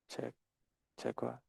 check what?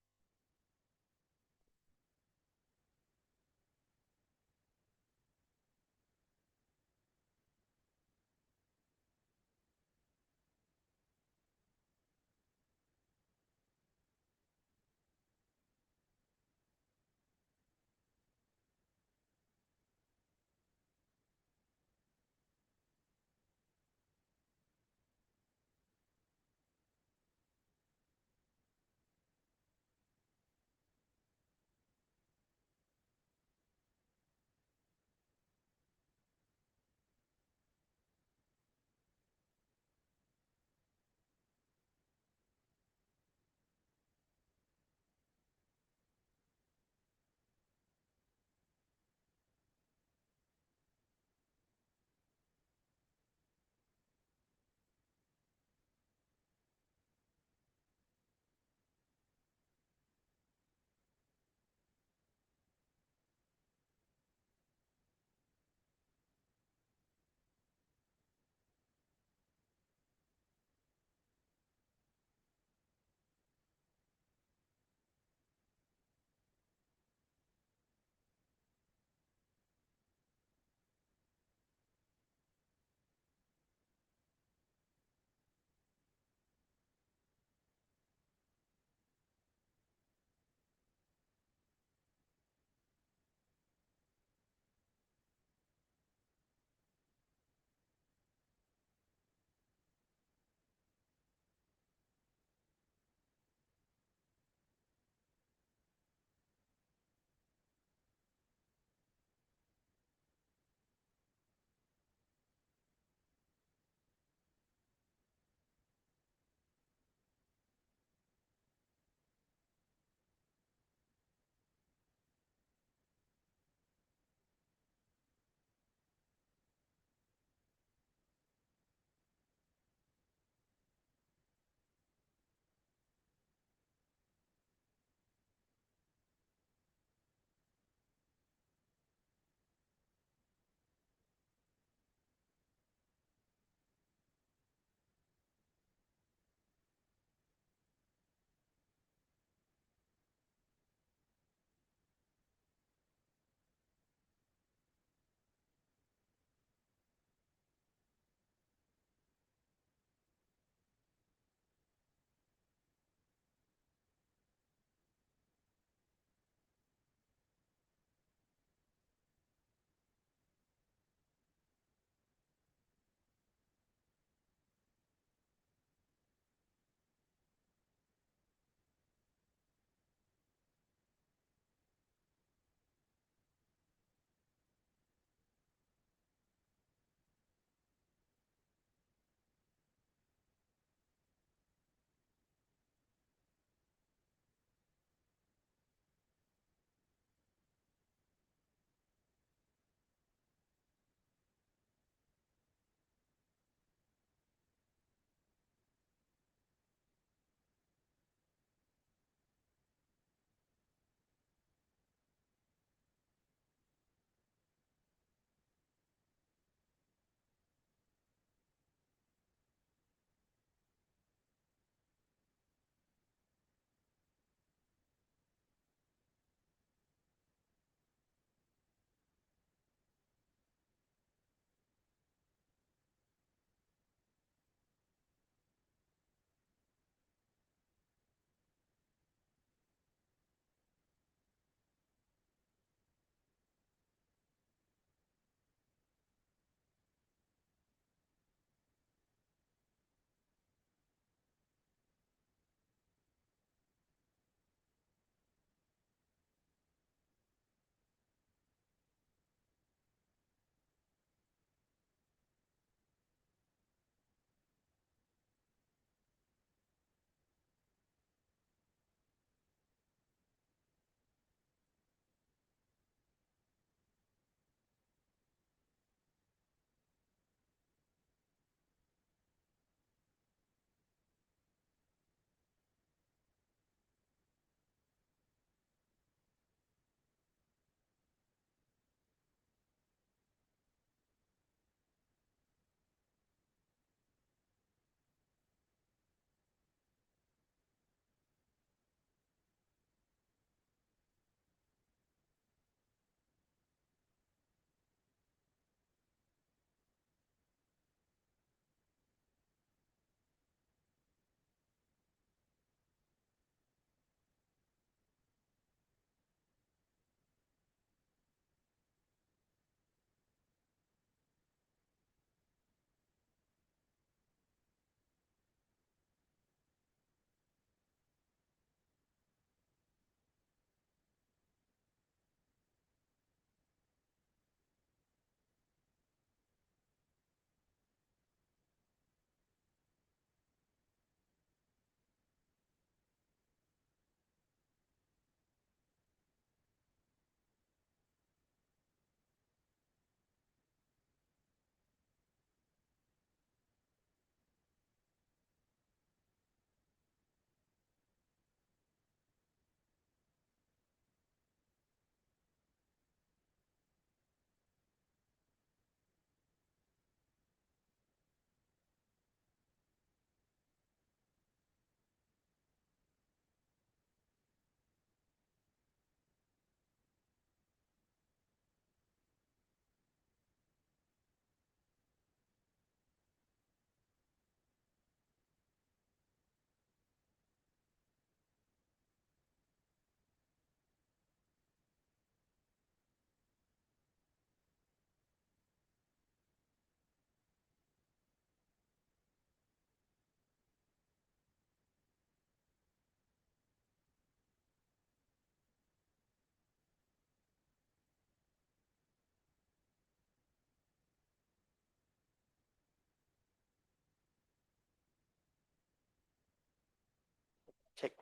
Check.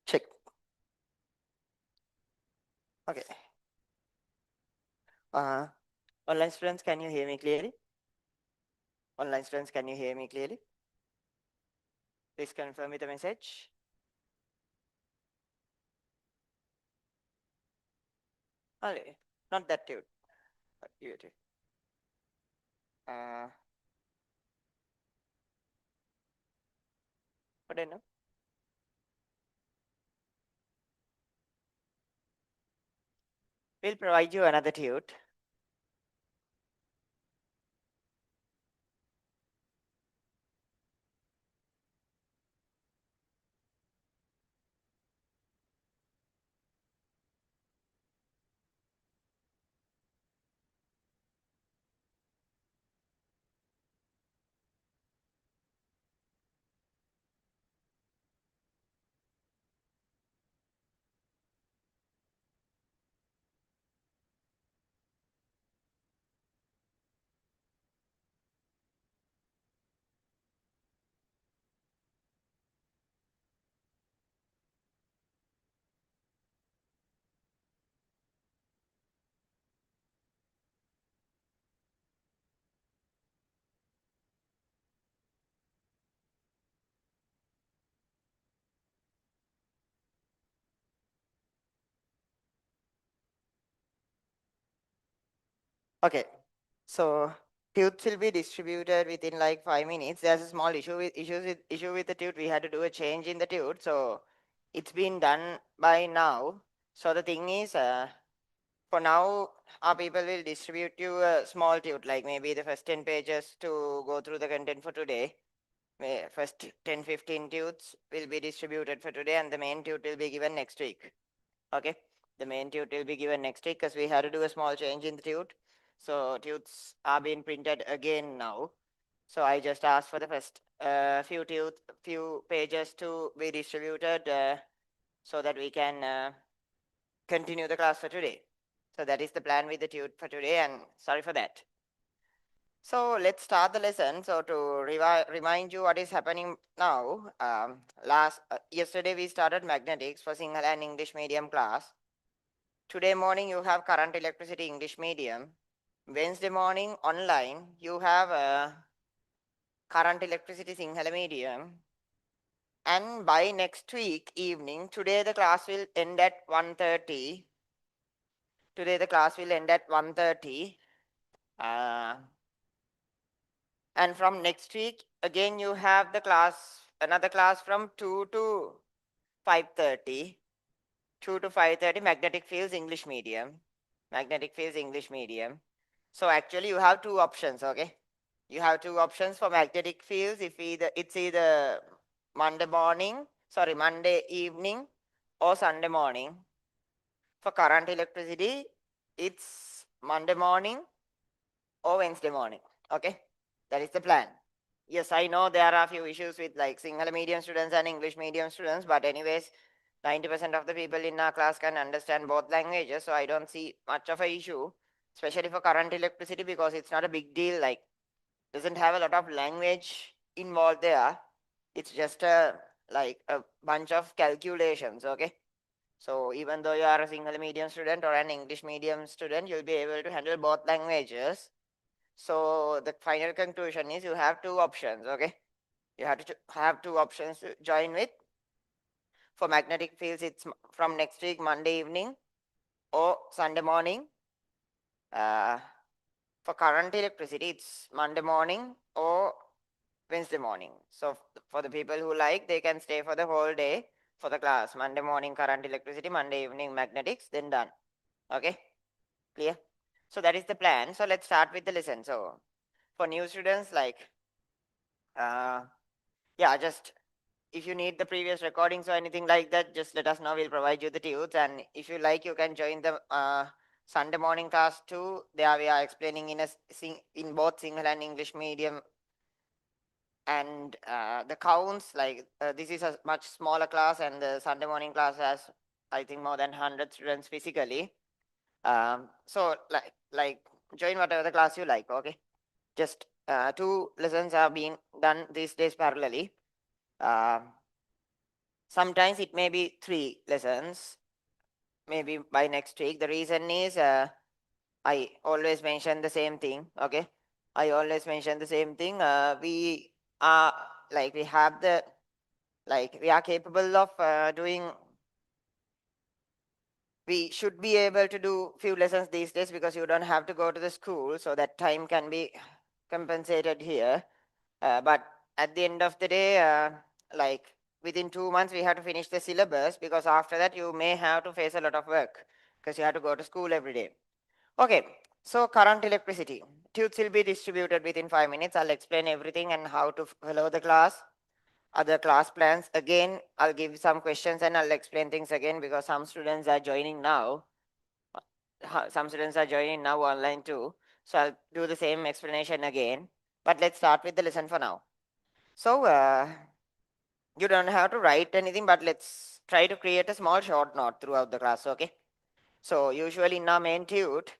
Check. Okay. Online students, can you hear me clearly? Online students, can you hear me clearly? Please confirm with the message. Okay. Not that tune. You too. What I know? We'll provide you another tute. Okay. So tutes will be distributed within like 5 minutes. There's a small issue with the tute. We had to do a change in the tute. So it's been done by now. So the thing is, for now, our people will distribute you a small tute, like maybe the first 10 pages to go through the content for today. First 10-15 tutes will be distributed for today, and the main tute will be given next week. Okay, the main tute will be given next week because we had to do a small change in the tute. So tutes are being printed again now. So I just asked for the first few pages to be distributed so that we can continue the class for today. So that is the plan with the tute for today, and sorry for that. So let's start the lesson. So to remind you what is happening now, yesterday we started magnetics for Sinhala and English medium class. Today morning you have current electricity English medium. Wednesday morning online you have current electricity Sinhala medium. And by next week evening, today the class will end at 1:30. Today the class will end at 1:30. And from next week, again you have the class, another class from 2 to 5:30. 2 to 5:30, magnetic fields English medium. Magnetic fields English medium. So actually you have two options, okay? You have two options for magnetic fields. If it's either Monday evening or Sunday morning. For current electricity, it's Monday morning or Wednesday morning. Okay, that is the plan. Yes, I know there are a few issues with like Sinhala medium students and English medium students, but anyways, 90% of the people in our class can understand both languages, so I don't see much of an issue, especially for current electricity because it's not a big deal, like doesn't have a lot of language involved there. It's just like a bunch of calculations, okay? So even though you are a Sinhala medium student or an English medium student, you'll be able to handle both languages. So the final conclusion is you have two options, okay? You have to have two options to join with. For magnetic fields, it's from next week, Monday evening or Sunday morning. For current electricity, it's Monday morning or Wednesday morning. So for the people who like, they can stay for the whole day for the class. Monday morning current electricity, Monday evening magnetics, then done. Okay, clear? So that is the plan. So let's start with the lesson. So for new students, like, yeah, just if you need the previous recordings or anything like that, just let us know. We'll provide you the tunes. And if you like, you can join the Sunday morning class too. There we are explaining in both Sinhala and English medium. And the counts, like this is a much smaller class, and the Sunday morning class has, I think, more than 100 students physically. So like join whatever the class you like, okay? Just two lessons are being done these days parallelly. Sometimes it may be 3 lessons, maybe by next week. The reason is I always mention the same thing. Okay, I always mention the same thing. We are we have the we are capable of doing. We should be able to do few lessons these days because you don't have to go to the school, so that time can be compensated here. But at the end of the day, within 2 months, we have to finish the syllabus because after that, you may have to face a lot of work because you have to go to school every day. Okay, so current electricity. Tubes will be distributed within 5 minutes. I'll explain everything and how to follow the class. Other class plans. Again, I'll give some questions and I'll explain things again because some students are joining now. Some students are joining now online too. So I'll do the same explanation again. But let's start with the lesson for now. So you don't have to write anything, but let's try to create a small short note throughout the class, okay? So usually in our main tute,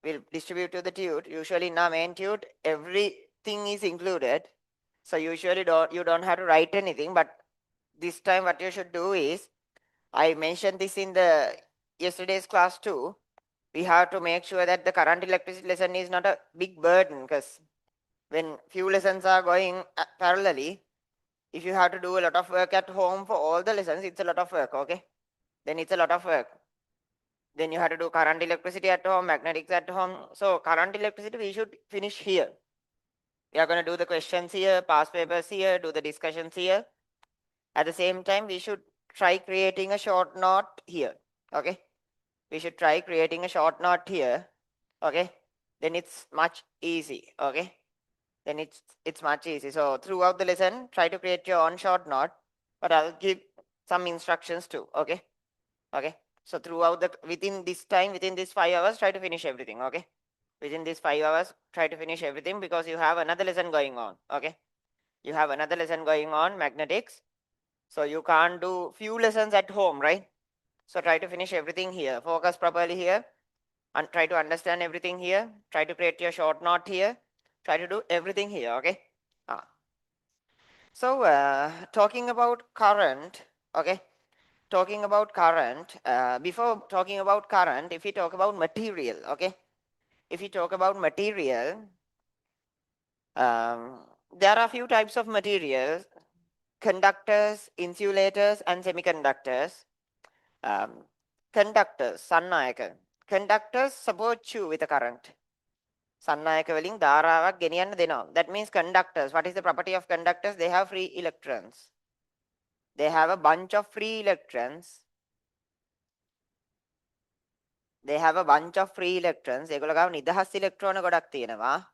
we'll distribute to the tute. Usually in our main tute, everything is included. So usually you don't have to write anything, but this time what you should do is, I mentioned this in the yesterday's class too. We have to make sure that the current electricity lesson is not a big burden, because when few lessons are going parallelly, if you have to do a lot of work at home for all the lessons, it's a lot of work, okay? Then it's a lot of work. Then you have to do current electricity at home, magnetics at home. So current electricity, we should finish here. We are going to do the questions here, past papers here, do the discussions here. At the same time, we should try creating a short note here, okay? We should try creating a short note here, okay? Then it's much easy, okay? Then it's much easy. So throughout the lesson, try to create your own short note, but I'll give some instructions too, okay? Okay. So throughout within this time, within these 5 hours, try to finish everything, okay? Within these 5 hours, try to finish everything because you have another lesson going on, okay? You have another lesson going on, magnetics. So you can't do few lessons at home, right? So try to finish everything here. Focus properly here and try to understand everything here. Try to create your short note here. Try to do everything here, okay? So talking about current, okay? Talking about current, before talking about current, if we talk about material, okay? If we talk about material, there are a few types of materials: conductors, insulators, and semiconductors. Um, conductors, සන්නායක. Conductors support you with a current. සන්නායක වලින් ධාරාවක් ගෙනියන්න දෙනවා. That means conductors. What is the property of conductors? They have free electrons. They have a bunch of free electrons. They have a bunch of free electrons. ඒගොල්ලෝ ගාව නිදහස් ඉලෙක්ට්‍රෝන ගොඩක් තියෙනවා.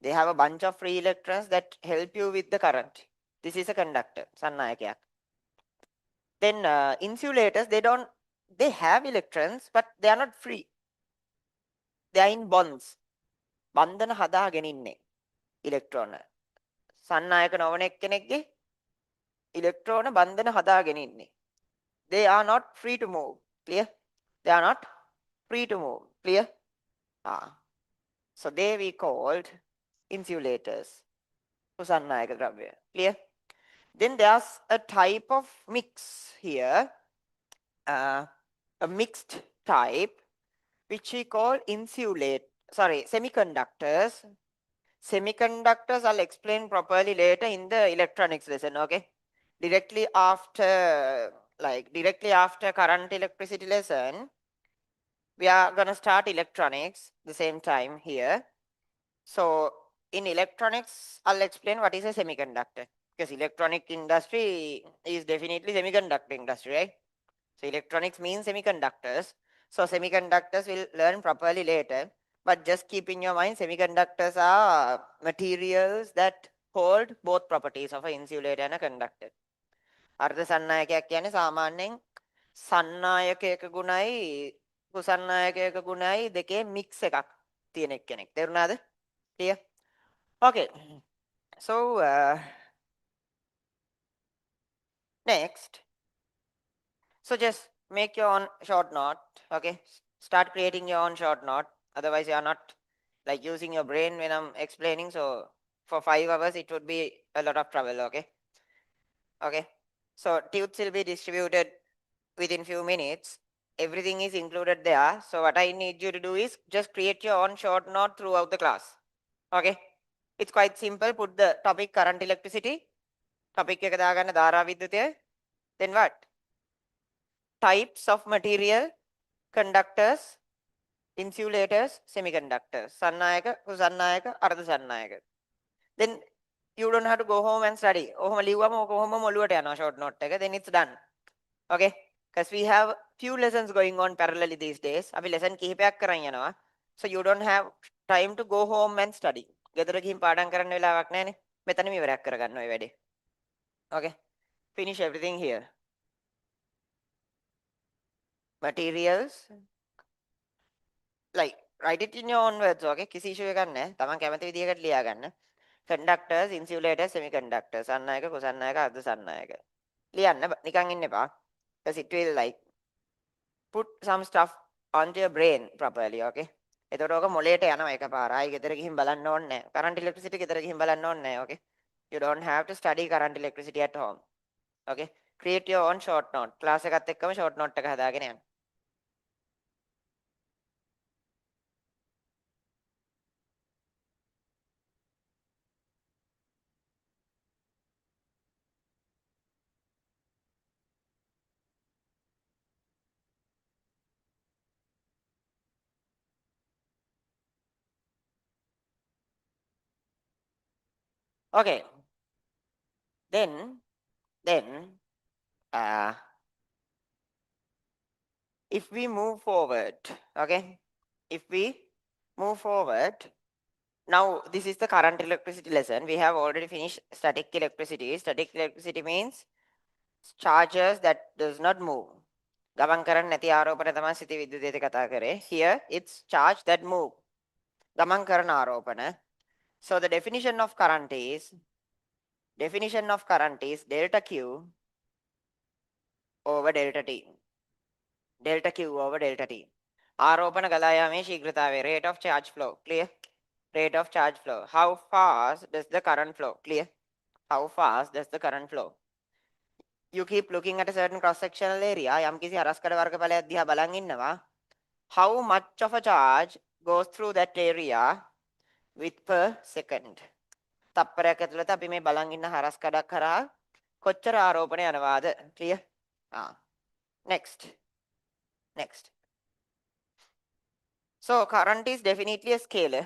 They have a bunch of free electrons that help you with the current. This is a conductor, සන්නායකයක්. Then insulators, they have electrons, but they are not free. They are in bonds. බන්ධන හදාගෙන ඉන්නේ ඉලෙක්ට්‍රෝන. සන්නායක නොවන එක්කෙනෙක්ගේ ඉලෙක්ට්‍රෝන බන්ධන හදාගෙන ඉන්නේ. They are not free to move. Clear? They are not free to move. Clear? So they we called insulators. සන්නායක ද්‍රව්‍ය. Clear? Then there's a type of mix here, a mixed type, which we call semiconductors. Semiconductors I'll explain properly later in the electronics lesson, okay? Directly after current electricity lesson, we are gonna start electronics the same time here. So in electronics, I'll explain what is a semiconductor, because electronic industry is definitely semiconductor industry, right? So electronics means semiconductors. So semiconductors we'll learn properly later. But just keep in your mind, semiconductors are materials that hold both properties of an insulator and a conductor. අර්ධ සන්නායකයක් කියන්නේ සාමාන්‍යයෙන් සන්නායකයක ගුණයි කුසන්නායකයක ගුණයි දෙකේ mix එකක් තියෙන කෙනෙක්. තේරුණාද? Clear? Okay. So next, so just make your own short note, okay? Start creating your own short note. Otherwise, you are not like using your brain when I'm explaining. So for 5 hours, it would be a lot of trouble, okay? Okay. So tutes will be distributed within few minutes. Everything is included there. So what I need you to do is just create your own short note throughout the class. Okay. It's quite simple. Put the topic current electricity. Topic එක දාගන්න ධාරා විද්‍යුතය. Then what? Types of material, conductors, insulators, semiconductors. සන්නායක, කුසන්නායක, අර්ධ සන්නායක. Then you don't have to go home and study. ඔහොම ලිව්වම ඔක කොහොමම ඔලුවට යනවා short note එක. Then it's done. Okay? Because we have few lessons going on parallelly these days. අපි lesson කිහිපයක් කරන් යනවා. So you don't have time to go home and study. ගෙදර ගිහින් පාඩම් කරන්න වෙලාවක් නැහැනේ. මෙතනම ඉවරයක් කරගන්න ඔය වැඩේ. Okay? Finish everything here. Materials, like write it in your own words. Okay? කිසි issue එකක් නැහැ. තමන් කැමති විදිහකට ලියා ගන්න. Conductors, insulators, semiconductors. සන්නායක, කුසන්නායක, අර්ධ සන්නායක. ලියන්න නිකන් ඉන්න එපා. Because it will like put some stuff onto your brain properly. Okay? එතකොට ඔක මොලේට යනවා එකපාර. ආයි ගෙදර ගිහින් බලන්න ඕනේ නැහැ. Current electricity ගෙදර ගිහින් බලන්න ඕනේ නැහැ. Okay? You don't have to study current electricity at home. Okay? Create your own short note. Class එකත් එක්කම short note එක හදාගෙන යන්න. Okay. Then uh, if we move forward, okay? If we move forward, now this is the current electricity lesson. We have already finished static electricity. Static electricity means charges that does not move. ගමන් කරන්නේ නැති ආරෝපණ තමයි සිත විද්‍යුතයට කතා කරේ. Here it's charge that move. ගමන් කරන ආරෝපණ. So the definition of current is delta Q over delta T. Delta Q over delta T. ආරෝපණ ගලා යාමේ ශීඝ්‍රතාවය, rate of charge flow. Clear? Rate of charge flow. How fast does the current flow? Clear? How fast does the current flow? You keep looking at a certain cross sectional area. යම් කිසි හරස්කඩ වර්ගඵලයක් දිහා බලන් ඉන්නවා. How much of a charge goes through that area with per second? තප්පරයක් ඇතුළත අපි මේ බලන් ඉන්න හරස්කඩක් කරා කොච්චර ආරෝපණ යනවාද? Clear? Next. So current is definitely a scalar.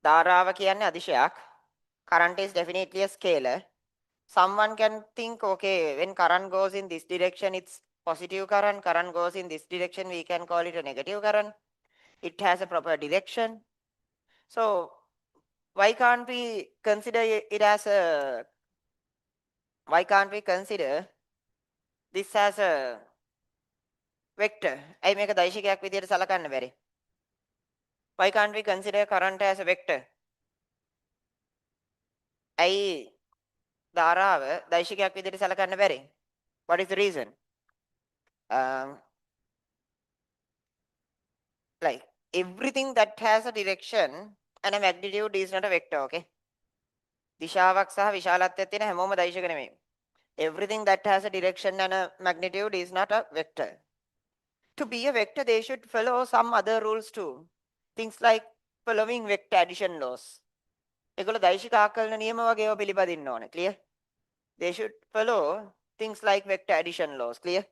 ධාරාව කියන්නේ අදිශයක්. Current is definitely a scalar. Someone can think, okay, when current goes in this direction, it's positive current. Current goes in this direction, we can call it a negative current. It has a proper direction. So why can't we consider it as a, why can't we consider this as a vector? ඇයි මේක දෛශිකයක් විදියට සලකන්න බැරි? Why can't we consider current as a vector? ඇයි ධාරාව දෛශිකයක් විදියට සලකන්න බැරි? What is the reason? Like everything that has a direction and a magnitude is not a vector. Okay? දිශාවක් සහ විශාලත්වයක් තියෙන හැමෝම දෛශික නෙමෙයි. Everything that has a direction and a magnitude is not a vector. To be a vector, they should follow some other rules too. Things like following vector addition laws. ඒගොල්ලෝ දෛශික ආකලන නියම වගේ ඒවා පිළිපදින්න ඕනේ. Clear? They should follow things like vector addition laws. Clear?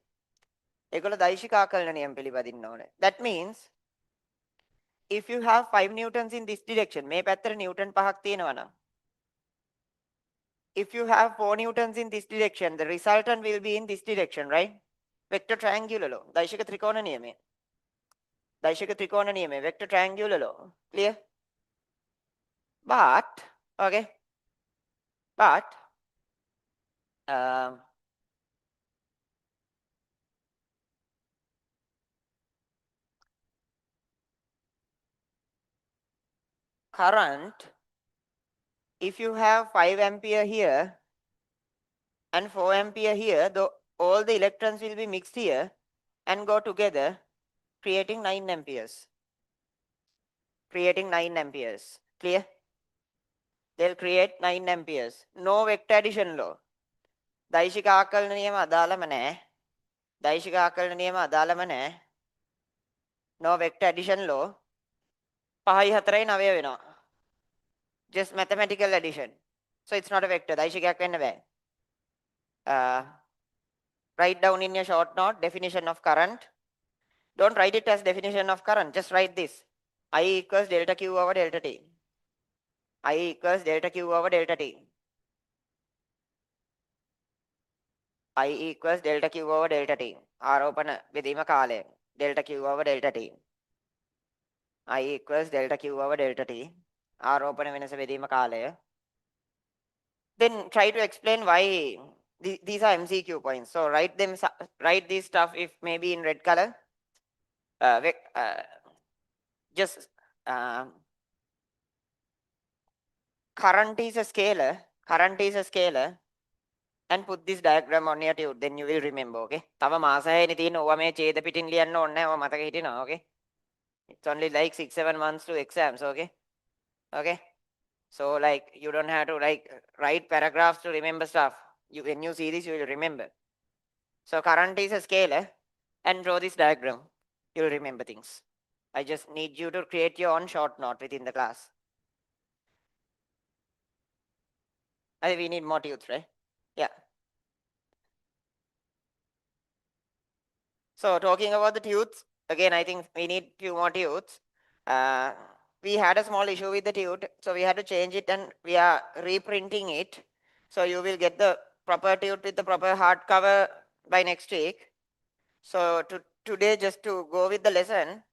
ඒගොල්ලෝ දෛශික ආකලන නියම පිළිපදින්න ඕනේ. That means if you have 5 newtons in this direction, මේ පැත්තට newton 5ක් තියෙනවා නම්, if you have 4 newtons in this direction, the resultant will be in this direction, right? Vector triangular law. දෛශික ත්‍රිකෝණ නියමය. Vector triangular law. Clear? But okay, but current, if you have 5 ampere here and 4 ampere here, all the electrons will be mixed here and go together, creating 9 amperes. Clear? They'll create 9 amperes. No vector addition law. දෛශික ආකලන නියම අදාළම නැහැ. දෛශික ආකලන නියම අදාළම නැහැ. No vector addition law 5යි 4යි 9 වෙනවා. Just mathematical addition. So it's not a vector. දෛශිකයක් වෙන්න බෑ. Write down in your short note definition of current. Don't write it as definition of current. Just write this. I equals delta Q over delta T. I equals delta Q over delta T. I equals delta Q over delta T. ආරෝපණ බෙදීම කාලය. Delta Q over delta T. I equals delta Q over delta T. ආරෝපණ වෙනස බෙදීම කාලය. Then try to explain why these are MCQ points. So write this stuff if maybe in red color. Just current is a scalar. Current is a scalar. And put this diagram on your tube. Then you will remember. Okay. තව මාසයනේ තියෙන ඕවා මේ ඡේද පිටින් ලියන්න ඕනේ නැහැ. ඕවා මතක හිටිනවා. Okay. It's only like 6-7 months to exams. Okay. Okay. So like you don't have to like write paragraphs to remember stuff. When you see this, you will remember. So current is a scalar and draw this diagram. You'll remember things. I just need you to create your own short note within the class. I think we need more tubes, right? Yeah. So talking about the tubes, again, I think we need few more tubes. We had a small issue with the tube, so we had to change it and we are reprinting it. So you will get the proper tube with the proper hardcover by next week. So today, just to go with the lesson,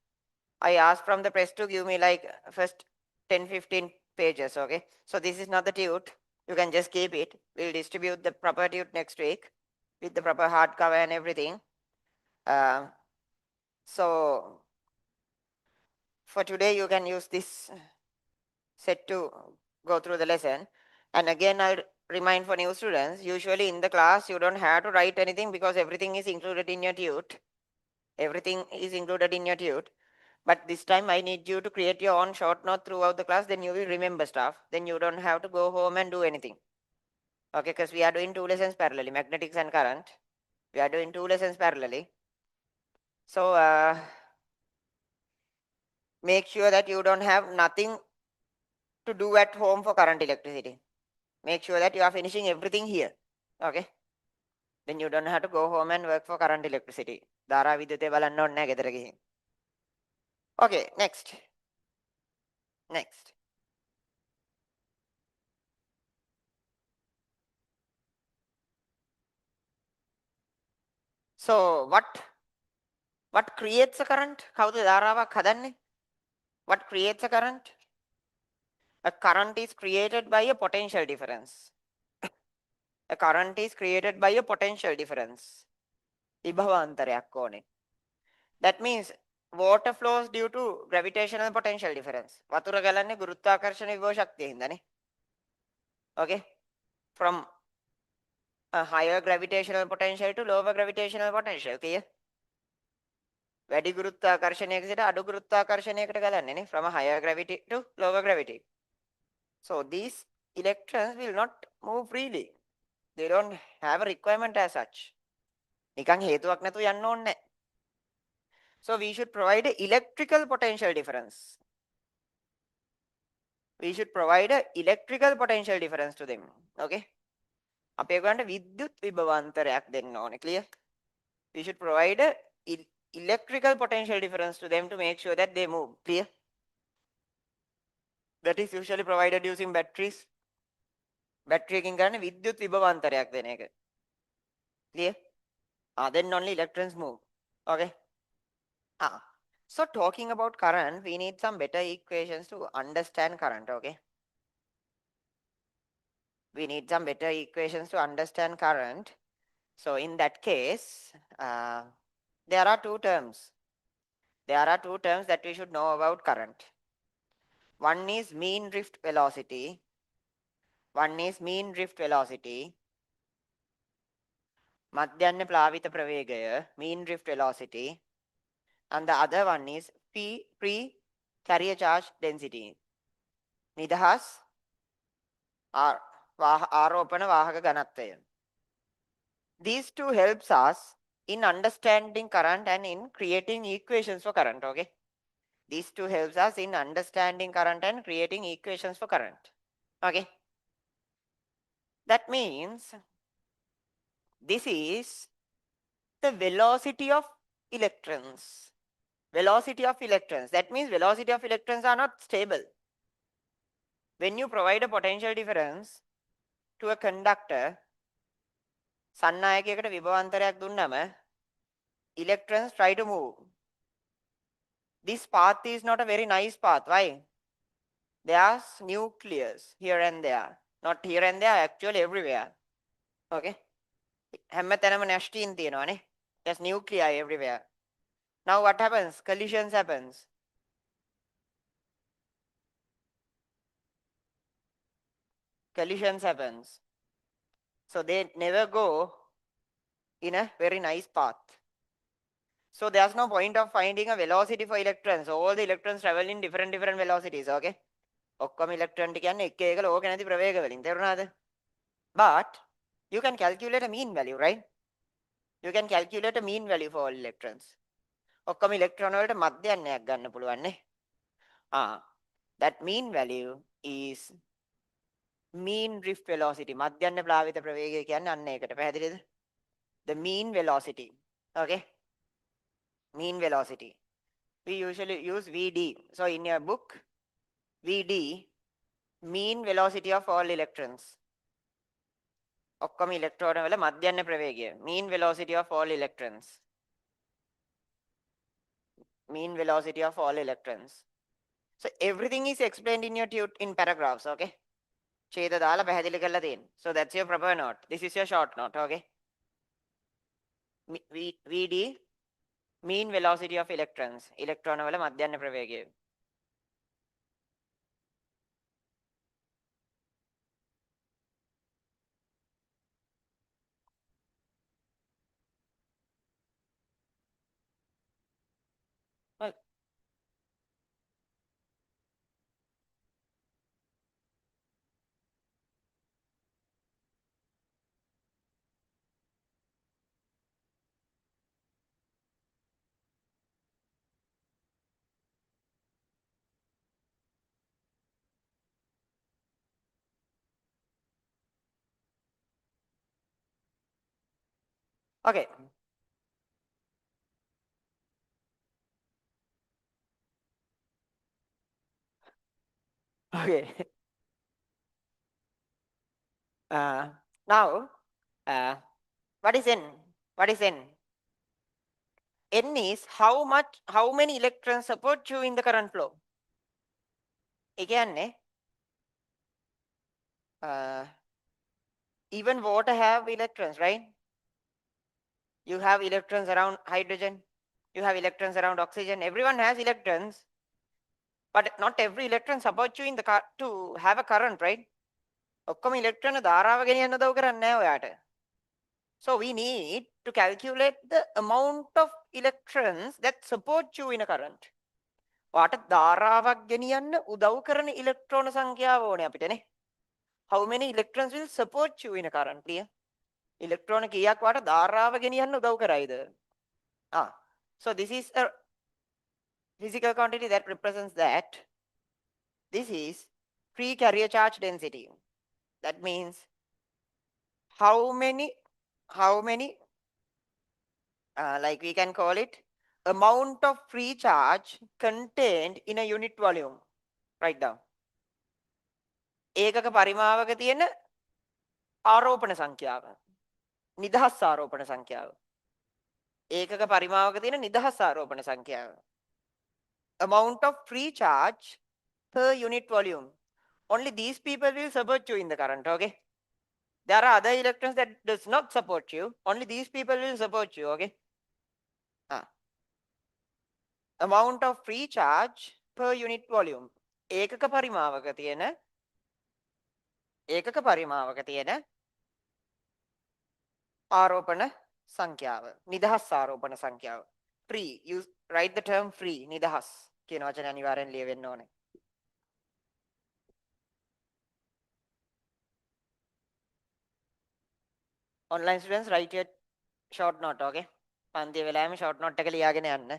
I asked from the press to give me like first 10-15 pages, okay? So this is not the tube. You can just keep it. We'll distribute the proper tube next week with the proper hardcover and everything. So for today, you can use this set to go through the lesson. And again, I'll remind for new students, usually in the class, you don't have to write anything because everything is included in your tute. Everything is included in your tute. But this time, I need you to create your own short note throughout the class. Then you will remember stuff. Then you don't have to go home and do anything. Okay, because we are doing 2 lessons parallelly, magnetics and current. We are doing 2 lessons parallelly. So make sure that you don't have nothing to do at home for current electricity. Make sure that you are finishing everything here. Okay? Then you don't have to go home and work for current electricity. ධාරා විද්‍යුතය බලන්න ඕනේ නැහැ ගෙදර ගිහින්. Okay, next. Next. So what creates a current? කවුද ධාරාවක් හදන්නේ? What creates a current? A current is created by a potential difference. A current is created by a potential difference. විභවාන්තරයක් ඕනේ. That means water flows due to gravitational potential difference. වතුර ගලන්නේ ගුරුත්වාකර්ෂණ විභව ශක්තිය හින්දානේ. Okay? From a higher gravitational potential to lower gravitational potential. Clear? වැඩි ගුරුත්වාකර්ෂණයක සිට අඩු ගුරුත්වාකර්ෂණයකට ගලන්නේ නේ. From a higher gravity to lower gravity. So these electrons will not move freely. They don't have a requirement as such. නිකන් හේතුවක් නැතුව යන්න ඕනේ නැහැ. So we should provide an electrical potential difference. We should provide an electrical potential difference to them. Okay? අපි ඒගොල්ලන්ට විද්‍යුත් විභවාන්තරයක් දෙන්න ඕනේ. Clear? We should provide a electrical potential difference to them to make sure that they move. Clear? That is usually provided using batteries. Battery එකකින් ගන්න විද්‍යුත් විභවාන්තරයක් දෙන එක. Clear? Then only electrons move. Okay? So talking about current, we need some better equations to understand current. Okay? We need some better equations to understand current. So in that case, there are 2 terms. There are 2 terms that we should know about current. One is mean drift velocity. One is mean drift velocity. මධ්‍යන්න ප්ලාවිත ප්‍රවේගය, mean drift velocity. And the other one is free carrier charge density. නිදහස් ආරෝපණ වාහක ඝනත්වය. These two helps us in understanding current and in creating equations for current, okay? These two helps us in understanding current and creating equations for current, okay? That means this is the velocity of electrons. Velocity of electrons. That means velocity of electrons are not stable. When you provide a potential difference to a conductor, සන්නායකයකට විභවාන්තරයක් දුන්නම electrons try to move. This path is not a very nice path. Why? There's nucleus here and there. Not here and there, actually everywhere. Okay? හැම තැනම නැස්ටීන් තියෙනවානේ. There's nuclei everywhere. Now what happens? Collisions happens. Collisions happens. So they never go in a very nice path. So there's no point of finding a velocity for electrons. All the electrons travel in different velocities, okay? ඔක්කොම electron ට කියන්නේ එක එක ලෝක නැති ප්‍රවේග වලින්. තේරුණාද? But you can calculate a mean value, right? You can calculate a mean value for all electrons. ඔක්කොම electron වලට මධ්‍යන්නයක් ගන්න පුළුවන් නේ. That mean value is mean drift velocity. මධ්‍යන්න ප්ලාවිත ප්‍රවේගය කියන්නේ අන්න ඒකට. පැහැදිලිද? The mean velocity. Okay? Mean velocity. We usually use VD. So in your book, VD, mean velocity of all electrons. ඔක්කොම ඉලෙක්ට්‍රෝන වල මධ්‍යන්න ප්‍රවේගය. Mean velocity of all electrons. Mean velocity of all electrons. So everything is explained in your in paragraphs, okay? ඡේද දාලා පැහැදිලි කරලා තියෙනවා. So that's your proper note. This is your short note, okay? VD, mean velocity of electrons. ඉලෙක්ට්‍රෝන වල මධ්‍යන්න ප්‍රවේගය. Well, okay. Okay. Now, what is N? What is N? N is how many electrons support you in the current flow. ඒ කියන්නේ even water have electrons, right? You have electrons around hydrogen. You have electrons around oxygen. Everyone has electrons. But not every electron supports you in the car to have a current, right? ඔක්කොම ඉලෙක්ට්‍රෝන ධාරාව ගෙනියන්න උදව් කරන්නේ නැහැ ඔයාට. So we need to calculate the amount of electrons that support you in a current. ඔයාට ධාරාවක් ගෙනියන්න උදව් කරන ඉලෙක්ට්‍රෝන සංඛ්‍යාව ඕනේ අපිටනේ. How many electrons will support you in a current? Clear? ඉලෙක්ට්‍රෝන කීයක් ඔයාට ධාරාව ගෙනියන්න උදව් කරයිද? So this is a physical quantity that represents that. This is free carrier charge density. That means how many like we can call it amount of free charge contained in a unit volume. Write down. ඒකක පරිමාවක තියෙන ආරෝපණ සංඛ්‍යාව. නිදහස් ආරෝපණ සංඛ්‍යාව. ඒකක පරිමාවක තියෙන නිදහස් ආරෝපණ සංඛ්‍යාව. Amount of free charge per unit volume. Only these people will support you in the current, okay? There are other electrons that does not support you. Only these people will support you, okay? Amount of free charge per unit volume. ඒකක පරිමාවක තියෙන ආරෝපණ සංඛ්‍යාව. නිදහස් ආරෝපණ සංඛ්‍යාව. Free. You write the term free. නිදහස් කියන වචන අනිවාර්යෙන් ලියවෙන්න ඕනේ. online students write your short note, okay? පන්තිය වෙලාවෙම short note එක ලියාගෙන යන්න.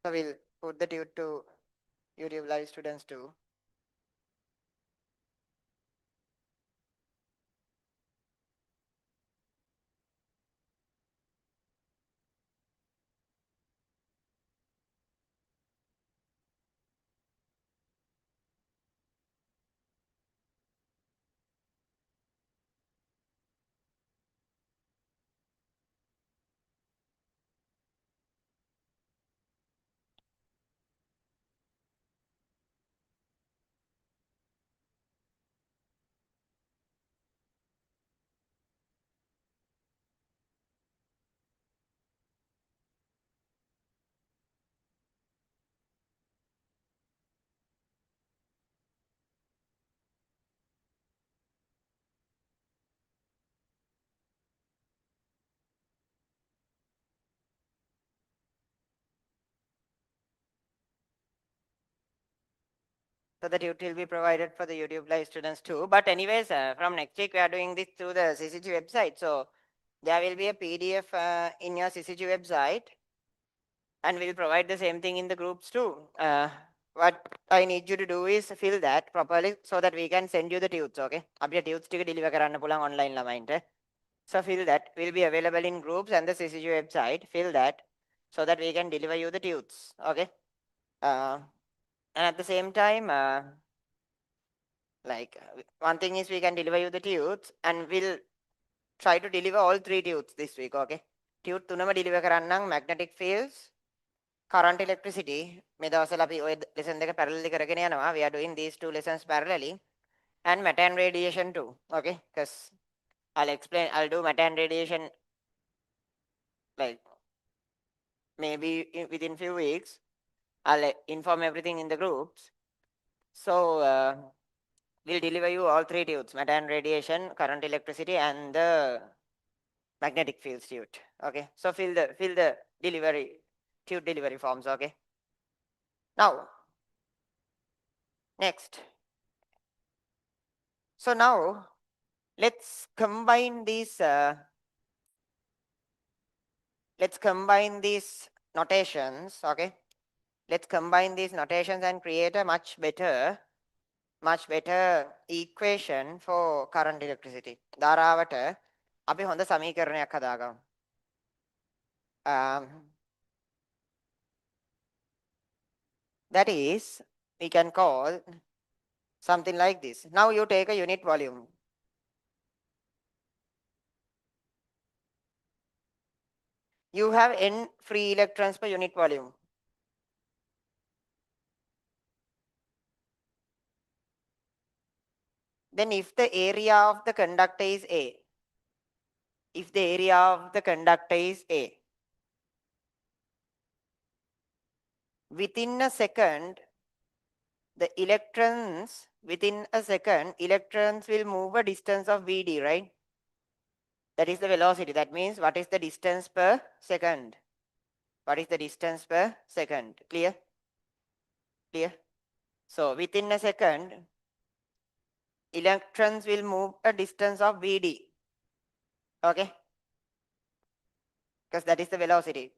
So we'll put the tute to YouTube live students too. So the tute will be provided for the YouTube live students too. But anyways, from next week we are doing this through the Sysygy website. So there will be a PDF in your Sysygy website, and we'll provide the same thing in the groups too. What I need you to do is fill that properly so that we can send you the tutes, okay? අපිට tutes ටික deliver කරන්න පුළුවන් online ළමයින්ට. So fill that will be available in groups and the Sysygy website. Fill that so that we can deliver you the tutes, okay? And at the same time, one thing is we can deliver you the tutes, and we'll try to deliver all 3 tutes this week, okay? Tute 3ම deliver කරන්නම්, magnetic fields, current electricity. මේ දවස්වල අපි ඔය lesson දෙක parallelly කරගෙන යනවා. We are doing these 2 lessons parallelly, and matter and radiation too, okay? Because I'll do matter and radiation like maybe within few weeks. I'll inform everything in the groups. So we'll deliver you all 3 tutes: matter and radiation, current electricity, and the magnetic fields tute. Okay, so fill the tute delivery forms. Okay. Now, next. So now let's combine these. Let's combine these notations. Okay. Let's combine these notations and create a much better equation for current electricity. ධාරාවට අපි හොඳ සමීකරණයක් හදාගමු. That is, we can call something like this. Now you take a unit volume. You have n free electrons per unit volume. Then if the area of the conductor is A, within a second, electrons will move a distance of Vd, right? That is the velocity. That means what is the distance per second? Clear? So within a second, electrons will move a distance of Vd. Okay? Because that is the velocity.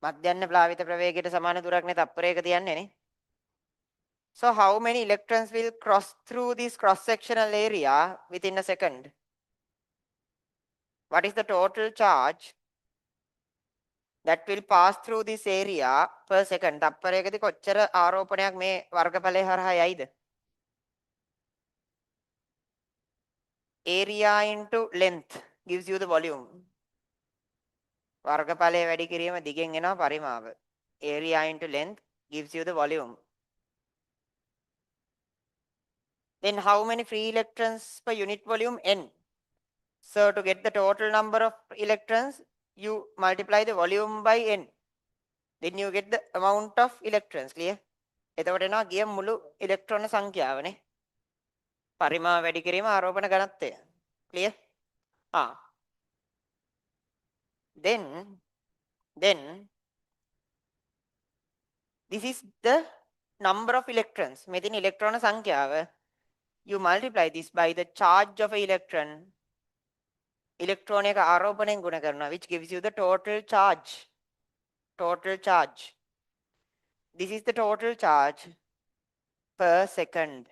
මධ්‍යන්න ප්ලාවිත ප්‍රවේගයට සමාන දුරක් නේ තප්පරයක තියන්නේ නේ. So how many electrons will cross through this cross-sectional area within a second? What is the total charge that will pass through this area per second? තප්පරයකදී කොච්චර ආරෝපණයක් මේ වර්ගඵලය හරහා යයිද? Area into length gives you the volume. වර්ගඵලය වැඩි කිරීම දිගෙන් එනවා පරිමාව. Area into length gives you the volume. Then how many free electrons per unit volume? N. So to get the total number of electrons, you multiply the volume by n. Then you get the amount of electrons. Clear? එතකොට එනවා ගිය මුළු ඉලෙක්ට්‍රෝන සංඛ්‍යාවනේ. පරිමාව වැඩි කිරීම ආරෝපණ ඝනත්වය. Clear? Then this is the number of electrons. මෙතින් electron සංඛ්‍යාව. You multiply this by the charge of an electron. Electron එක ආරෝපණයෙන් ගුණ කරනවා, which gives you the total charge. Total charge. This is the total charge per second.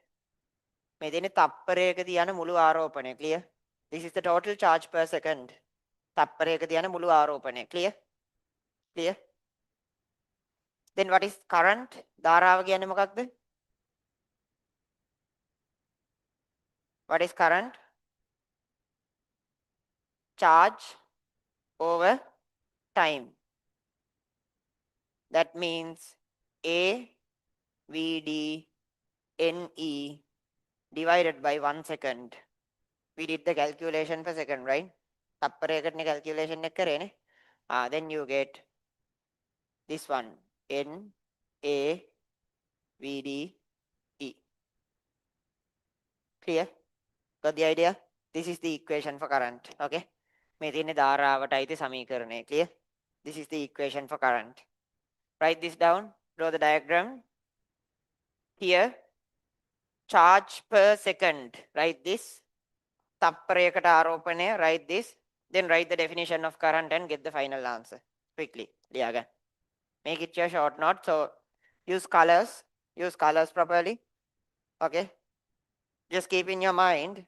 මෙතන තප්පරයකදී යන මුළු ආරෝපණය. Clear? This is the total charge per second. තප්පරයකදී යන මුළු ආරෝපණය. Clear? Clear? Then what is current? ධාරාව කියන්නේ මොකක්ද? What is current? Charge over time. That means A VD NE divided by 1 second. We did the calculation per second, right? තප්පරයකටනේ calculation එක කරේනේ. Then you get this one, N A V D E. Clear? Got the idea? This is the equation for current. Okay? මේ තියෙන්නේ ධාරාවට අයිති සමීකරණය. Clear? This is the equation for current. Write this down. Draw the diagram. Here, charge per second. Write this. තප්පරයකට ආරෝපණය. Write this. Then write the definition of current and get the final answer. Quickly. ලියාගන්න. Make it your short note. So use colors. Use colors properly. Okay? Just keep in your mind,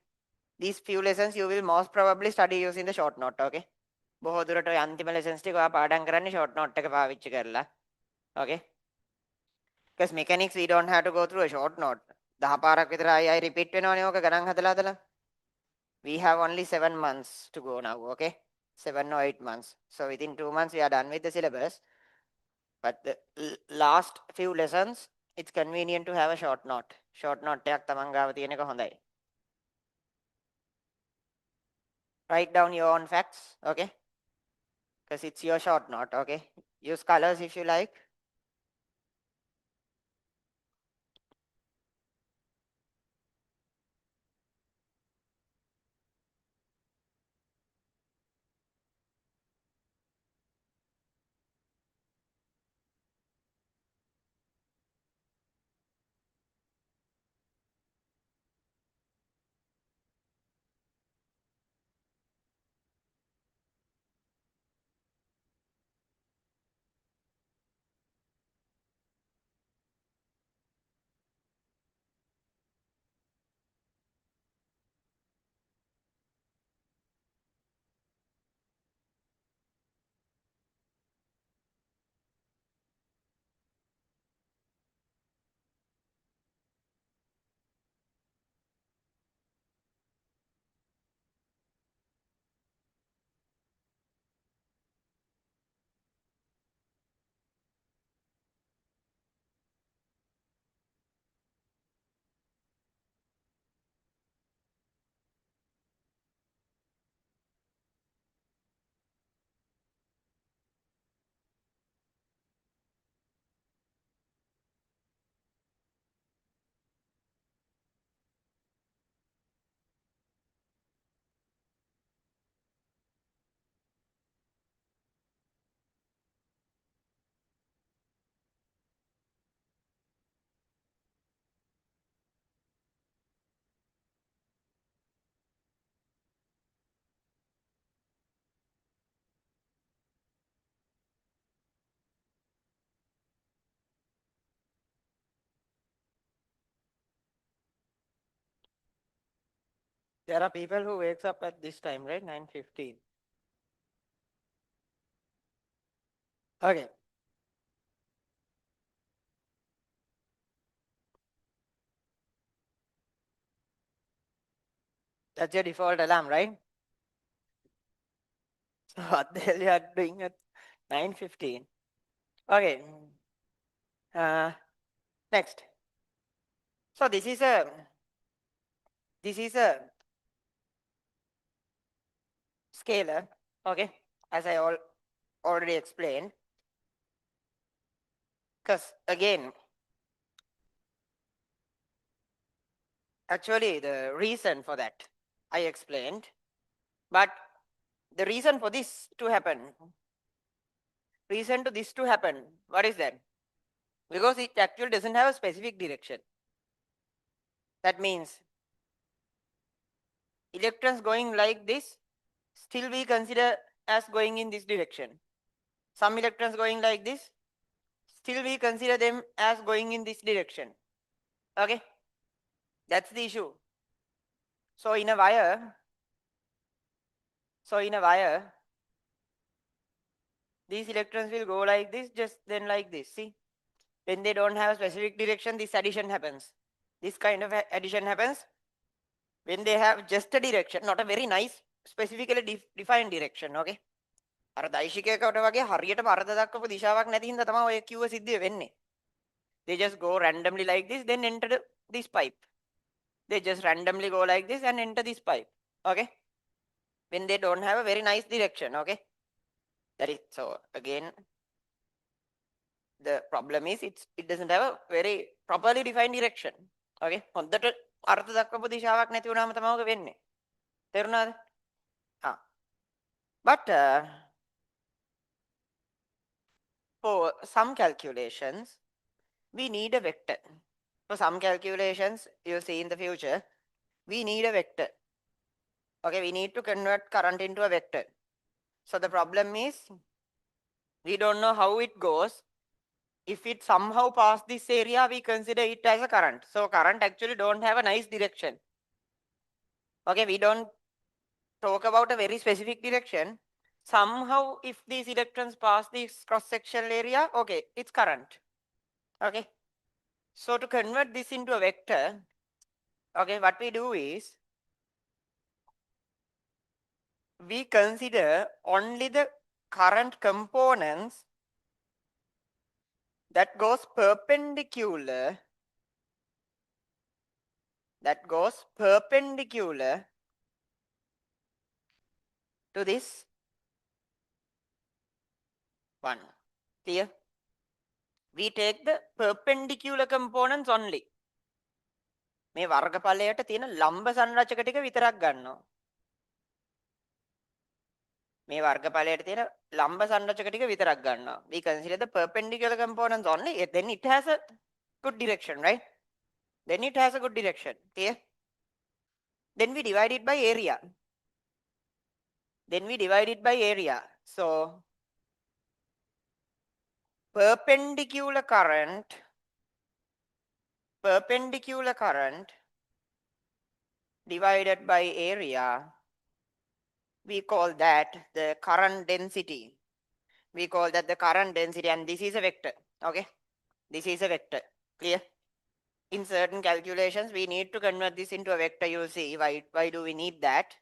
these few lessons you will most probably study using the short note. Okay? බොහෝ දුරට ඔය අන්තිම lessons ටික ඔයා පාඩම් කරන්නේ short note එක පාවිච්චි කරලා. Okay? Because mechanics we don't have to go through a short note. 10 පාරක් විතර ආයි repeat වෙනවනේ ඕක ගණන් හදලා හදලා. We have only 7 months to go now. Okay? 7 or 8 months. So within 2 months we are done with the syllabus. But the last few lessons, it's convenient to have a short note. Short note එකක් තමන් ගාව තියෙන එක හොඳයි. Write down your own facts, okay? Because it's your short note, okay? Use colors if you like. There are people who wakes up at this time, right? 9:15. Okay. That's your default alarm, right? So what the hell you are doing at 9:15? Okay. Next. So this is a scalar, okay, as I already explained. Because again, actually the reason for that I explained. But the reason for this to happen, what is that? Because it actually doesn't have a specific direction. That means electrons going like this, still we consider as going in this direction. Some electrons going like this, still we consider them as going in this direction. Okay, that's the issue. So in a wire, these electrons will go like this, just then like this. See, when they don't have a specific direction, this addition happens. This kind of addition happens when they have just a direction, not a very nice, specifically defined direction. Okay. අර දෛශිකයකට වගේ හරියටම අර්ථ දක්වපු දිශාවක් නැති හින්දා තමයි ඔය කිව්ව සිද්ධිය වෙන්නේ. They just go randomly like this, then enter this pipe. They just randomly go like this and enter this pipe. Okay. When they don't have a very nice direction. Okay. That is so again. The problem is it doesn't have a very properly defined direction. Okay. හොඳට අර්ථ දක්වපු දිශාවක් නැති වුණාම තමයි ඔක වෙන්නේ. තේරුණාද? But for some calculations, we need a vector. For some calculations, you'll see in the future, we need a vector. Okay, we need to convert current into a vector. So the problem is, we don't know how it goes. If it somehow pass this area, we consider it as a current. So current actually don't have a nice direction. Okay, we don't talk about a very specific direction. Somehow, if these electrons pass this cross-sectional area, okay, it's current. Okay. So to convert this into a vector, okay, what we do is, we consider only the current components that goes perpendicular to this one. Clear? We take the perpendicular components only. මේ වර්ගඵලයට තියෙන ලම්බ සංරචක ටික විතරක් ගන්නවා. මේ වර්ගඵලයට තියෙන ලම්බ සංරචක ටික විතරක් ගන්නවා. We consider the perpendicular components only. Then it has a good direction, right? Then it has a good direction. Clear? Then we divide it by area. So perpendicular current divided by area, we call that the current density. And this is a vector. Okay, this is a vector. Clear? In certain calculations, we need to convert this into a vector. You'll see why do we need that.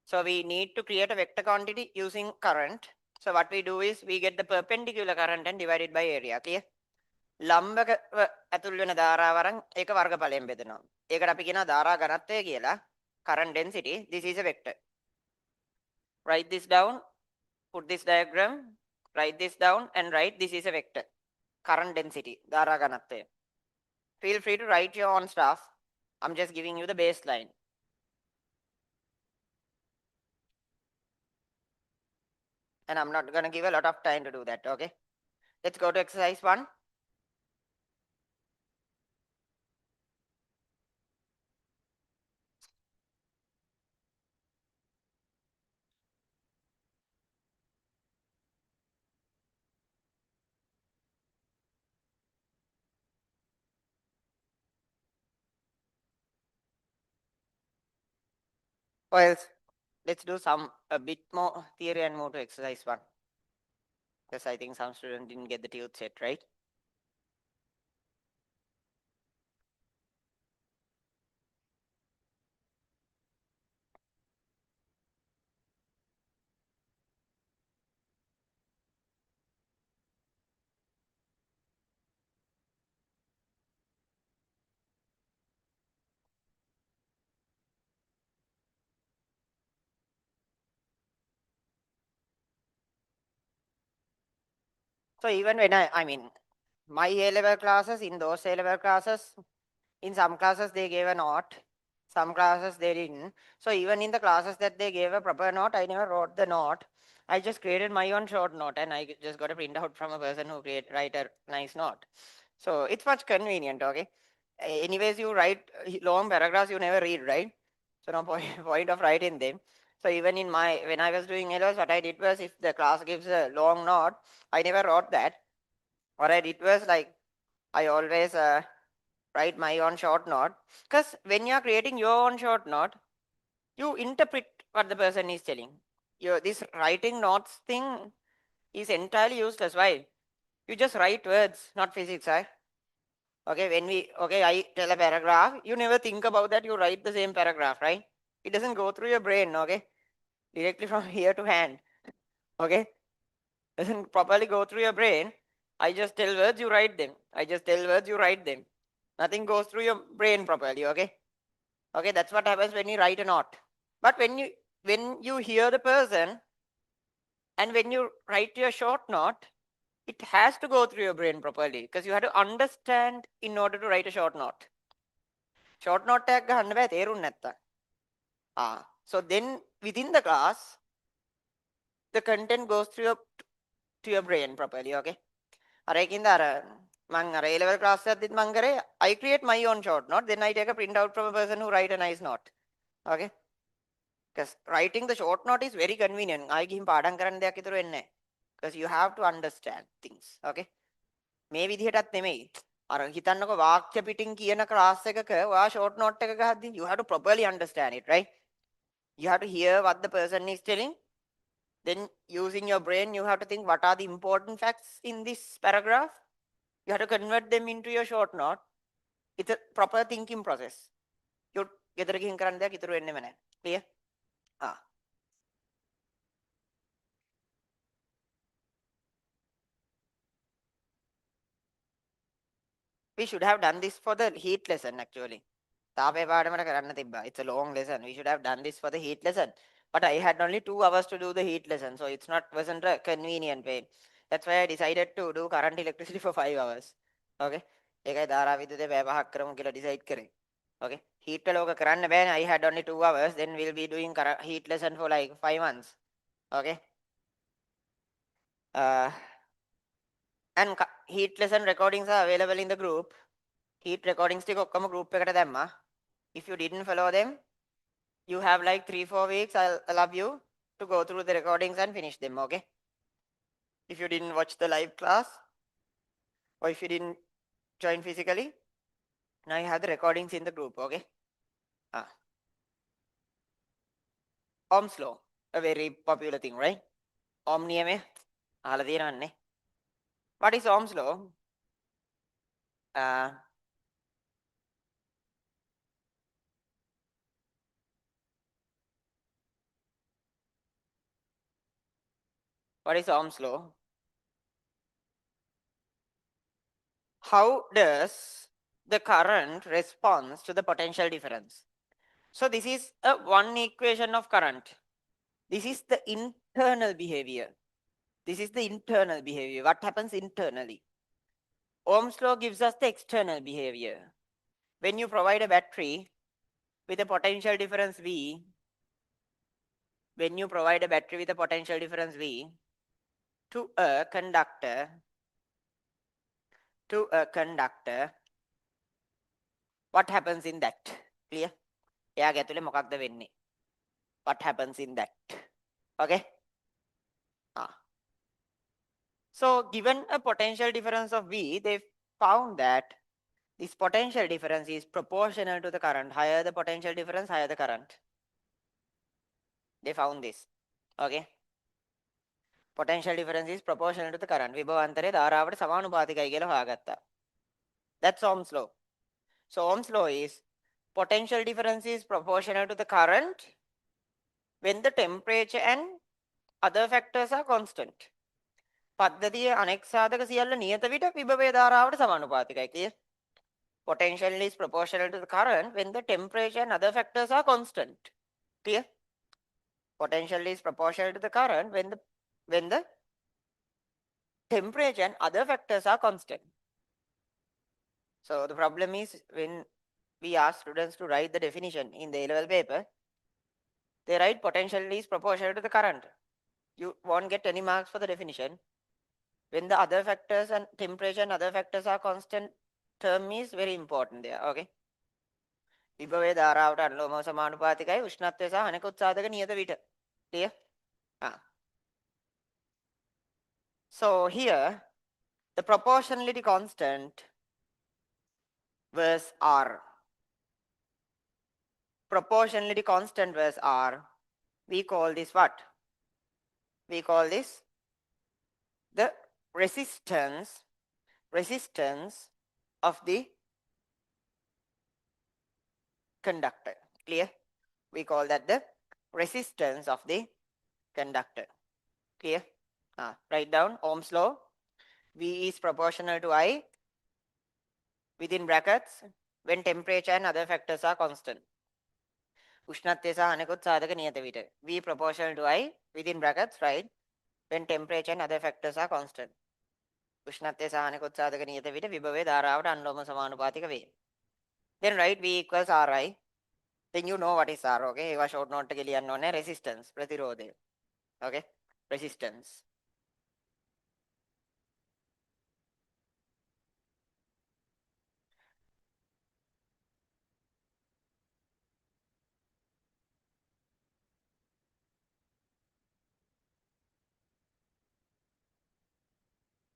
So we need to create a vector quantity using current. So what we do is we get the perpendicular current and divide it by area. Clear? ලම්බක ඇතුල් වෙන ධාරාවරන් ඒක වර්ගඵලයෙන් බෙදනවා. ඒකට අපි කියනවා ධාරා ඝනත්වය කියලා. Current density. This is a vector. Write this down. Put this diagram. Write this down and write this is a vector. Current density. ධාරා ඝනත්වය. Feel free to write your own stuff. I'm just giving you the baseline. And I'm not going to give a lot of time to do that. Okay. Let's go to exercise 1. Or else, let's do a bit more theory and move to exercise 1. Because I think some students didn't get the tute set, right? So even when my A-level classes, in those A-level classes, in some classes they gave a note. Some classes they didn't. So even in the classes that they gave a proper note, I never wrote the note. I just created my own short note and I just got a printout from a person who write a nice note. So it's much convenient, okay? Anyways, you write long paragraphs you never read, right? So no point of writing them. So even in when I was doing LOS, what I did was if the class gives a long note, I never wrote that. What I did was like I always write my own short note, because when you are creating your own short note, you interpret what the person is telling. This writing notes thing is entirely useless. Why? You just write words, not physics, right? Okay, I tell a paragraph, you never think about that, you write the same paragraph, right? It doesn't go through your brain, okay? Directly from here to hand, okay? Doesn't properly go through your brain. I just tell words, you write them. I just tell words, you write them. Nothing goes through your brain properly, okay? Okay, that's what happens when you write a note. But when you hear the person and when you write your short note, it has to go through your brain properly because you have to understand in order to write a short note. Short note එකක් ගහන්න බෑ තේරුම් නැත්තම්. So then within the class, the content goes through to your brain properly, okay? අර ඒකින්ද අර මං අර A level class එකක්දිත් මං කරේ I create my own short note, then I take a print out from a person who write a nice note. Okay? Because writing the short note is very convenient. I ගිහින් පාඩම් කරන්න දෙයක් ඉතුරු වෙන්නේ නැහැ. Because you have to understand things. Okay? මේ විදිහටත් නෙමෙයි. අර හිතන්නකො වාක්‍ය පිටින් කියන ක්ලාස් එකක ඔයා short note එක ගහද්දි you have to properly understand it, right? You have to hear what the person is telling. Then using your brain, you have to think what are the important facts in this paragraph. You have to convert them into your short note. It's a proper thinking process. You ගෙදර ගිහින් කරන්න දෙයක් ඉතුරු වෙන්නෙම නැහැ. Clear? We should have done this for the heat lesson actually. තාපේ පාඩමට කරන්න තිබ්බා. It's a long lesson. We should have done this for the heat lesson. But I had only 2 hours to do the heat lesson, so it's not wasn't a convenient way. That's why I decided to do current electricity for 5 hours. Okay? ඒකයි ධාරා විද්‍යුතය පැය 5ක් කරමු කියලා decide කරේ. Okay? Heat වල ඕක කරන්න බෑනේ. I had only 2 hours. Then we'll be doing heat lesson for like 5 months. Okay? And heat lesson recordings are available in the group. Heat recordings ටික ඔක්කොම group එකට දැම්මා. If you didn't follow them, you have like 3-4 weeks. I'll allow you to go through the recordings and finish them, okay? If you didn't watch the live class or if you didn't join physically, now you have the recordings in the group, okay? Ohm's law, a very popular thing, right? Ohm niyame අහලා තියෙනවන්නේ. What is Ohm's law? What is Ohm's law? How does the current responds to the potential difference? So this is a one equation of current. This is the internal behavior. This is the internal behavior. What happens internally? Ohm's law gives us the external behavior. When you provide a battery with a potential difference V, when you provide a battery with a potential difference V to a conductor, what happens in that? Clear? එයාගේ ඇතුලේ මොකක්ද වෙන්නේ? What happens in that? Okay? So given a potential difference of V, they found that this potential difference is proportional to the current. Higher the potential difference, higher the current. They found this. Okay? Potential difference is proportional to the current. විභවාන්තරය ධාරාවට සමානුපාතිකයි කියලා හොයාගත්තා. That's Ohm's law. So Ohm's law is potential difference is proportional to the current when the temperature and other factors are constant. පද්ධතියේ අනෙක් සාධක සියල්ල නියත විට විභවය ධාරාවට සමානුපාතිකයි. Clear? Potential is proportional to the current when the temperature and other factors are constant. Clear? Potential is proportional to the current when the temperature and other factors are constant. So the problem is when we ask students to write the definition in the A-level paper, they write potential is proportional to the current. You won't get any marks for the definition. When the other factors and temperature and other factors are constant, term is very important there. Okay. විභවයේ ධාරාවට අනුලෝම සමානුපාතිකයි උෂ්ණත්වය සහ අනෙකුත් සාධක නියත විට. Clear? Ah. So here the proportionality constant was R. Proportionality constant was R. We call this what? We call this the resistance of the conductor. Clear? We call that the resistance of the conductor. Clear? Write down Ohm's law. V is proportional to I within brackets when temperature and other factors are constant. උෂ්ණත්වය සහ අනෙකුත් සාධක නියත විට. V proportional to I within brackets, right? When temperature and other factors are constant. උෂ්ණත්වය සහ අනෙකුත් සාධක නියත විට විභවයේ ධාරාවට අනුලෝම සමානුපාතික වේ. Then write V equals Ri. Then you know what is R. Okay. ඒවා short note එකේ ලියන්න ඕනේ resistance ප්‍රතිරෝධය. Okay. Resistance.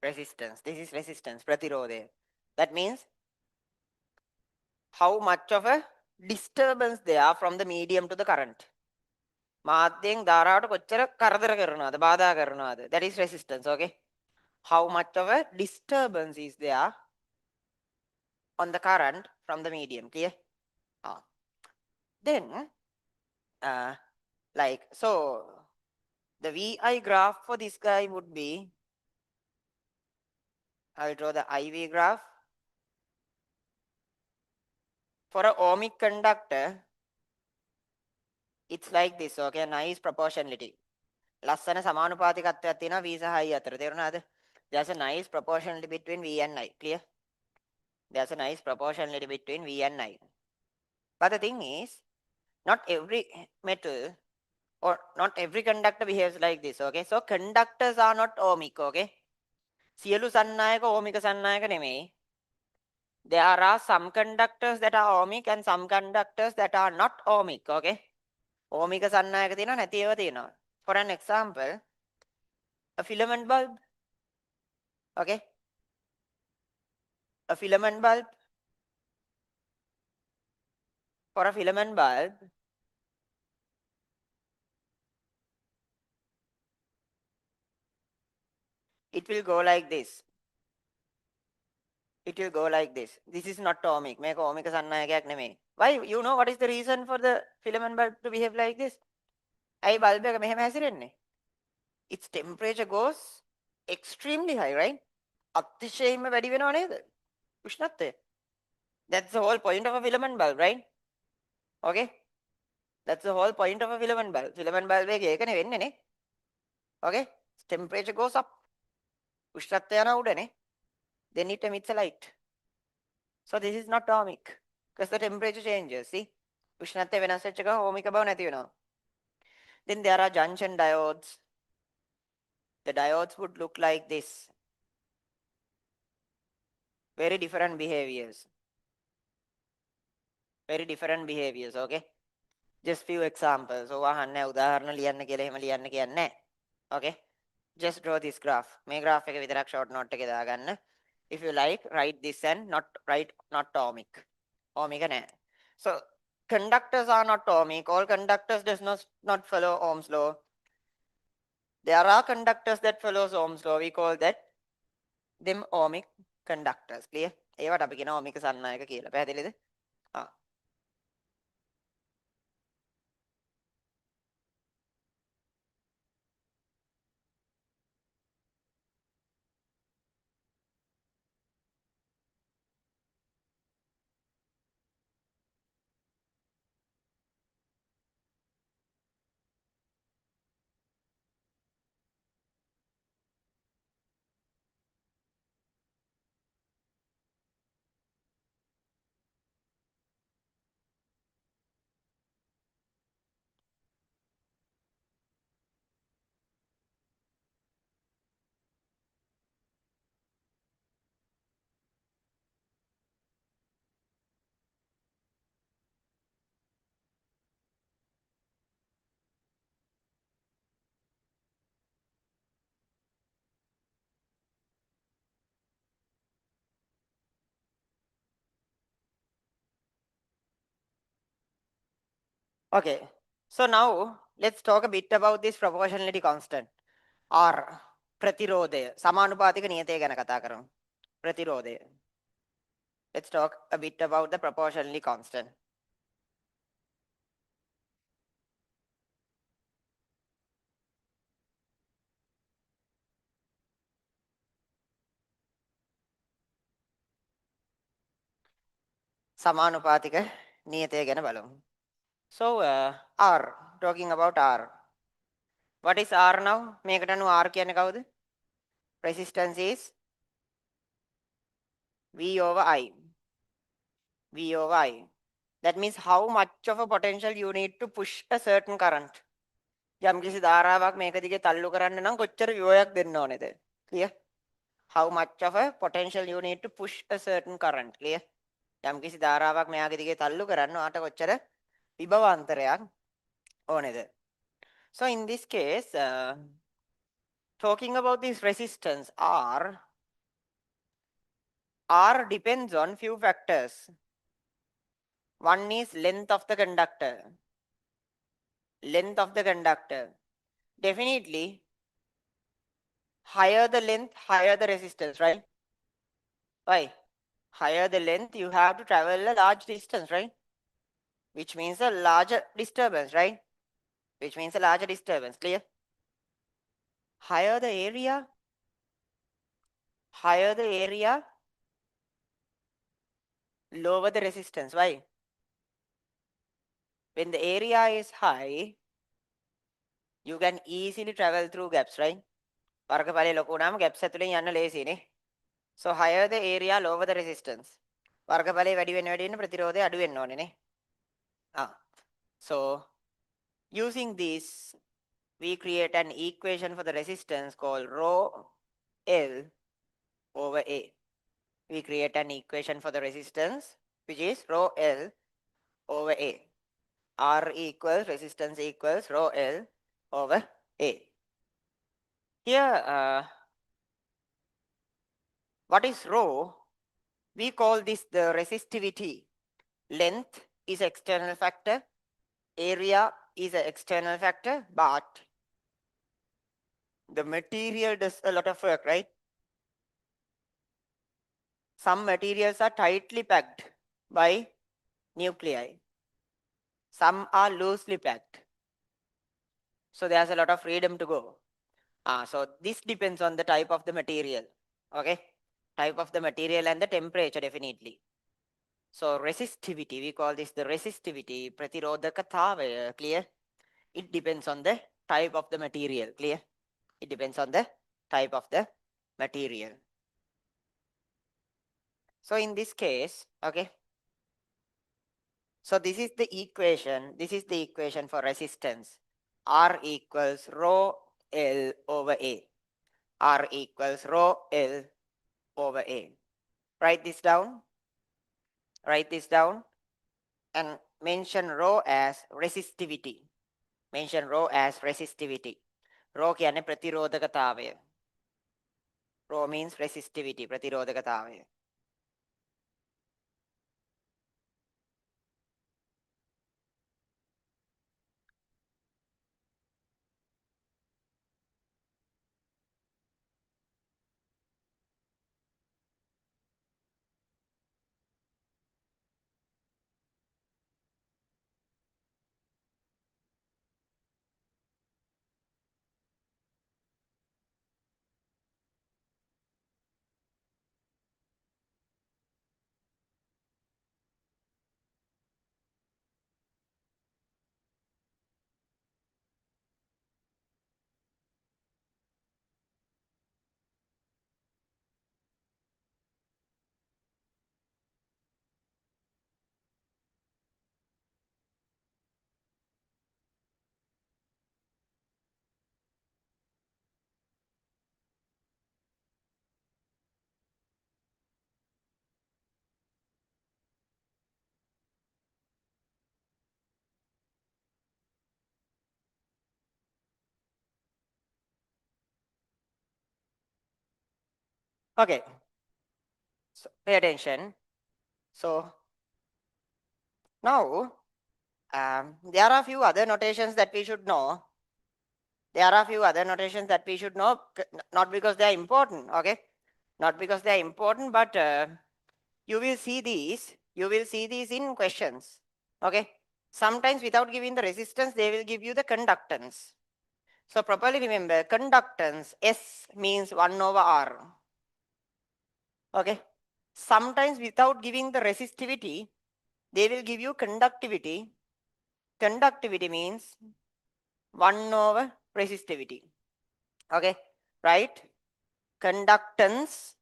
Resistance. This is resistance ප්‍රතිරෝධය. That means how much of a disturbance there are from the medium to the current. මාධ්‍යයෙන් ධාරාවට කොච්චර කරදර කරනවද බාධා කරනවද. That is resistance. Okay. How much of a disturbance is there on the current from the medium. Clear? Then like so the VI graph for this guy would be, I will draw the IV graph. For an ohmic conductor, it's like this. Okay, nice proportionality. ලස්සන සමානුපාතිකත්වයක් තියෙනවා V සහ I අතර. තේරුණාද? There's a nice proportionality between V and I. Clear? There's a nice proportionality between V and I. But the thing is, not every metal or not every conductor behaves like this. Okay, so conductors are not ohmic. Okay, සියලු සන්නායක ohmic සන්නායක නෙමෙයි. There are some conductors that are ohmic and some conductors that are not ohmic. Okay, ohmic සන්නායක තියෙනවා නැති ඒවා තියෙනවා. For an example, a filament bulb. Okay, a filament bulb. For a filament bulb, it will go like this. It will go like this. This is not ohmic. මේක ohmic සන්නායකයක් නෙමෙයි. Why? You know what is the reason for the filament bulb to behave like this? ඇයි bulb එක මෙහෙම හැසිරෙන්නේ? Its temperature goes extremely high, right? අතිශයින්ම වැඩි වෙනව නේද? උෂ්ණත්වය. That's the whole point of a filament bulb, right? Okay? That's the whole point of a filament bulb. Filament bulb එකේ ඒකනේ වෙන්නේ නේ. Okay? Temperature goes up. උෂ්ණත්වය යනවා උඩනේ. Then it emits a light. So this is not ohmic because the temperature changes. See? උෂ්ණත්වය වෙනස් වෙච්ච එක ohmic බව නැති වෙනවා. Then there are junction diodes. The diodes would look like this. Very different behaviors. Very different behaviors. Okay? Just few examples. So අහන්නේ උදාහරණ ලියන්න කියලා එහෙම ලියන්න කියන්නේ නැහැ. Okay? Just draw this graph. මේ graph එක විතරක් short note එකේ දාගන්න. If you like, write this and not ohmic. Ohmic නැහැ. So conductors are not ohmic. All conductors does not follow Ohm's law. There are conductors that follows Ohm's law. We call that them ohmic conductors. Clear? ඒවට අපි කියන ohmic සන්නායක කියලා. පැහැදිලිද? Okay, so now let's talk a bit about this proportionality constant or ප්‍රතිරෝධය සමානුපාතික නියතය ගැන කතා කරමු. ප්‍රතිරෝධය. Let's talk a bit about the proportionality constant. සමානුපාතික නියතය ගැන බලමු. So R, talking about R. What is R now? මේකට අනුව R කියන්නේ කවුද? Resistance is V over I. V over I. That means how much of a potential you need to push a certain current. යම්කිසි ධාරාවක් මේක දිගේ තල්ලු කරන්න නම් කොච්චර විවයක් දෙන්න ඕනේද? Clear? How much of a potential you need to push a certain current. Clear? යම්කිසි ධාරාවක් මෙයාගේ දිගේ තල්ලු කරන්න ඔයාට කොච්චර විභවාන්තරයක් ඕනේද? So in this case, talking about this resistance R depends on few factors. One is length of the conductor. Length of the conductor. Definitely, higher the length, higher the resistance, right? Why? Higher the length, you have to travel a large distance, right? Which means a larger disturbance, right? Which means a larger disturbance. Clear? Higher the area, lower the resistance. Why? When the area is high, you can easily travel through gaps, right? වර්ගඵලය ලොකු වුණාම gaps ඇතුලෙන් යන්න ලේසියිනේ. So higher the area, lower the resistance. වර්ගඵලය වැඩි වෙන ප්‍රතිරෝධය අඩු වෙන්න ඕනේ නේ. So using this, we create an equation for the resistance called rho L over A. We create an equation for the resistance which is rho L over A. R equals resistance equals rho L over A. Here, what is rho? We call this the resistivity. Length is external factor, area is an external factor, but the material does a lot of work, right? Some materials are tightly packed by nuclei. Some are loosely packed. So there's a lot of freedom to go. So this depends on the type of the material. Okay? Type of the material and the temperature definitely. So resistivity, we call this the resistivity. ප්‍රතිරෝධකතාවය. Clear? It depends on the type of the material. Clear? It depends on the type of the material. So in this case, okay. So this is the equation. This is the equation for resistance. R equals rho L over A. R equals rho L over A. Write this down. Write this down and mention rho as resistivity. Mention rho as resistivity. Rho කියන්නේ ප්‍රතිරෝධකතාවය. Rho means resistivity, ප්‍රතිරෝධකතාවය. Okay. So pay attention. So now There are a few other notations that we should know. There are a few other notations that we should know, not because they are important, okay? Not because they are important, but you will see these. You will see these in questions, okay? Sometimes without giving the resistance, they will give you the conductance. So properly remember, conductance, S means 1 over R, okay? Sometimes without giving the resistivity, they will give you conductivity. Conductivity means 1 over resistivity. Okay, right? Conductance,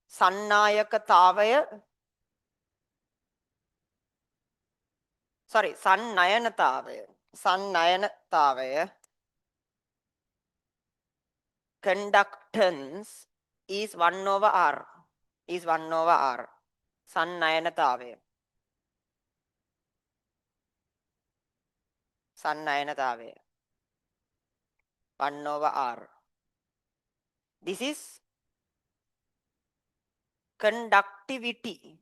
sannayakatavaya, sorry, sannayanatavaya, conductance is 1 over R, is 1 over R, sannayanatavaya, sannayanatavaya, 1 over R. This is conductivity.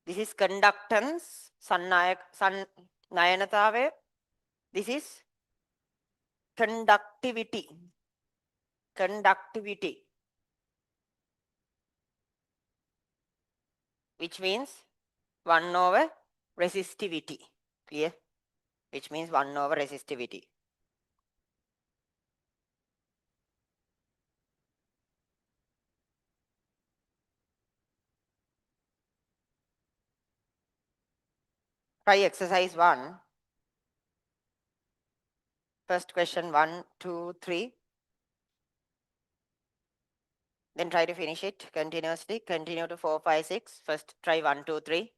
This is conductance, sannayanatavaya. This is conductivity. Conductivity, which means 1 over resistivity. Clear? Which means 1 over resistivity. Try exercise 1. First question 1, 2, 3. Then try to finish it continuously. Continue to 4, 5, 6. First try 1, 2, 3.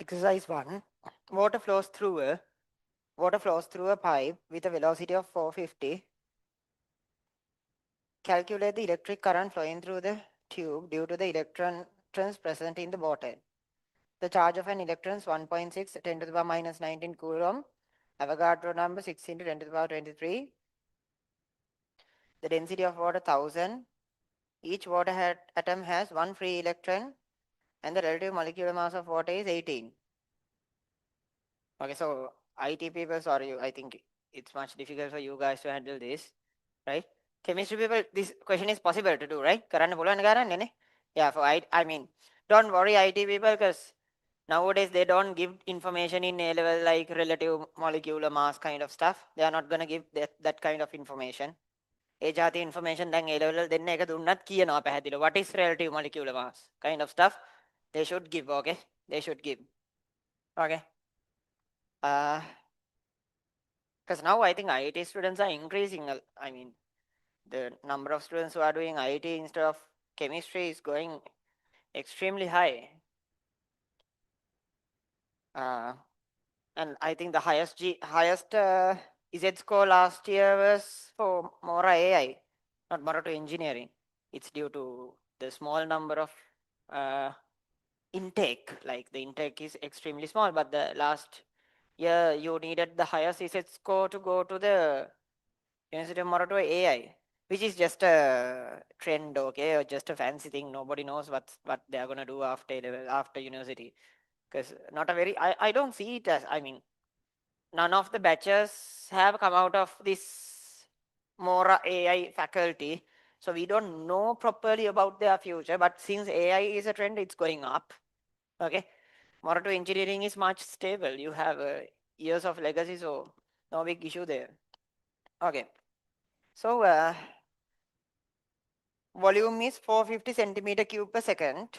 Exercise 1. Water flows through a pipe with a velocity of 450. Calculate the electric current flowing through the tube due to the electrons present in the water. The charge of an electron is 1.6 10 to the power minus 19 coulomb. Avogadro number 6 into 10 to the power 23. The density of water 1000. Each water atom has one free electron and the relative molecular mass of water is 18. Okay, so IT people, sorry, I think it's much difficult for you guys to handle this, right? Chemistry people, this question is possible to do, right? Karana puluwan karane ne? Yeah, for I mean, don't worry IT people, because nowadays they don't give information in A level like relative molecular mass kind of stuff. They are not going to give that kind of information. ඒ ජාති information දැන් A level දෙන්න එක දුන්නත් කියනවා පැහැදිලිව what is relative molecular mass kind of stuff they should give. Okay, they should give. Okay, because now I think IIT students are increasing. I mean, the number of students who are doing IIT instead of chemistry is going extremely high. And I think the highest Z score last year was for Mora AI, not Mora to engineering. It's due to the small number of intake. Like the intake is extremely small, but the last year you needed the highest Z score to go to the University of Mora to AI, which is just a trend, okay, or just a fancy thing. Nobody knows what they are gonna do after A-level, after university, because not a very. I don't see it as. I mean, none of the batches have come out of this Mora AI faculty. So we don't know properly about their future. But since AI is a trend, it's going up. Okay. Mora to engineering is much stable. You have years of legacy, so no big issue there. Okay. So volume is 450 centimeter cube per second.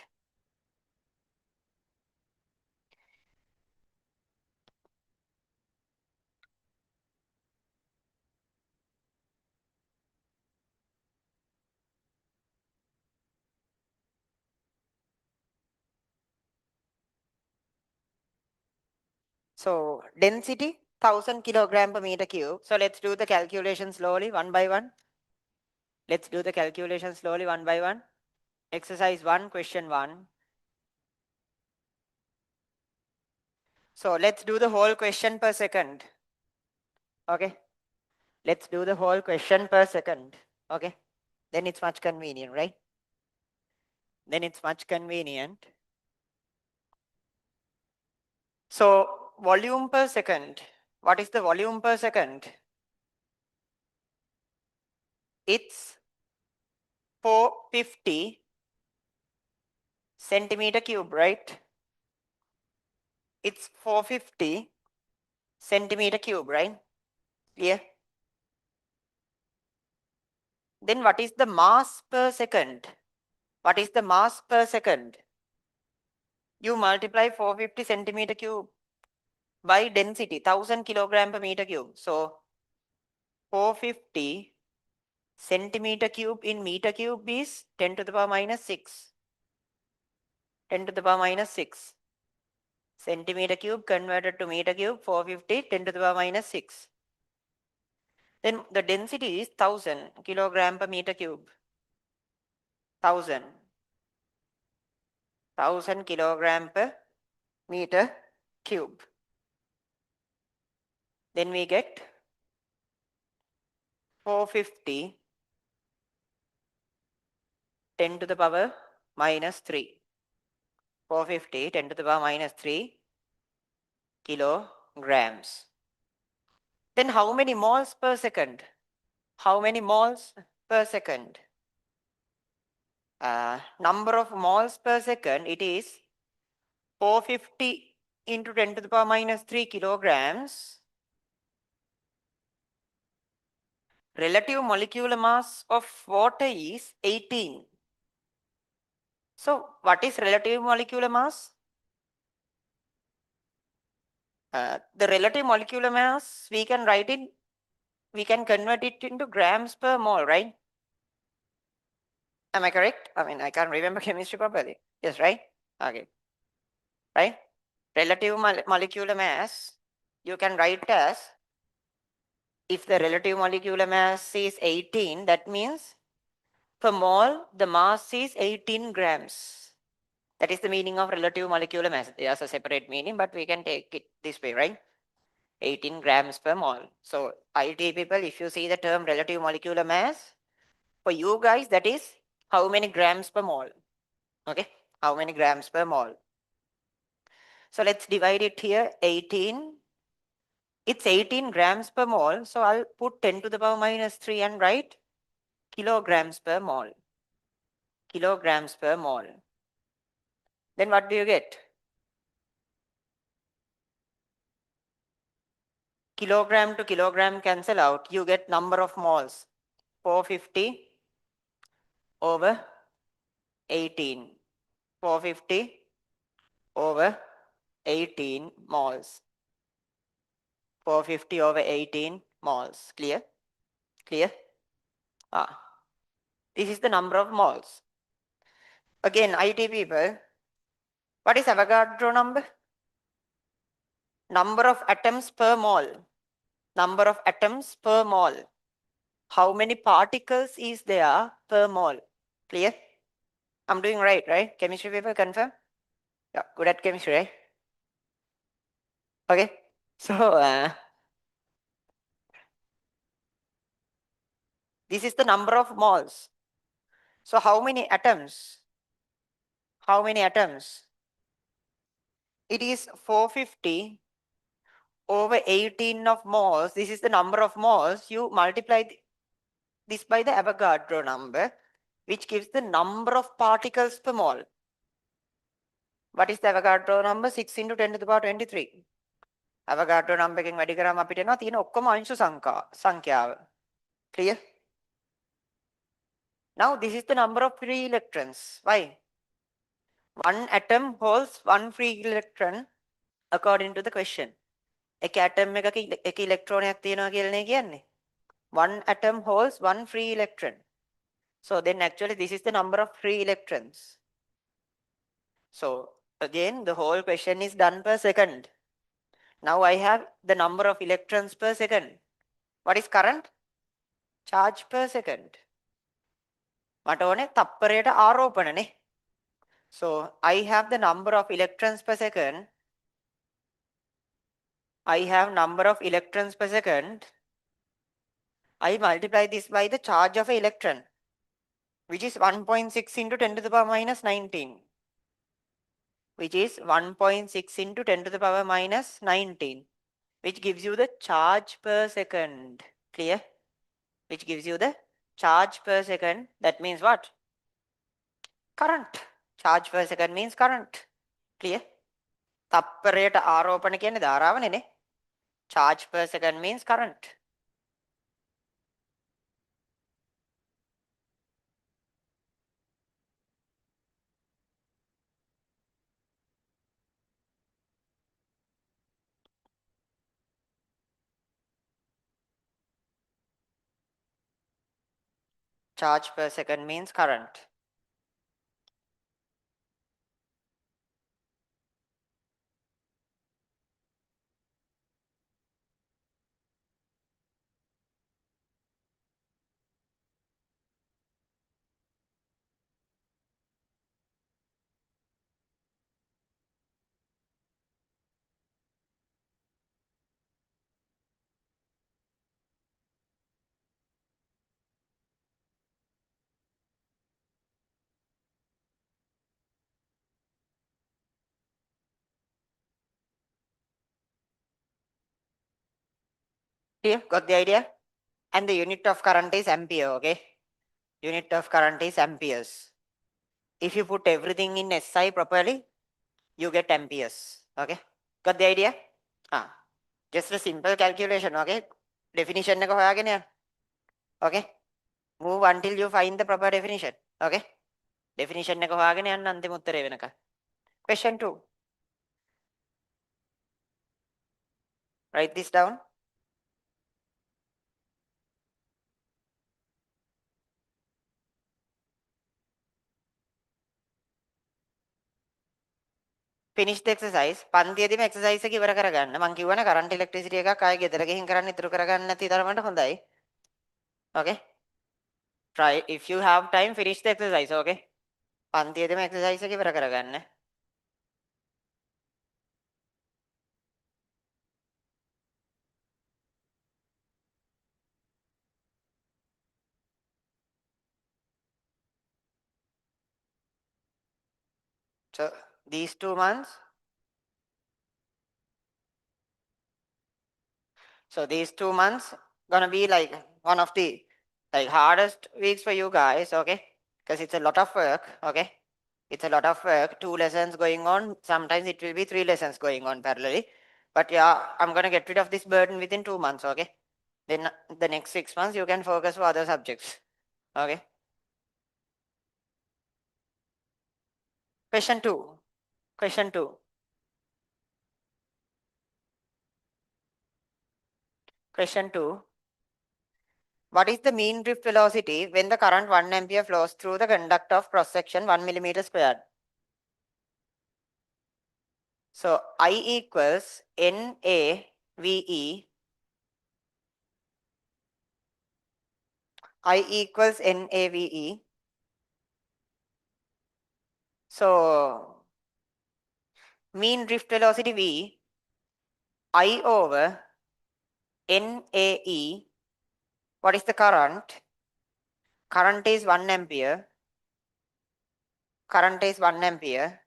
So density 1000 kilogram per meter cube. So let's do the calculation slowly, one by one. Let's do the calculation slowly, one by one. Exercise 1, question 1. So let's do the whole question per second. Okay. Let's do the whole question per second. Okay. Then it's much convenient, right? Then it's much convenient. So volume per second. What is the volume per second? It's 450 centimeter cube, right? It's 450 centimeter cube, right? Clear? Then what is the mass per second? What is the mass per second? You multiply 450 centimeter cube by density, 1000 kilogram per meter cube. So 450 centimeter cube in meter cube is 10 to the power minus 6. 10 to the power minus 6. Centimeter cube converted to meter cube, 450, 10 to the power minus 6. Then the density is 1000 kilogram per meter cube. 1000. 1000 kilogram per meter cube. Then we get 450 10 to the power minus 3. 450 10 to the power minus 3 kilograms. Then how many moles per second? How many moles per second? Number of moles per second, it is 450 into 10 to the power minus 3 kilograms. Relative molecular mass of water is 18. So what is relative molecular mass? The relative molecular mass, we can write it, we can convert it into grams per mole, right? Am I correct? I mean, I can't remember chemistry properly. Yes, right? Okay. Right? relative molecular mass, you can write as, if the relative molecular mass is 18, that means per mole, the mass is 18 grams. That is the meaning of relative molecular mass. There's a separate meaning, but we can take it this way, right? 18 grams per mole. So IT people, if you see the term relative molecular mass, for you guys, that is how many grams per mole? Okay, how many grams per mole? So let's divide it here, 18. It's 18 grams per mole, so I'll put 10 to the power minus 3 and write kilograms per mole. Kilograms per mole. Then what do you get? Kilogram to kilogram cancel out. You get number of moles. 450 over 18. 450 over 18 moles. 450 over 18 moles. Clear? Clear? This is the number of moles. Again, IT people, what is Avogadro number? Number of atoms per mole. Number of atoms per mole. How many particles is there per mole? Clear? I'm doing right? Chemistry paper, confirm? Yeah, good at chemistry, right? Okay. So, this is the number of moles. So, how many atoms? How many atoms? It is 450 over 18 of moles. This is the number of moles. You multiply this by the Avogadro number, which gives the number of particles per mole. What is the Avogadro number? 6 into 10 to the power 23. Avogadro number එකෙන් වැඩි කරාම අපිට එනවා තියෙන ඔක්කොම අංශු සංඛ්‍යාව. Clear? Now this is the number of free electrons. Why? One atom holds one free electron according to the question. එක atom එකක එක ඉලෙක්ට්‍රෝනයක් තියෙනවා කියලා කියන්නේ. One atom holds one free electron. So then actually this is the number of free electrons. So again the whole question is done per second. Now I have the number of electrons per second. What is current? Charge per second. මට ඕනේ තප්පරයට ආරෝපණනේ. So I have the number of electrons per second. I have number of electrons per second. I multiply this by the charge of an electron, which is 1.6 into 10 to the power minus 19. Which is 1.6 into 10 to the power minus 19. Which gives you the charge per second. Clear? Which gives you the charge per second. That means what? Current. Charge per second means current. Clear? තප්පරයට ආරෝපණ කියන්නේ ධාරාවනේ නේ. Charge per second means current. Charge per second means current. Clear? Got the idea? And the unit of current is ampere, okay? Unit of current is amperes. If you put everything in SI properly, you get amperes, okay? Got the idea? Just a simple calculation, okay? Definition එක හොයාගෙන යන්න. Okay? Move until you find the proper definition, okay? Definition එක හොයාගෙන යන්න අන්තිම උත්තරේ වෙනකන්. Question 2. Write this down. finish the exercise. පන්තියේදීම exercise එක ඉවර කරගන්න. මම කිව්වනේ current electricity එකක් ආයෙ ගෙදර ගිහින් කරන්න ඉතුරු කරගන්න නැති තරමට හොඳයි. Okay. Try if you have time finish the exercise. Okay. පන්තියේදීම exercise එක ඉවර කරගන්න. So these 2 months. So these 2 months gonna be like one of the like hardest weeks for you guys, okay? Because it's a lot of work, okay? It's a lot of work. 2 lessons going on. Sometimes it will be 3 lessons going on parallelly. But yeah, I'm gonna get rid of this burden within 2 months, okay? Then the next 6 months you can focus for other subjects, okay? Question two. Question two. Question two. What is the mean drift velocity when the current 1 ampere flows through the conductor of cross section 1 millimeter squared? So I equals NAVE. I equals NAVE. So mean drift velocity V, I over NAE. What is the current? Current is 1 ampere. Current is 1 ampere.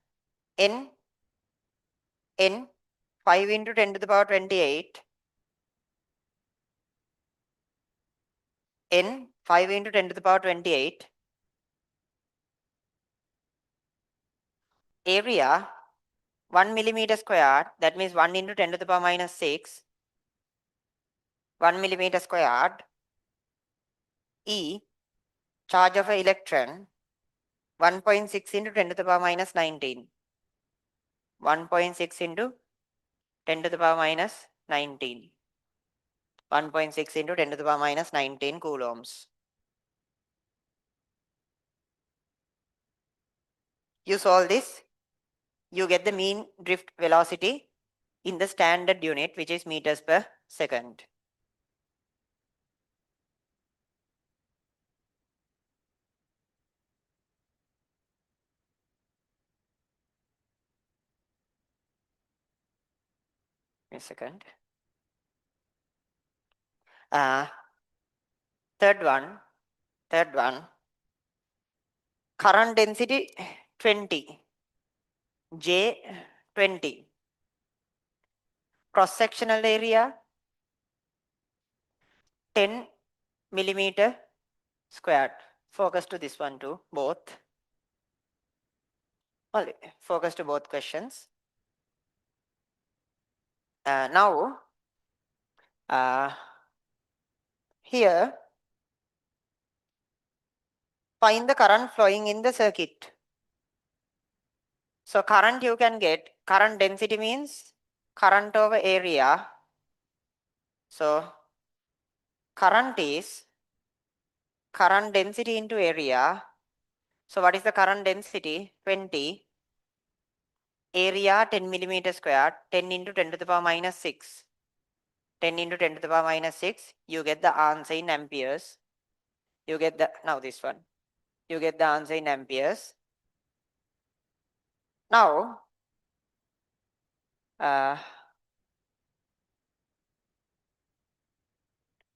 N 5 into 10 to the power 28. N 5 into 10 to the power 28. Area 1 millimeter squared. That means 1 into 10 to the power minus 6. 1 millimeter squared. E, charge of an electron, 1.6 into 10 to the power minus 19. 1.6 into 10 to the power minus 19. 1.6 into 10 to the power minus 19 coulombs. You solve this, you get the mean drift velocity in the standard unit, which is meters per second. A second. Third one. Current density 20. J 20. Cross sectional area 10 millimeter squared. Focus to this one too, both. Only focus to both questions. Now, here, find the current flowing in the circuit. So current you can get, current density means current over area. So current is current density into area. So what is the current density? 20. Area 10 millimeter squared, 10 into 10 to the power minus 6. 10 into 10 to the power minus 6, you get the answer in amperes. You get the, now this one. You get the answer in amperes. Now,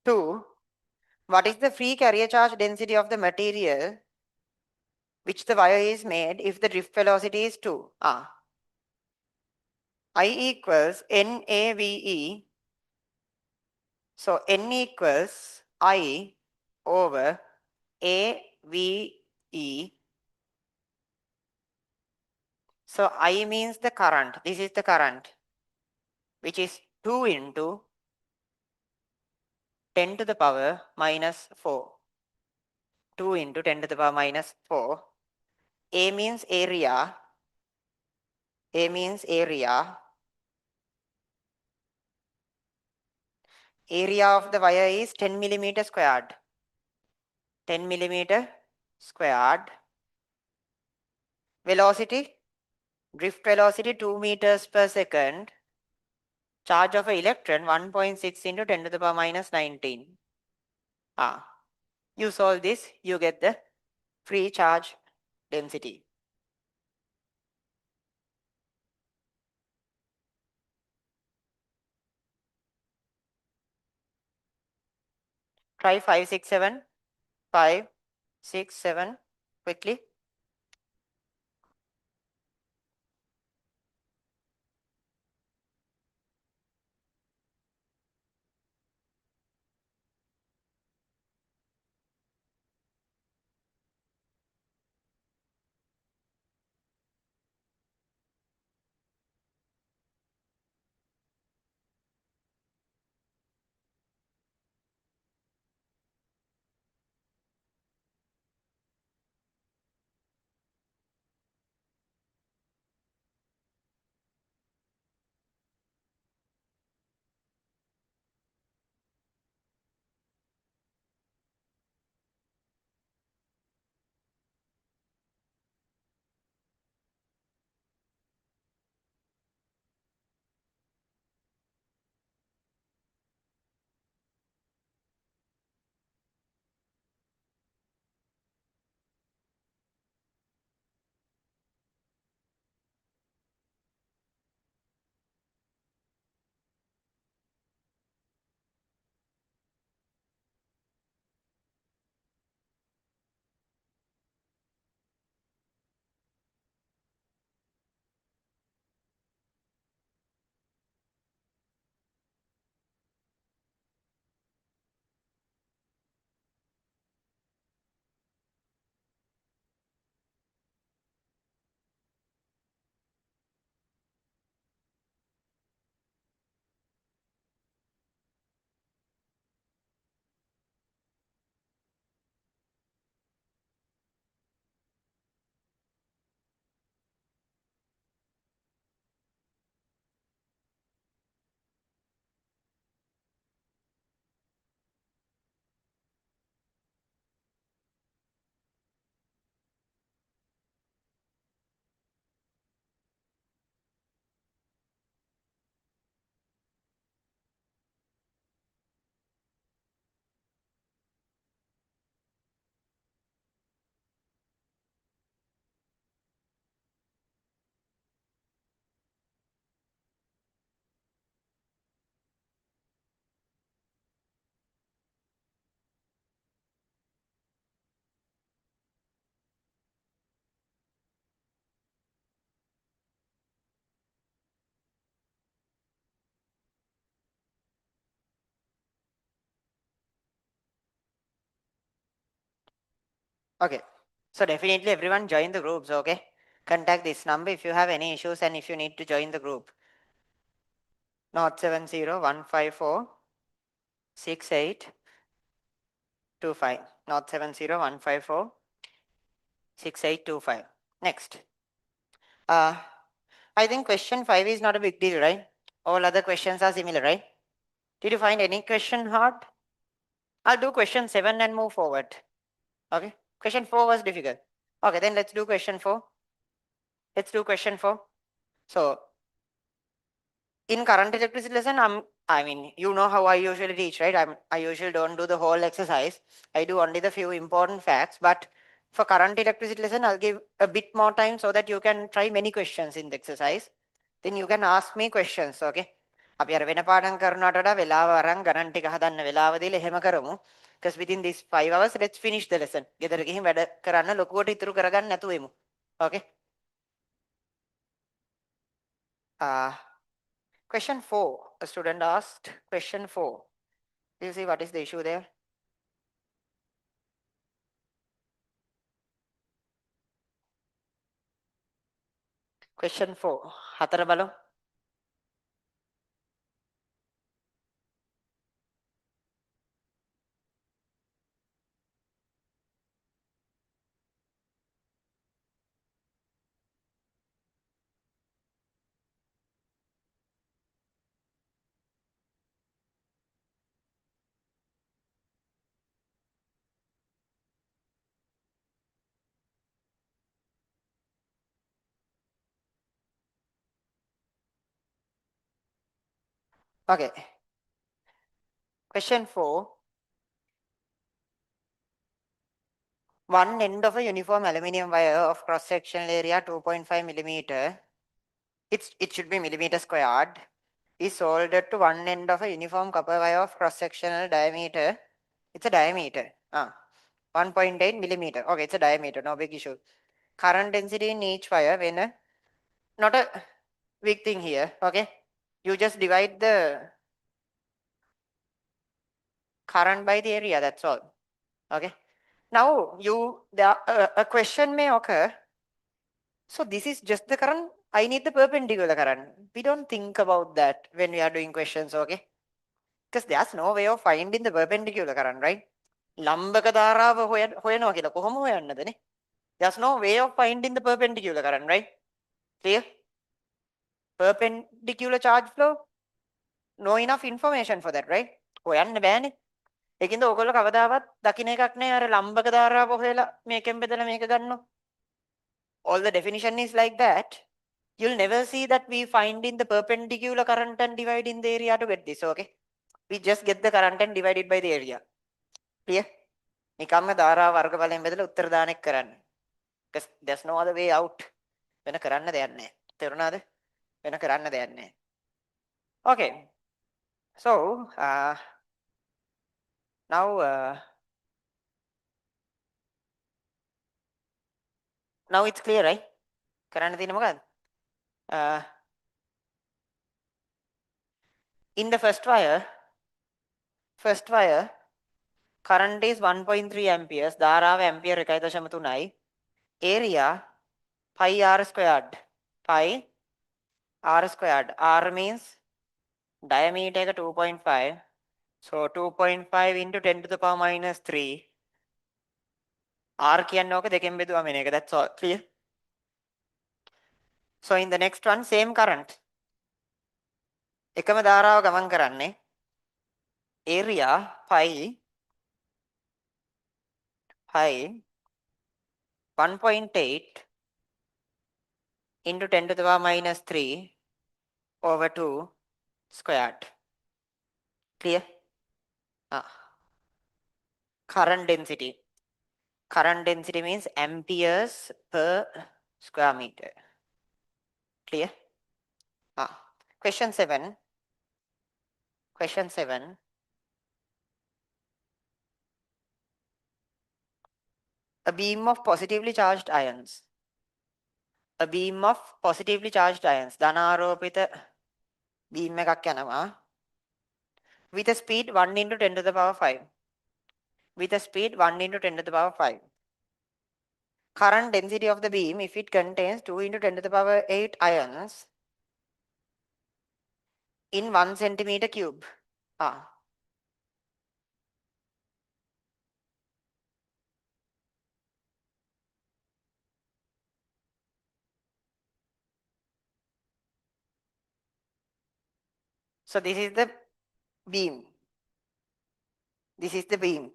2. What is the free carrier charge density of the material which the wire is made if the drift velocity is 2? I equals NAVE. So N equals I over AVE. So I means the current. This is the current, which is 2 into 10 to the power minus 4. 2 into 10 to the power minus 4. A means area. A means area. Area of the wire is 10 millimeter squared. 10 millimeter squared. Velocity drift velocity 2 meters per second, charge of an electron 1.6 into 10 to the power minus 19. You solve this, you get the free charge density. Try 5, 6, 7, 5, 6, 7 quickly. Okay. So definitely everyone join the groups, okay? Contact this number if you have any issues and if you need to join the group. 070-154-6825. 070-154-6825. Next. I think question 5 is not a big deal, right? All other questions are similar, right? Did you find any question hard? I'll do question 7 and move forward. Okay. Question 4 was difficult. Okay, then let's do question 4. Let's do question 4. So in current electricity lesson, I mean, you know how I usually teach, right? I usually don't do the whole exercise. I do only the few important facts. But for current electricity lesson, I'll give a bit more time so that you can try many questions in the exercise. Then you can ask me questions, okay? අපි අර වෙන පාඩම් කරනවට වඩා වෙලාව අරන් ගණන් ටික හදන්න වෙලාව දීලා එහෙම කරමු. Because within these 5 hours, let's finish the lesson. ගෙදර ගිහින් වැඩ කරන්න ලොකුවට ඉතුරු කරගන්න නැතුව එමු. Okay? Question 4. A student asked question 4. Do you see what is the issue there? Question 4. හතර බලමු. Okay. Question 4. One end of a uniform aluminium wire of cross-sectional area 2.5 millimeter, it should be millimeter squared, is soldered to one end of a uniform copper wire of cross-sectional diameter. It's a diameter. 1.8 millimeter. Okay, it's a diameter, no big issue. Current density in each wire when not a big thing here, okay? You just divide the current by the area, that's all. Okay. Now a question may occur. So this is just the current. I need the perpendicular current. We don't think about that when we are doing questions, okay? Because there's no way of finding the perpendicular current, right? ලම්බක ධාරාව හොයනවා කියලා කොහොම හොයන්නදනේ? There's no way of finding the perpendicular current, right? Clear? Perpendicular charge flow? No enough information for that, right? හොයන්න බෑනේ. ඒකින්ද ඔයගොල්ලෝ කවදාවත් දකින්න එකක් නෑ අර ලම්බක ධාරාව හොයලා මේකෙන් බෙදලා මේක ගන්නවා. All the definition is like that. You'll never see that we find in the perpendicular current and divide in the area to get this, okay? We just get the current and divide it by the area. Clear? නිකම්ම ධාරාව වර්ගඵලයෙන් බෙදලා උත්තර දාන එක කරන්න. Because there's no other way out. වෙන කරන්න දෙයක් නැහැ. තේරුණාද? වෙන කරන්න දෙයක් නැහැ. Okay. So, now it's clear, right? කරන්න තියෙන්නේ මොකද්ද? In the first wire, current is 1.3 amperes. ධාරාව ampere 1.3යි. Area pi r squared. Pi r squared. R means diameter එක 2.5. So 2.5 into 10 to the power minus 3. R කියන්නේ ඕක දෙකෙන් බෙදුවා මෙන්න එක. That's all. Clear? So in the next one, same current. එකම ධාරාව ගමන් කරන්නේ. Area pi 1.8 into 10 to the power minus 3 over 2 squared. Clear? Current density. Current density means amperes per square meter. Clear? Question 7. Question 7. A beam of positively charged ions. A beam of positively charged ions. ධනාරෝපිත beam එකක් යනවා. With a speed 1 into 10 to the power 5. With a speed 1 into 10 to the power 5. Current density of the beam, if it contains 2 into 10 to the power 8 ions in 1 centimeter cube. So this is the beam. This is the beam.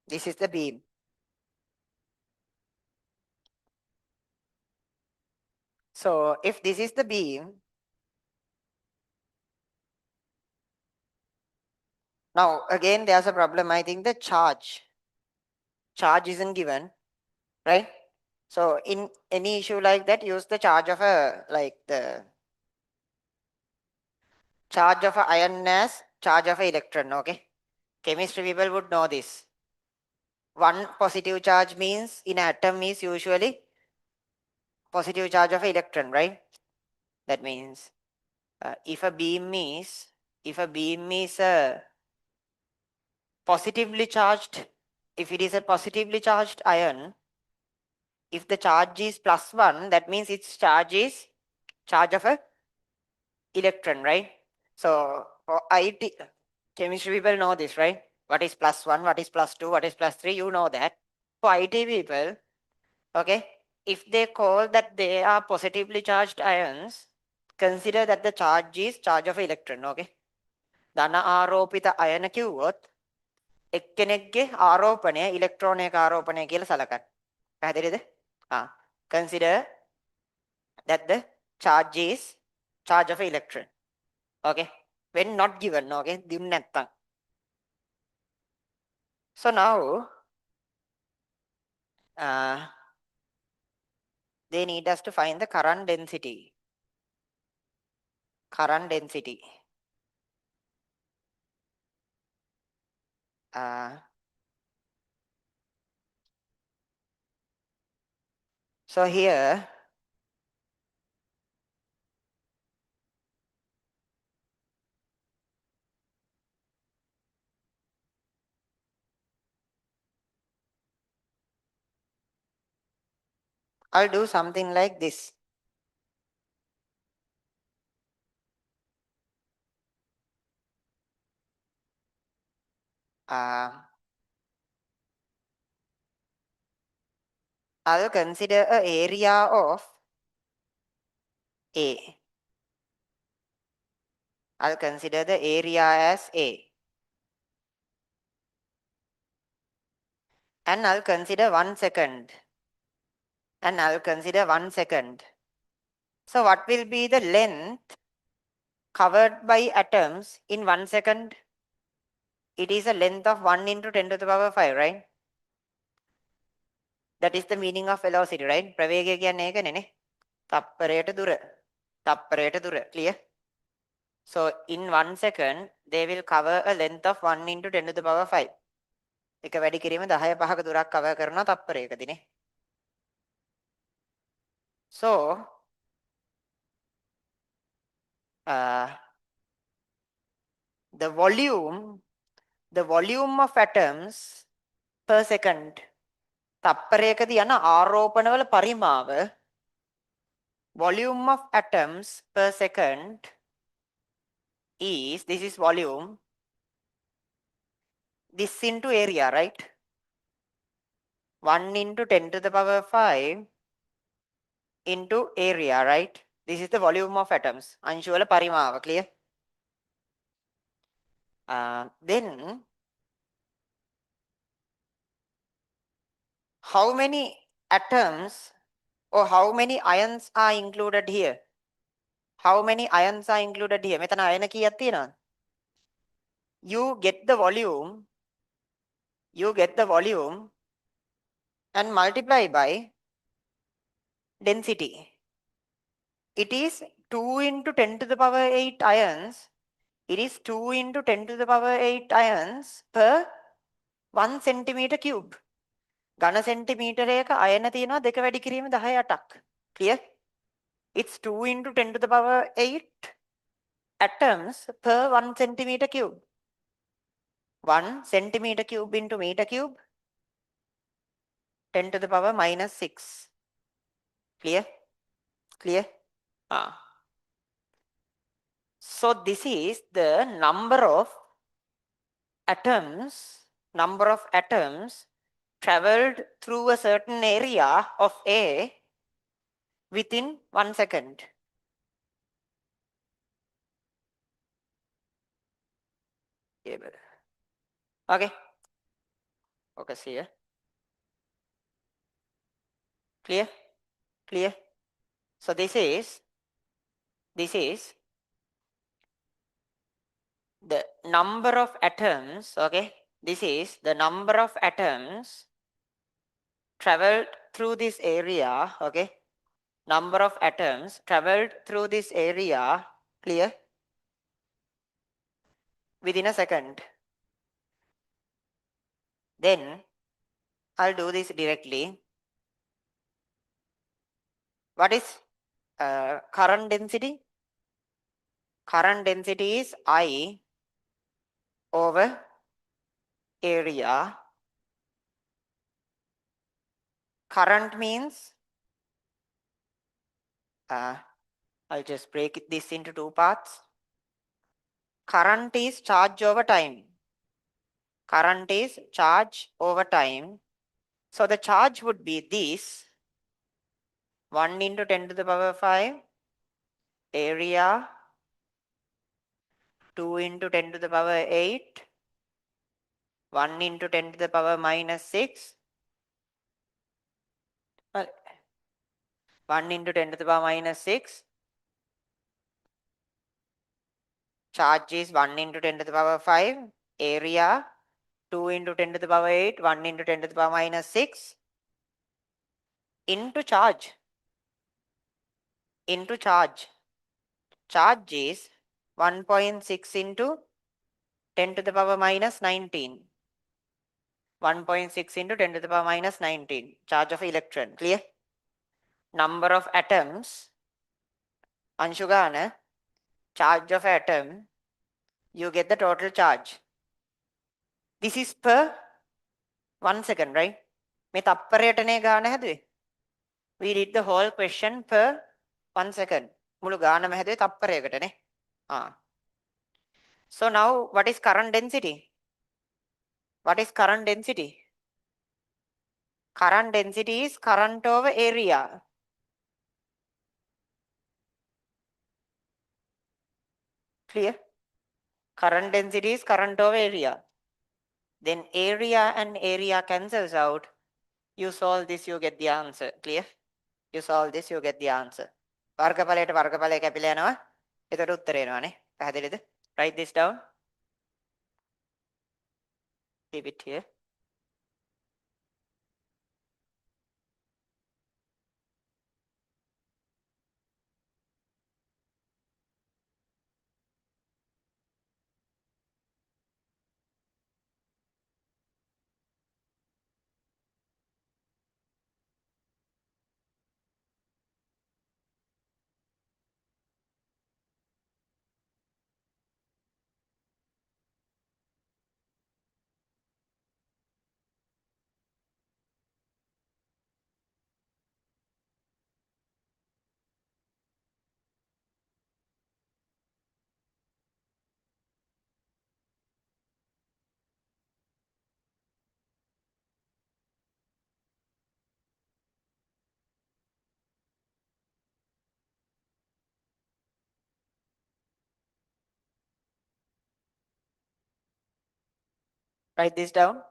This is the beam. So if this is the beam, now again there's a problem. I think the charge isn't given, right? So in any issue like that, use the charge of a charge of an ion as charge of an electron, okay? Chemistry people would know this. One positive charge means in an atom is usually positive charge of an electron, right? That means if a beam is positively charged, if it is a positively charged ion, if the charge is +1, that means its charge is charge of a electron, right? So for IT, chemistry people know this, right? What is +1, what is +2, what is +3, you know that. For IT people, okay, if they call that they are positively charged ions, consider that the charge is charge of an electron, okay? ධන ආරෝපිත අයන කිව්වොත් එක්කෙනෙක්ගේ ආරෝපණය ඉලෙක්ට්‍රෝනයක ආරෝපණය කියලා සලකන්න. පැහැදිලිද? Consider that the charge is charge of an electron. Okay? When not given, okay? දුන්නේ නැත්තම්. So now they need us to find the current density. Current density. So here I'll do something like this. I'll consider an area of A. I'll consider the area as A. And I'll consider 1 second. And I'll consider 1 second. So what will be the length covered by atoms in 1 second? It is a length of 1 into 10 to the power 5, right? That is the meaning of velocity, right? ප්‍රවේගය කියන්නේ ඒකනේ නේ. තප්පරයට දුර. තප්පරයට දුර. Clear? So in 1 second, they will cover a length of 1 into 10 to the power 5. එක වැඩි කිරීම 10 5ක දුරක් cover කරනවා තප්පරයකදීනේ. So the volume of atoms per second තප්පරයකදී යන ආරෝපණවල පරිමාව volume of atoms per second is, this is volume, this into area, right? 1 into 10 to the power 5 into area, right? This is the volume of atoms. අංශුවල පරිමාව, clear? Then how many atoms or how many ions are included here? How many ions are included here? මෙතන අයන කීයක් තියෙනවද? You get the volume and multiply by density. It is 2 into 10 to the power 8 ions. It is 2 into 10 to the power 8 ions per 1 centimeter cube. ඝන සෙන්ටිමීටරයක අයන තියෙනවා දෙක වැඩි කිරීම 18ක්. Clear? It's 2 into 10 to the power 8 atoms per 1 centimeter cube. 1 centimeter cube into meter cube, 10 to the power minus 6. Clear? Clear? So this is the number of atoms traveled through a certain area of A within 1 second. Okay. Focus here. Clear? Clear? So this is the number of atoms, okay? This is the number of atoms traveled through this area, okay? Number of atoms traveled through this area, clear? Within a second. Then I'll do this directly. What is current density? Current density is I over area. Current means I'll just break this into two parts. Current is charge over time. Current is charge over time. So the charge would be this 1 into 10 to the power 5 area 2 into 10 to the power 8 1 into 10 to the power minus 6. Well, 1 into 10 to the power minus 6. Charge is 1 into 10 to the power 5. Area 2 into 10 to the power 8. 1 into 10 to the power minus 6. Into charge. Into charge. Charge is 1.6 into 10 to the power minus 19. 1.6 into 10 to the power minus 19. Charge of electron. Clear? Number of atoms. Anshugana. Charge of atom. You get the total charge. This is per 1 second, right? මේ තප්පරයටනේ ගාන හැදුවේ. We did the whole question per 1 second. මුළු ගානම හැදුවේ තප්පරයකටනේ. So now what is current density? What is current density? Current density is current over area. Clear? Current density is current over area. Then area and area cancels out. You solve this, you get the answer. Clear? You solve this, you get the answer. වර්ගඵලයට වර්ගඵලය කැපිලා යනවා. එතකොට උත්තරේ එනවානේ. පැහැදිලිද? Write this down. Keep it here. Write this down.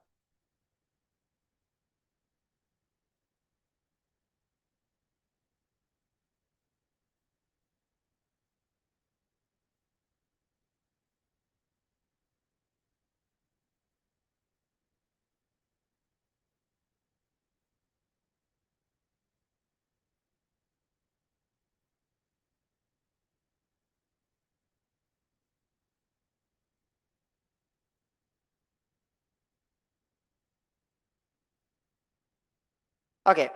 Okay.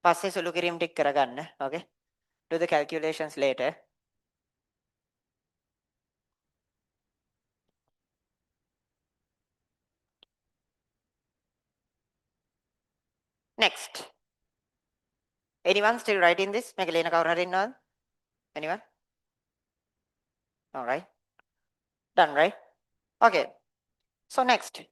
පස්සේ සුළු කිරීම ටික කරගන්න. Okay. Do the calculations later. Next. Anyone still writing this? මේක ලියන කවුරු හරි ඉන්නවද? Anyone? All right. Done, right? Okay. So next.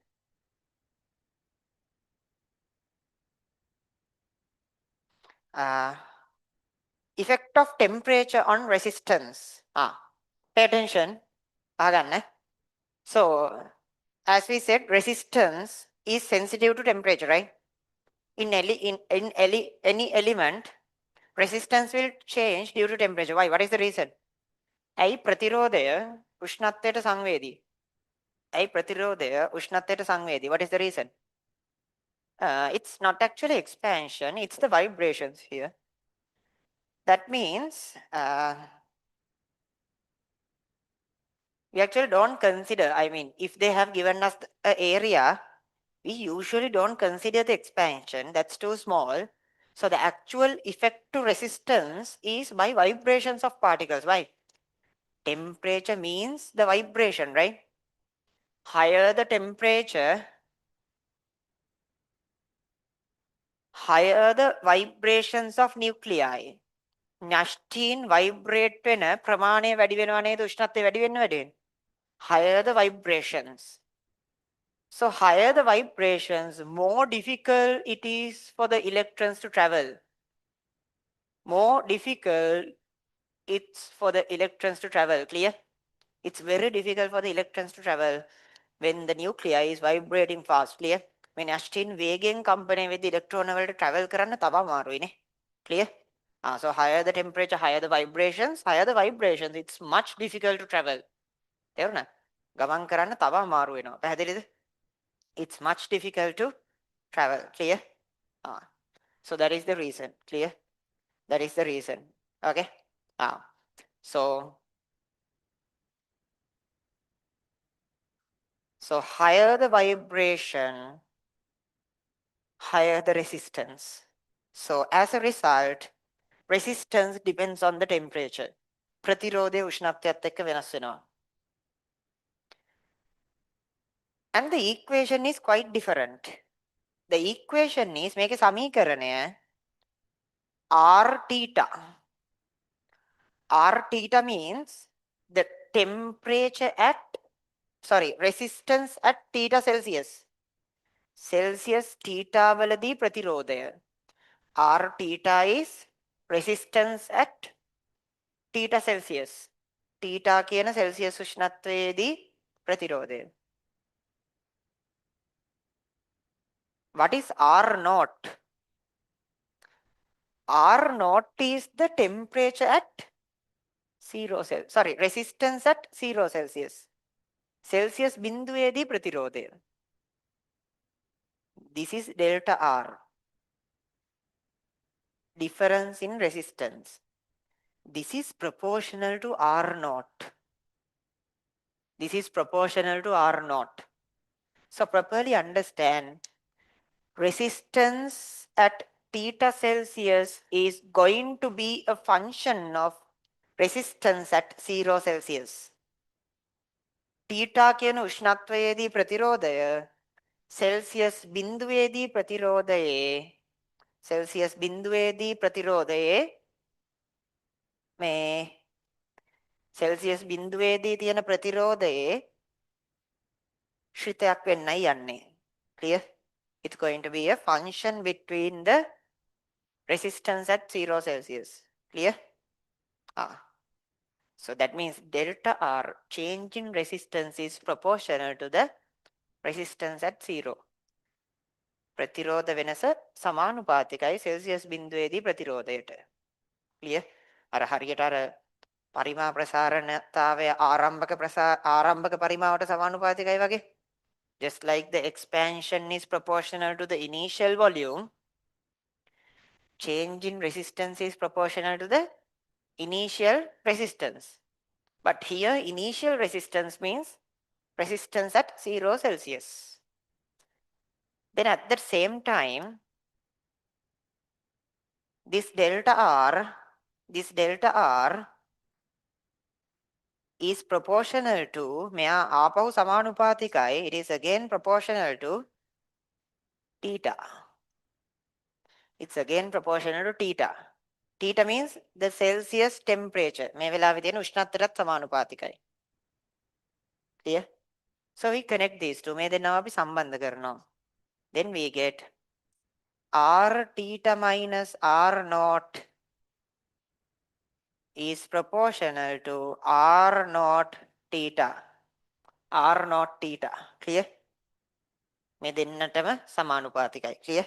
Effect of temperature on resistance. Pay attention. So, as we said, resistance is sensitive to temperature, right? In any element, resistance will change due to temperature. Why? What is the reason? ඇයි ප්‍රතිරෝධය උෂ්ණත්වයට සංවේදී? ඇයි ප්‍රතිරෝධය උෂ්ණත්වයට සංවේදී? What is the reason? It's not actually expansion, it's the vibrations here. That means we actually don't consider, I mean, if they have given us an area, we usually don't consider the expansion, that's too small. So the actual effect to resistance is by vibrations of particles. Why? Temperature means the vibration, right? Higher the temperature, higher the vibrations of nuclei. න්‍යෂ්ටීන් vibrate වෙන ප්‍රමාණය වැඩි වෙනවා නේද? උෂ්ණත්වය වැඩි වෙන්න වැඩි වෙන්න. Higher the vibrations. So higher the vibrations, more difficult it is for the electrons to travel. More difficult it's for the electrons to travel. Clear? It's very difficult for the electrons to travel. when the nuclei is vibrating fast. Clear? When Ashtin වේගයෙන් කම්පණය වෙද්දී ඉලෙක්ට්‍රෝන වලට travel කරන්න තව අමාරුයිනේ. Clear? So higher the temperature, higher the vibrations, it's much difficult to travel. තේරුණා? ගමන් කරන්න තව අමාරු වෙනවා. පැහැදිලිද? It's much difficult to travel. Clear? So that is the reason. Clear? That is the reason. Okay? So higher the vibration, higher the resistance. So as a result, resistance depends on the temperature. ප්‍රතිරෝධය උෂ්ණත්වයත් එක්ක වෙනස් වෙනවා. And the equation is quite different. The equation is මේකේ සමීකරණය R theta. R theta means the temperature at, resistance at theta Celsius. Celsius theta වලදී ප්‍රතිරෝධය. R theta is resistance at theta Celsius. Theta කියන Celsius උෂ්ණත්වයේදී ප්‍රතිරෝධය. What is R naught? R naught is the temperature at 0 Celsius. Resistance at 0 Celsius. Celsius බිඳුවේදී ප්‍රතිරෝධය. This is delta R. Difference in resistance. This is proportional to R naught. This is proportional to R naught. So properly understand, resistance at theta Celsius is going to be a function of resistance at 0 Celsius. Theta කියන උෂ්ණත්වයේදී ප්‍රතිරෝධය Celsius බිඳුවේදී ප්‍රතිරෝධයේ මේ Celsius බිඳුවේදී තියෙන ප්‍රතිරෝධයේ ශ්‍රිතයක් වෙන්නයි යන්නේ. Clear? It's going to be a function between the resistance at 0 Celsius. Clear? So that means delta R, change in resistance, is proportional to the resistance at 0. ප්‍රතිරෝධ වෙනස සමානුපාතිකයි Celsius බිඳුවේදී ප්‍රතිරෝධයට. Clear? අර හරියට අර පරිමා ප්‍රසාරණතාවය ආරම්භක පරිමාවට සමානුපාතිකයි වගේ. Just like the expansion is proportional to the initial volume, change in resistance is proportional to the initial resistance. But here initial resistance means resistance at 0 Celsius. Then at the same time, this delta R is proportional to, මෙයා ආපහු සමානුපාතිකයි, it is again proportional to theta. It's again proportional to theta. Theta means the Celsius temperature. මේ වෙලාවේ තියෙන උෂ්ණත්වයටත් සමානුපාතිකයි. Clear? So we connect these two. මේ දෙන්නව අපි සම්බන්ධ කරනවා. Then we get R theta minus R naught is proportional to R naught theta. R naught theta. Clear? මේ දෙන්නටම සමානුපාතිකයි. Clear?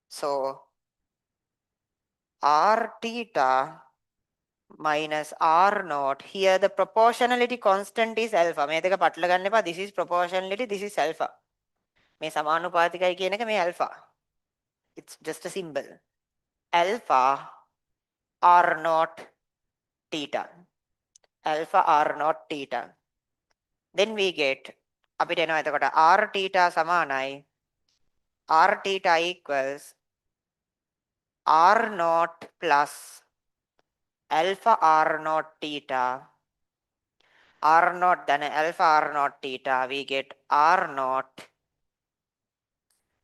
So R theta minus R naught. Here the proportionality constant is alpha. මේ දෙක පටල ගන්න එපා. This is proportionality, this is alpha. මේ සමානුපාතිකයි කියන එක මේ alpha. It's just a symbol. Alpha R naught theta. Alpha R naught theta. Then we get අපිට එනවා එතකොට R theta සමානයි R theta equals R naught plus alpha R naught theta. R naught then alpha R naught theta. We get R naught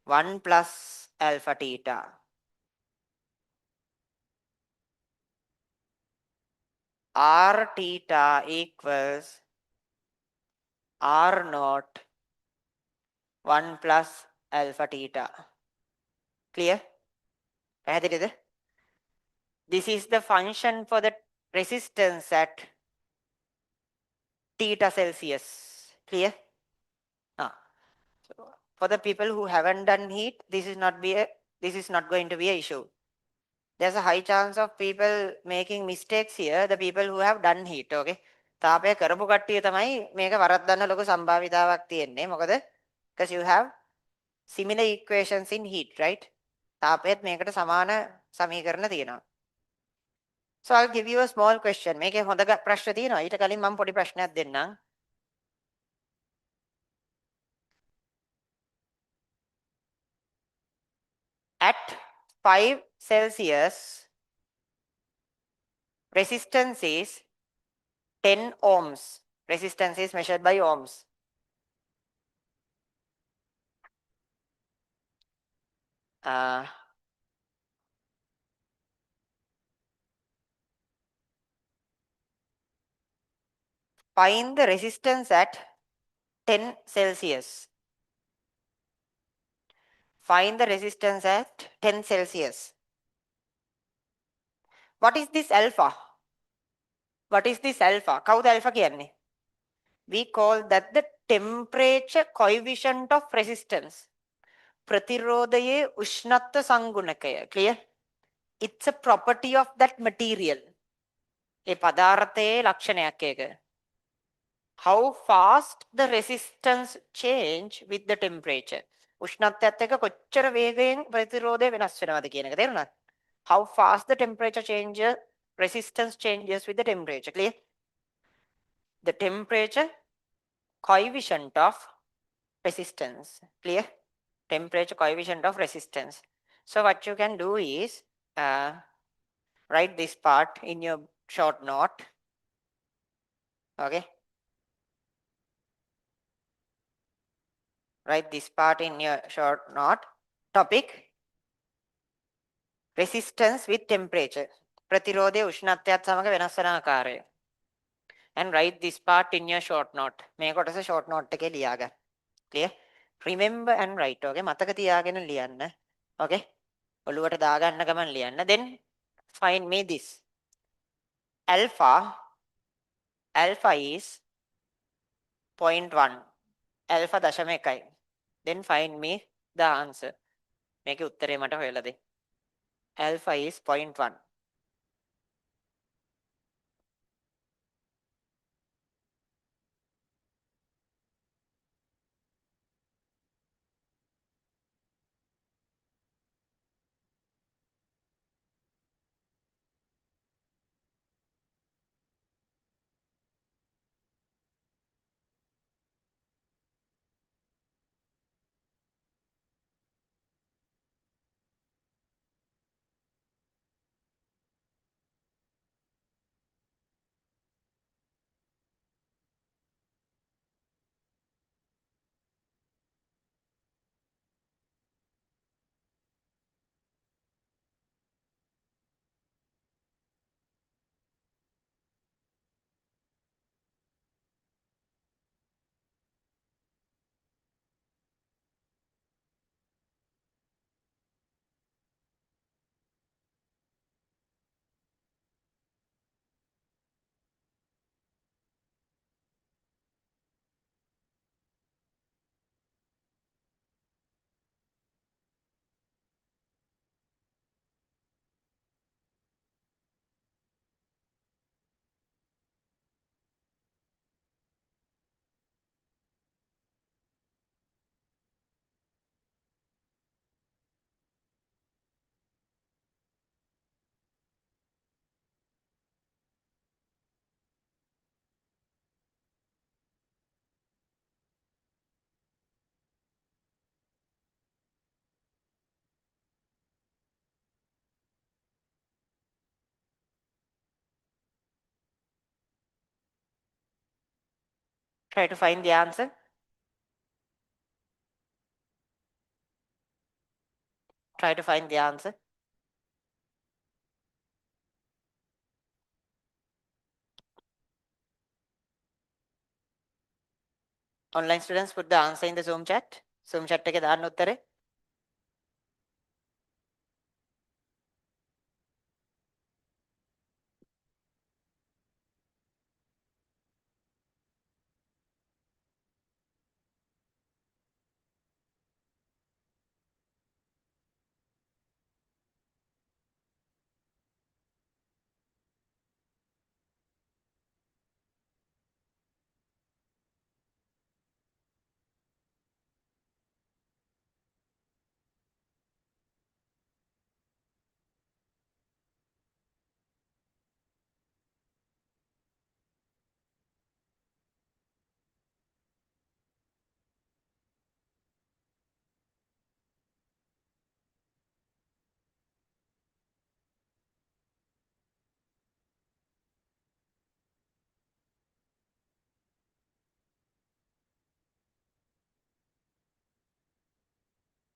1 plus alpha theta. R theta equals R naught 1 plus alpha theta. Clear? පැහැදිලිද? This is the function for the resistance at theta Celsius. Clear? So for the people who haven't done heat, this is not going to be an issue. There's a high chance of people making mistakes here, the people who have done heat, okay? තාපය කරපු කට්ටිය තමයි මේක වරද්දන්න ලොකු සම්භාවිතාවක් තියෙන්නේ. මොකද because you have similar equations in heat, right? තාපයත් මේකට සමාන සමීකරණ තියෙනවා. So I'll give you a small question. මේකේ හොඳ ප්‍රශ්න තියෙනවා. ඊට කලින් මම පොඩි ප්‍රශ්නයක් දෙන්නම්. At 5 Celsius, resistance is 10 ohms. Resistance is measured by ohms. Find the resistance at 10 Celsius. Find the resistance at 10 Celsius. What is this alpha? What is this alpha? කවුද alpha කියන්නේ? We call that the temperature coefficient of resistance. ප්‍රතිරෝධයේ උෂ්ණත්ව සංගුණකය. Clear? It's a property of that material. ඒ පදාර්ථයේ ලක්ෂණයක් ඒක. How fast the resistance change with the temperature. උෂ්ණත්වයත් එක්ක කොච්චර වේගයෙන් ප්‍රතිරෝධය වෙනස් වෙනවද කියන එක තේරුණාද? How fast the temperature changes, resistance changes with the temperature. Clear? The temperature coefficient of resistance. Clear? Temperature coefficient of resistance. So what you can do is write this part in your short note. Okay? Write this part in your short note. Topic: resistance with temperature. ප්‍රතිරෝධයේ උෂ්ණත්වයත් සමග වෙනස් වන ආකාරය. And write this part in your short note. මේ කොටස short note එකේ ලියාගන්න. Clear? Remember and write. Okay? මතක තියාගෙන ලියන්න. Okay? ඔළුවට දාගන්න ගමන් ලියන්න. Then find me this. Alpha is 0.1. Alpha දශම 1. Then find me the answer. මේකේ උත්තරේ මට හොයලා දෙන්න. Alpha is 0.1. Try to find the answer. Try to find the answer. Online students, put the answer in the Zoom chat. Zoom chat එකේ දාන්න උත්තරේ.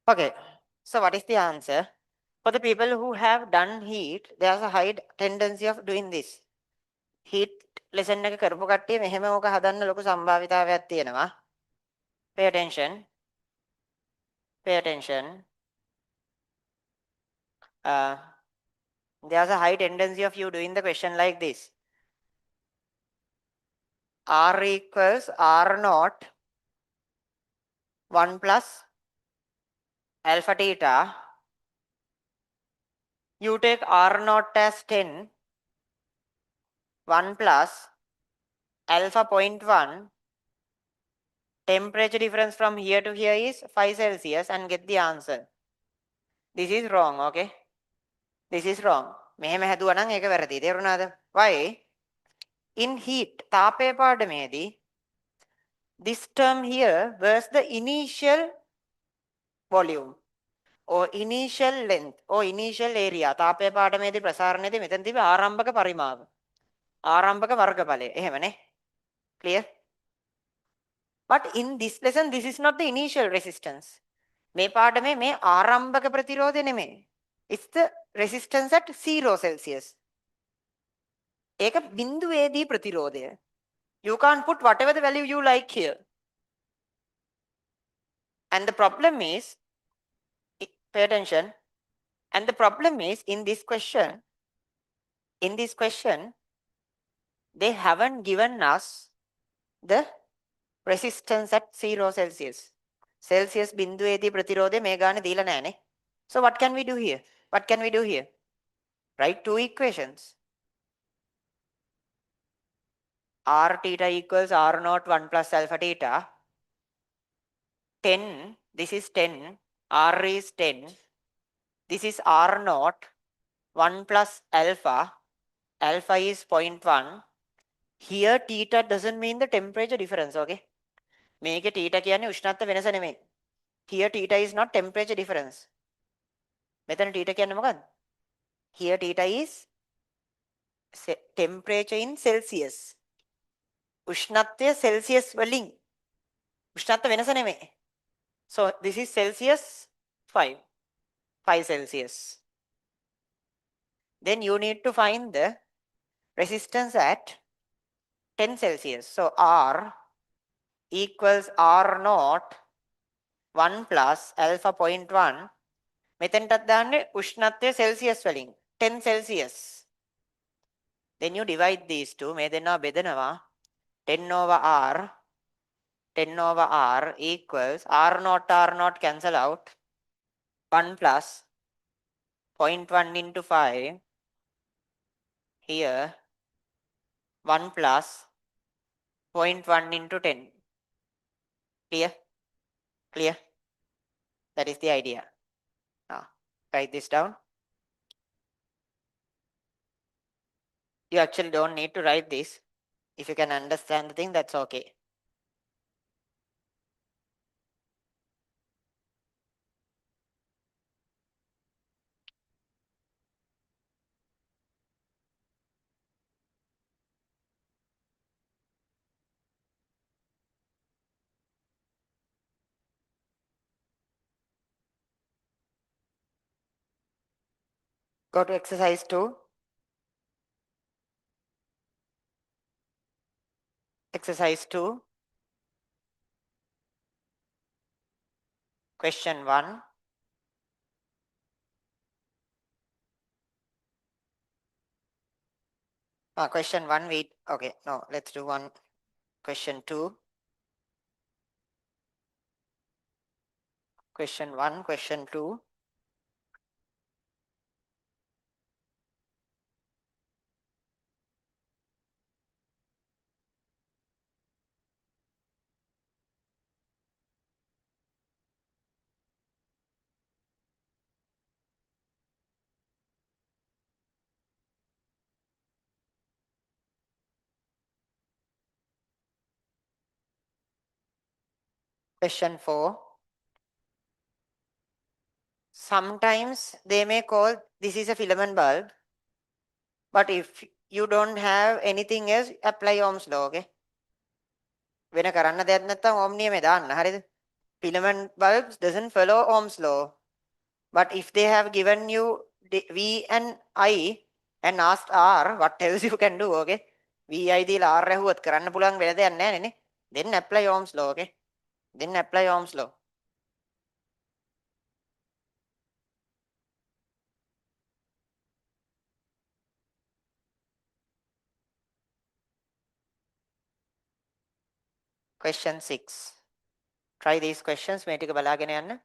Okay, so what is the answer? For the people who have done heat, there's a high tendency of doing this. Heat lesson එක කරපු කට්ටිය මෙහෙම ඕක හදන්න ලොකු සම්භාවිතාවයක් තියෙනවා. Pay attention. Pay attention. Uh, there's a high tendency of you doing the question like this. R equals R naught 1 plus alpha theta. You take R naught as 10, 1 plus alpha 0.1. Temperature difference from here to here is 5 Celsius and get the answer. This is wrong, okay? This is wrong. මෙහෙම හැදුවා නම් ඒක වැරදි. තේරුණාද? Why? In heat, තාපය පාඩමේදී this term here was the initial volume or initial length or initial area. තාපය පාඩමේදී ප්‍රසාරණයේදී මෙතන තිබෙ ආරම්භක පරිමාව. ආරම්භක වර්ගඵලය. එහෙමනේ. Clear? But in this lesson, this is not the initial resistance. මේ පාඩමේ මේ ආරම්භක ප්‍රතිරෝධය නෙමෙයි. It's the resistance at 0 Celsius. ඒක බිඳුවේදී ප්‍රතිරෝධය. You can't put whatever the value you like here. And the problem is, pay attention. And the problem is in this question, they haven't given us the resistance at 0 Celsius. Celsius බිඳුවේදී ප්‍රතිරෝධය මේ ගානේ දීලා නැහනේ. So what can we do here? What can we do here? Write two equations. R theta equals R naught 1 plus alpha theta. 10, this is 10, R is 10. This is R naught 1 plus alpha. Alpha is 0.1. Here theta doesn't mean the temperature difference, okay? මේකේ theta කියන්නේ උෂ්ණත්ව වෙනස නෙමෙයි. Here theta is not temperature difference. මෙතන theta කියන්නේ මොකක්ද? Here theta is temperature in Celsius. උෂ්ණත්වය Celsius වලින්. උෂ්ණත්ව වෙනස නෙමෙයි. So this is Celsius 5 Celsius. Then you need to find the resistance at 10 Celsius. So R equals R naught 1 plus alpha 0.1. මෙතෙන්ටත් දාන්නේ උෂ්ණත්වය Celsius වලින් 10 Celsius. Then you divide these two. මේ දෙන්නවා බෙදනවා 10 over R. 10 over R equals R naught cancel out. 1 plus 0.1 into 5. Here 1 plus 0.1 into 10. Clear? Clear? That is the idea. Now, write this down. You actually don't need to write this. If you can understand the thing, that's okay. Go to exercise 2. Exercise 2. Question 1. Question 1, okay, no, let's do one. Question 2. Question 1, question 2. Question 4. Sometimes they may call this is a filament bulb, but if you don't have anything else, apply Ohm's law, okay? වෙන කරන්න දෙයක් නැත්නම් Ohm නියමේ දාන්න, හරිද? Filament bulbs doesn't follow Ohm's law. But if they have given you V and I and asked R, what else you can do, okay? VI දීලා R ඇහුවොත් කරන්න පුළුවන් වෙන දෙයක් නැහැ නේ. Then apply Ohm's law, okay? Then apply Ohm's law. Question 6. Try these questions. මේ ටික බලාගෙන යන්න.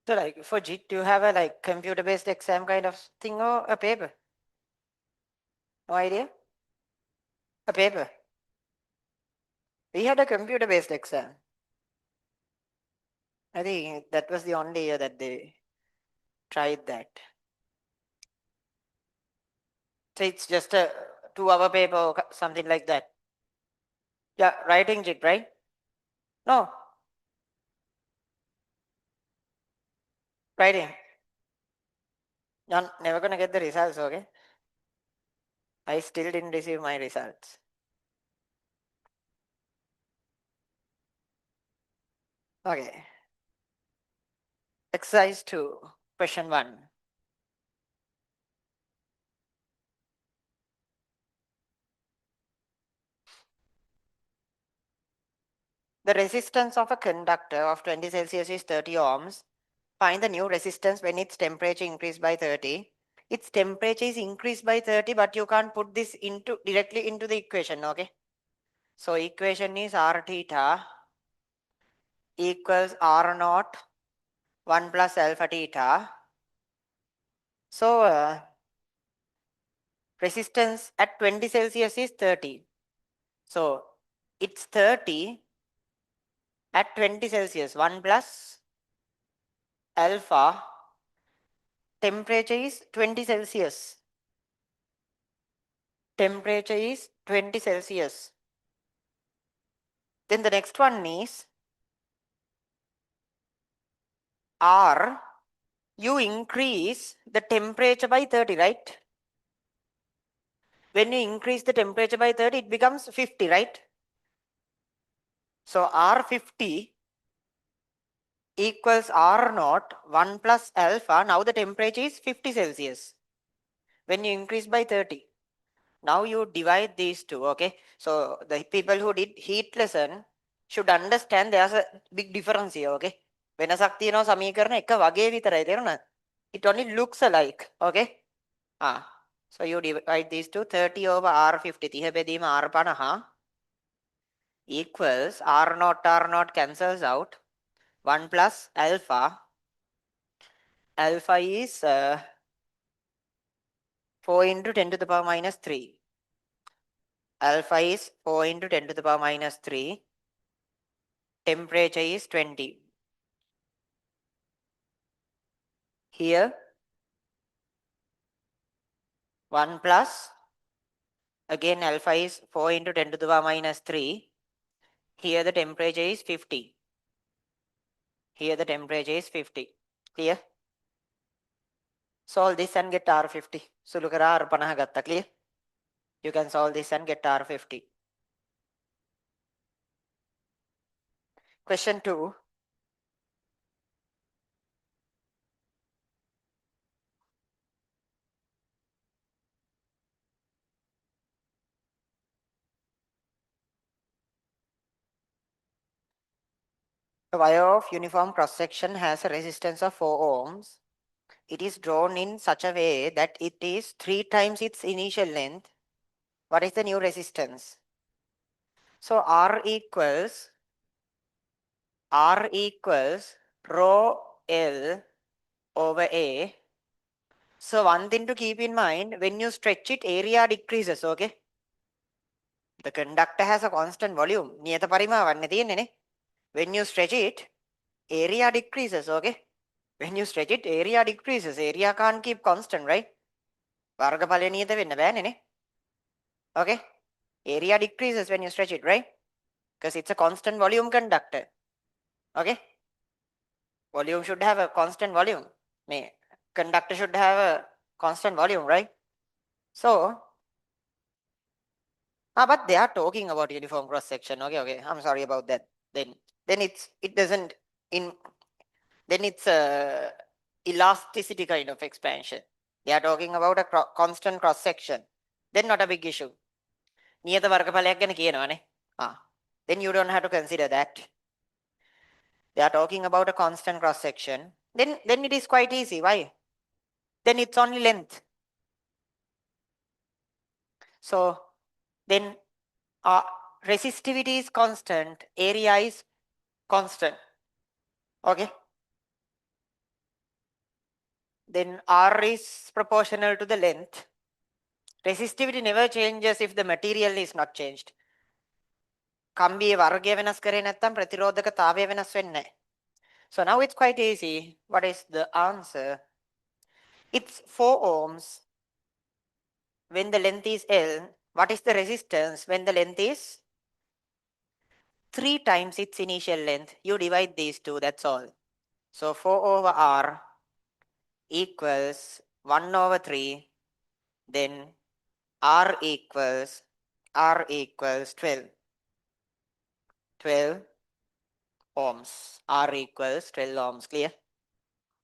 So like for JIT, do you have a like computer-based exam kind of thing or a paper? No idea? A paper. We had a computer-based exam. I think that was the only year that they tried that. So it's just a 2-hour paper or something like that. Yeah, writing JIT, right? No, writing. You're never gonna get the results, okay? I still didn't receive my results. Okay. Exercise 2, question 1. The resistance of a conductor of 20 Celsius is 30 ohms. Find the new resistance when its temperature increased by 30. Its temperature is increased by 30, but you can't put this into directly into the equation, okay? So equation is R theta equals R naught 1 plus alpha theta. So resistance at 20 Celsius is 30. So it's 30 at 20 Celsius, 1 plus alpha, temperature is 20 Celsius. Temperature is 20 Celsius. Then the next one is R, you increase the temperature by 30, right? When you increase the temperature by 30, it becomes 50, right? So R50 equals R naught 1 plus alpha. Now the temperature is 50 Celsius. When you increase by 30. Now you divide these two, okay? So the people who did heat lesson should understand there's a big difference here, okay? වෙනසක් තියෙනවා සමීකරණ එක වගේ විතරයි තේරුණාද? It only looks alike, okay? So you divide these two, 30 over R50 30 බෙදීම R50 equals R naught cancels out 1 plus alpha. Alpha is 4 into 10 to the power minus 3. Alpha is 4 into 10 to the power minus 3. Temperature is 20. Here 1 plus, again alpha is 4 into 10 to the power minus 3. Here the temperature is 50. Here the temperature is 50. Clear? Solve this and get R50. සුළු කරා R50 ගත්තා. Clear? You can solve this and get R50. Question 2. A wire of uniform cross section has a resistance of 4 ohms. It is drawn in such a way that it is 3 times its initial length. What is the new resistance? So R equals rho L over A. So one thing to keep in mind, when you stretch it, area decreases, okay? The conductor has a constant volume. නියත පරිමාවන්නේ තියෙන්නේ නේ. When you stretch it, area decreases, okay? When you stretch it, area decreases. Area can't keep constant, right? වර්ගඵලය නියත වෙන්න බෑනේ නේ. Okay? Area decreases when you stretch it, right? Because it's a constant volume conductor. Okay? Volume should have a constant volume. Conductor should have a constant volume, right? So, but they are talking about uniform cross section. Okay. I'm sorry about that. Then it doesn't in then it's a elasticity kind of expansion. They are talking about a constant cross section. Then not a big issue. නියත වර්ගඵලයක් ගැන කියනවානේ. Then you don't have to consider that. They are talking about a constant cross section. Then it is quite easy. Why? Then it's only length. So then resistivity is constant, area is constant. Okay. then R is proportional to the length. Resistivity never changes if the material is not changed. කම්බියේ වර්ගය වෙනස් කරේ නැත්නම් ප්‍රතිරෝධකතාවය වෙනස් වෙන්නේ නැහැ. So now it's quite easy. What is the answer? It's 4 ohms when the length is L. What is the resistance when the length is 3 times its initial length? You divide these two, that's all. So 4 over R equals 1 over 3. Then R equals 12. 12 ohms. R equals 12 ohms. Clear?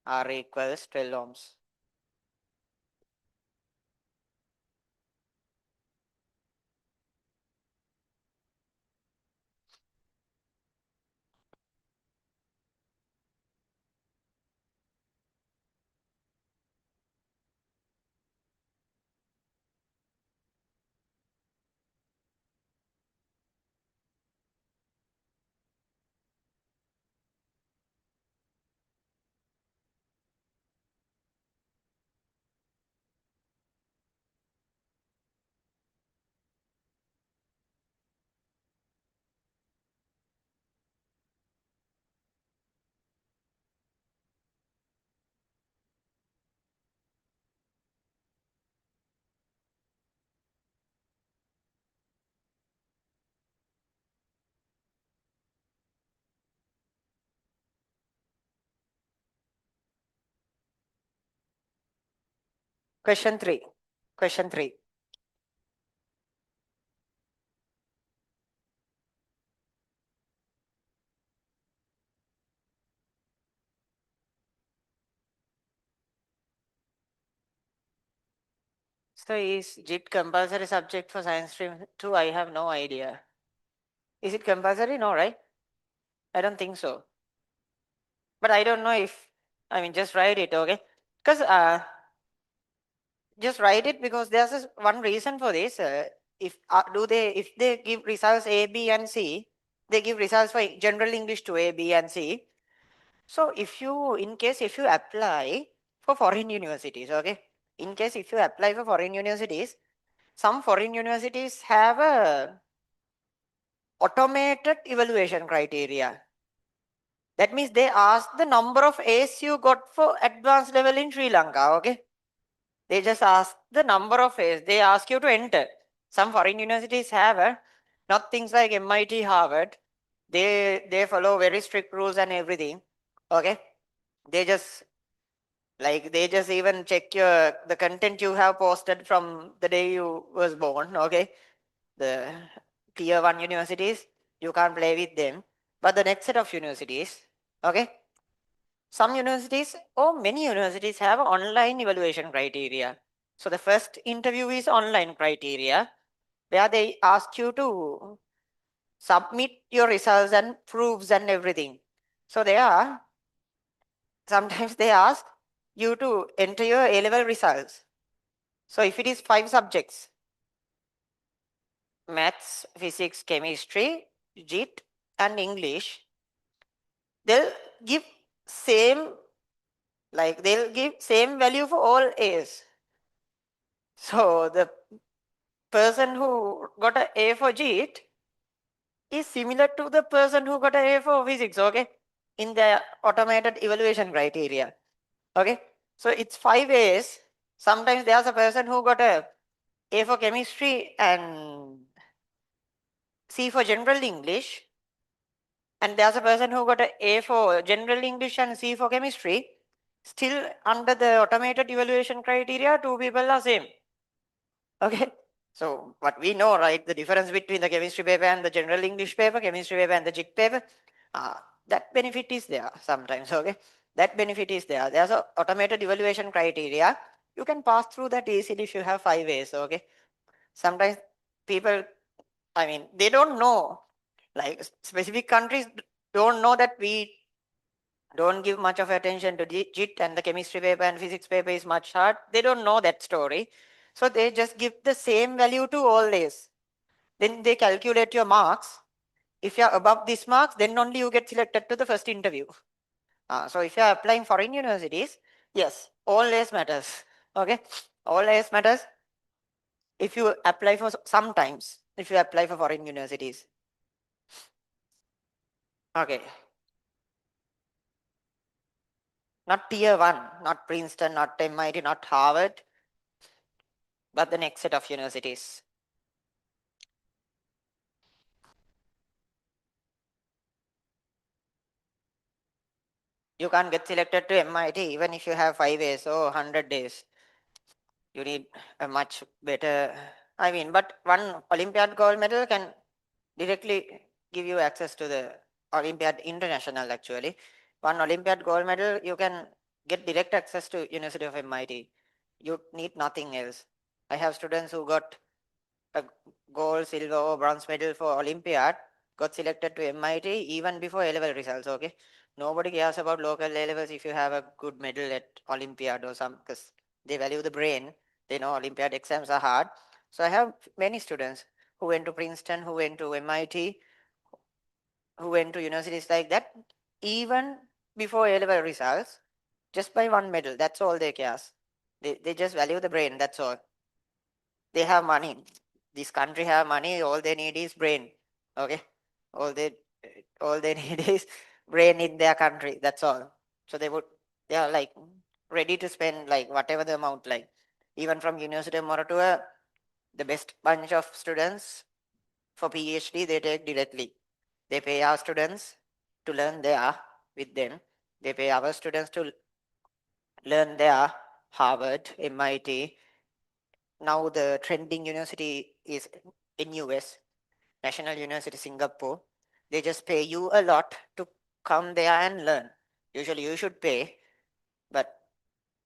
R equals 12 ohms. Question 3. Question 3. So is JIT compulsory subject for science stream 2? I have no idea. Is it compulsory? No, right? I don't think so. But I don't know if, just write it, okay? Because just write it because there's one reason for this. If they give results A, B, and C, they give results for general English to A, B, and C. So if you apply for foreign universities, okay? In case if you apply for foreign universities, some foreign universities have a automated evaluation criteria. That means they ask the number of A's you got for advanced level in Sri Lanka, okay? They just ask the number of A's. They ask you to enter. Some foreign universities have not things like MIT, Harvard. They follow very strict rules and everything. Okay? They just even check the content you have posted from the day you was born. Okay? The tier 1 universities, you can't play with them. But the next set of universities, okay? Some universities or many universities have online evaluation criteria. So the first interview is online criteria where they ask you to submit your results and proofs and everything. So sometimes they ask you to enter your A-level results. So if it is 5 subjects, maths, physics, chemistry, JIT, and English, they'll give same value for all A's. So the person who got an A for JIT is similar to the person who got an A for physics, okay? In the automated evaluation criteria. Okay? So it's 5 A's. Sometimes there's a person who got a A for chemistry and C for general English. And there's a person who got an A for general English and C for chemistry. Still under the automated evaluation criteria, 2 people are same. Okay? So what we know, right, the difference between the chemistry paper and the general English paper, chemistry paper and the JIT paper, that benefit is there sometimes, okay? That benefit is there. There's an automated evaluation criteria. You can pass through that easily if you have 5 A's, okay? Sometimes people, they don't know, like specific countries don't know that we don't give much of attention to JIT and the chemistry paper and physics paper is much hard. They don't know that story. So they just give the same value to all A's. Then they calculate your marks. If you're above these marks, then only you get selected to the first interview. So if you're applying foreign universities, Yes, all layers matters. Okay, all layers matters if you apply for sometimes if you apply for foreign universities. Okay, not tier one, not Princeton, not MIT, not Harvard, but the next set of universities. You can't get selected to MIT even if you have 5 days or 100 days. You need a much better, I mean, but one Olympiad gold medal can directly give you access to the Olympiad International actually. One Olympiad gold medal, you can get direct access to University of MIT. You need nothing else. I have students who got a gold, silver, or bronze medal for Olympiad, got selected to MIT even before A-level results, okay? Nobody cares about local A-levels if you have a good medal at Olympiad or some, because they value the brain. They know Olympiad exams are hard. So I have many students who went to Princeton, who went to MIT, who went to universities like that, even before A-level results, just by one medal. That's all they care. They just value the brain, that's all. They have money. This country have money. All they need is brain. Okay, all they all they need is brain in their country. That's all. So they are like ready to spend like whatever the amount like. Even from University of Moratuwa, the best bunch of students for PhD they take directly. They pay our students to learn there with them. They pay our students to learn there. Harvard, MIT, now the trending university is in US, National University Singapore. They just pay you a lot to come there and learn. Usually you should pay, but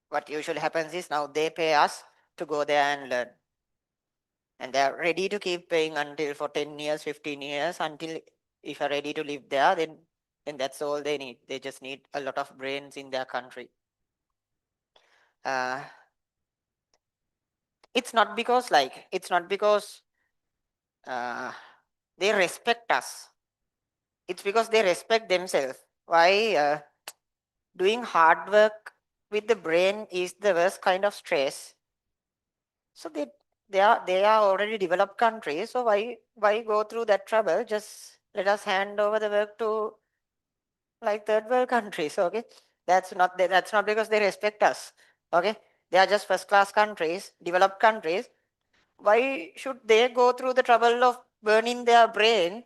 what usually happens is now they pay us to go there and learn. And they are ready to keep paying until for 10 years, 15 years, until if you're ready to live there, then that's all they need. They just need a lot of brains in their country. Uh, it's not because uh, they respect us. It's because they respect themselves. Why doing hard work with the brain is the worst kind of stress. So they are already developed countries. So why go through that trouble? Just let us hand over the work to like third world countries. Okay, that's not because they respect us. Okay, they are just first class countries, developed countries. Why should they go through the trouble of burning their brain?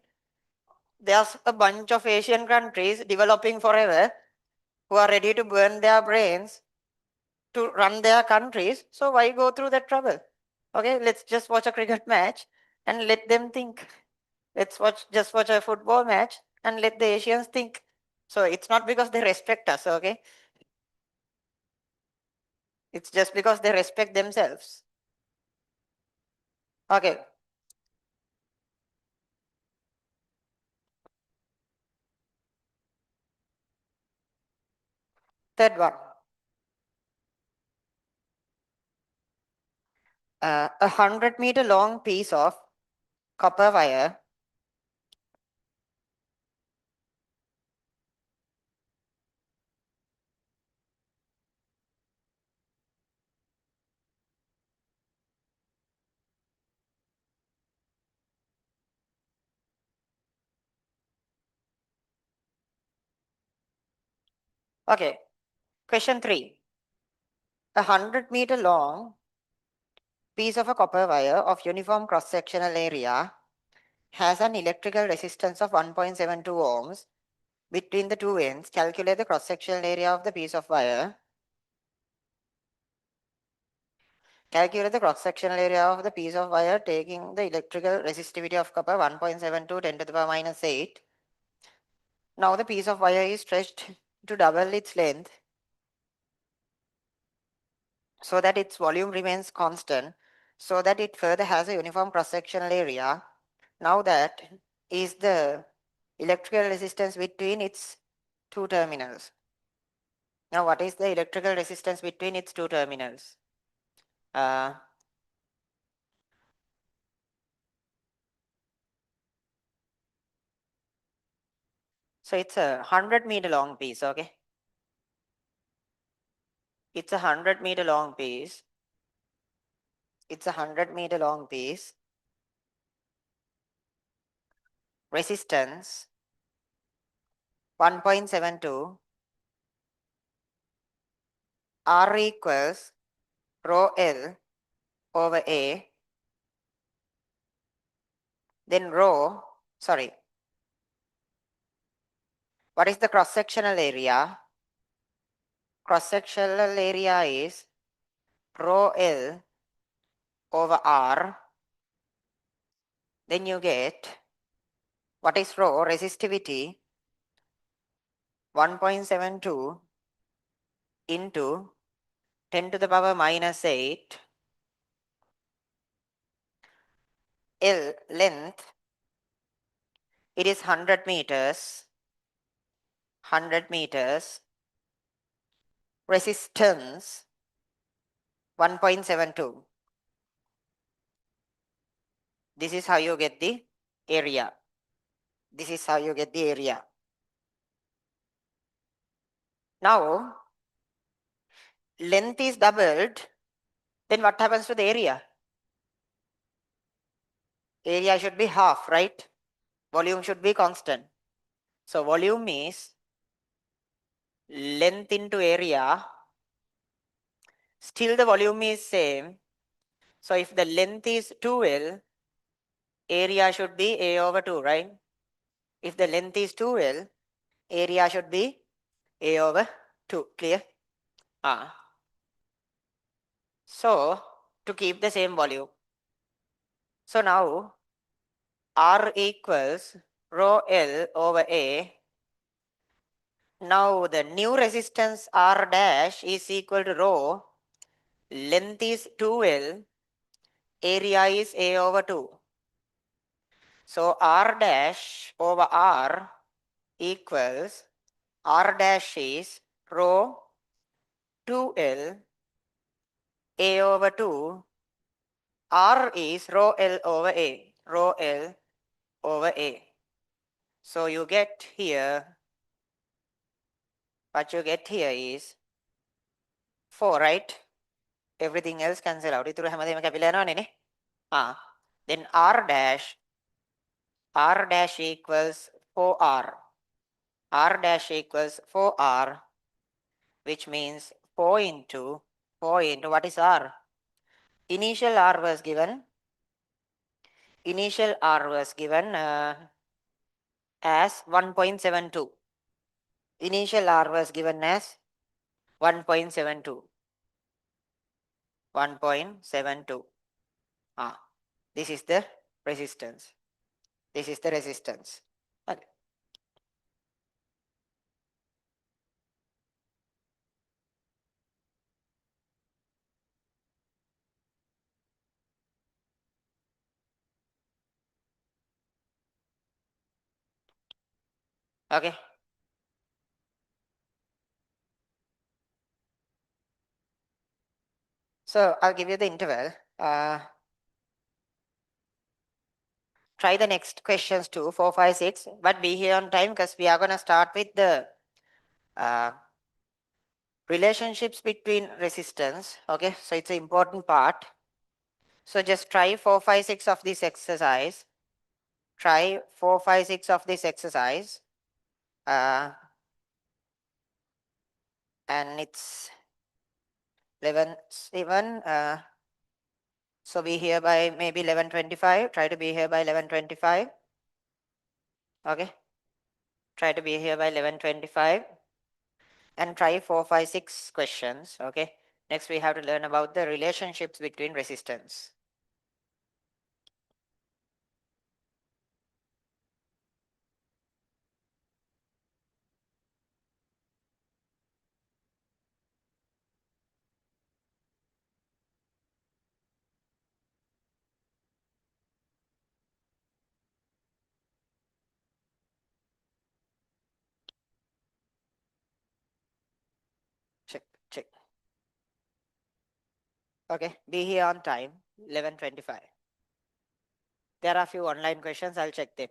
There's a bunch of Asian countries developing forever who are ready to burn their brains to run their countries. So why go through that trouble? Okay, let's just watch a cricket match and let them think. Let's watch a football match and let the Asians think. So it's not because they respect us, okay? It's just because they respect themselves. Okay, third one. 100-meter long piece of copper wire. Okay, question 3. 100-meter long piece of a copper wire of uniform cross-sectional area has an electrical resistance of 1.72 ohms. Between the two ends, calculate the cross-sectional area of the piece of wire. Calculate the cross-sectional area of the piece of wire taking the electrical resistivity of copper 1.72 10 to the power minus 8. Now the piece of wire is stretched to double its length so that its volume remains constant, so that it further has a uniform cross-sectional area. Now that is the electrical resistance between its two terminals. Now what is the electrical resistance between its two terminals? Uh, so it's a 100-meter long piece, okay? It's a 100-meter long piece. It's a 100-meter long piece. Resistance 1.72. R equals rho L over A. Then what is the cross-sectional area? Cross-sectional area is rho L over R. Then you get, what is rho? Resistivity 1.72 into 10 to the power minus 8. L length, it is 100 meters. 100 meters. Resistance 1.72. This is how you get the area. This is how you get the area. Now, length is doubled. Then what happens to the area? Area should be half, right? Volume should be constant. So volume is length into area. Still the volume is same. So if the length is 2L, area should be A over 2, right? If the length is 2L, area should be A over 2. Clear? So to keep the same volume. So now R equals rho L over A. Now the new resistance R dash is equal to rho. Length is 2L. Area is A over 2. So R dash over R equals R dash is rho 2L A over 2. R is rho L over A. Rho L over A. So you get here, what you get here is 4, right? Everything else cancel out. ඉතුරු හැමදේම කැපිලා යනවනේ නේ. Then R dash equals 4R. R dash equals 4R, which means 4 into what is R? Initial R was given. Initial R was given as 1.72. Initial R was given as 1.72. 1.72. This is the resistance. This is the resistance. Okay. Okay. So I'll give you the interval. Try the next questions too, 4, 5, 6, but be here on time because we are going to start with the relationships between resistance. Okay, so it's an important part. So just try 4, 5, 6 of this exercise. Try 4, 5, 6 of this exercise. And it's 11, 7. So be here by maybe 11:25. Try to be here by 11:25. Okay. Try to be here by 11:25. And try 4, 5, 6 questions. Okay. Next we have to learn about the relationships between resistance. Check. Okay, be here on time, 11:25. There are a few online questions, I'll check them.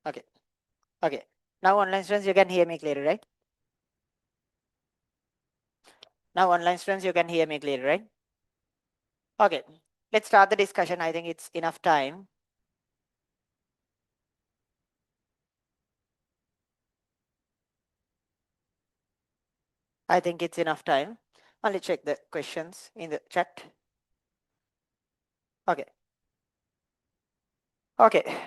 Okay. Okay. Now online students, you can hear me clearly, right? Now online students, you can hear me clearly, right? Okay. Let's start the discussion. I think it's enough time. I think it's enough time. Only check the questions in the chat. Okay. Okay.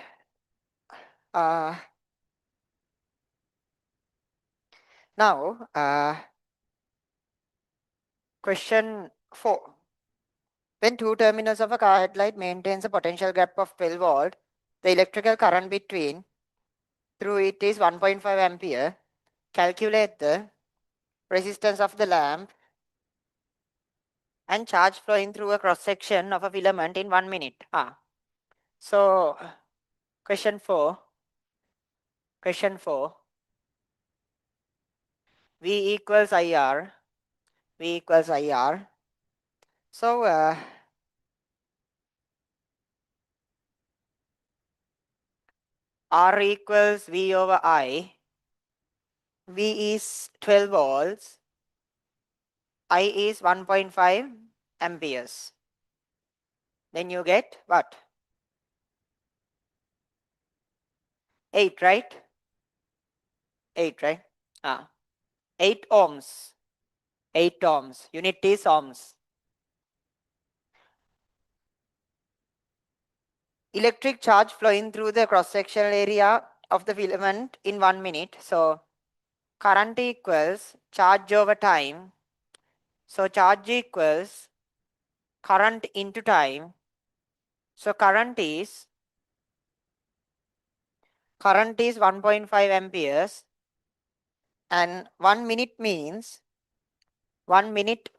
Now, question 4. When two terminals of a car headlight maintains a potential gap of 12 volt, the electrical current between through it is 1.5 ampere. Calculate the resistance of the lamp and charge flowing through a cross section of a filament in 1 minute. So question 4. Question 4. V equals IR. V equals IR. So R equals V over I. V is 12 volts. I is 1.5 amperes. Then you get what? 8, right? 8, right? 8 ohms. 8 ohms. Unit is ohms. Electric charge flowing through the cross-sectional area of the filament in 1 minute. So current equals charge over time. So charge equals current into time. So current is 1.5 amperes, and 1 minute means 1 minutes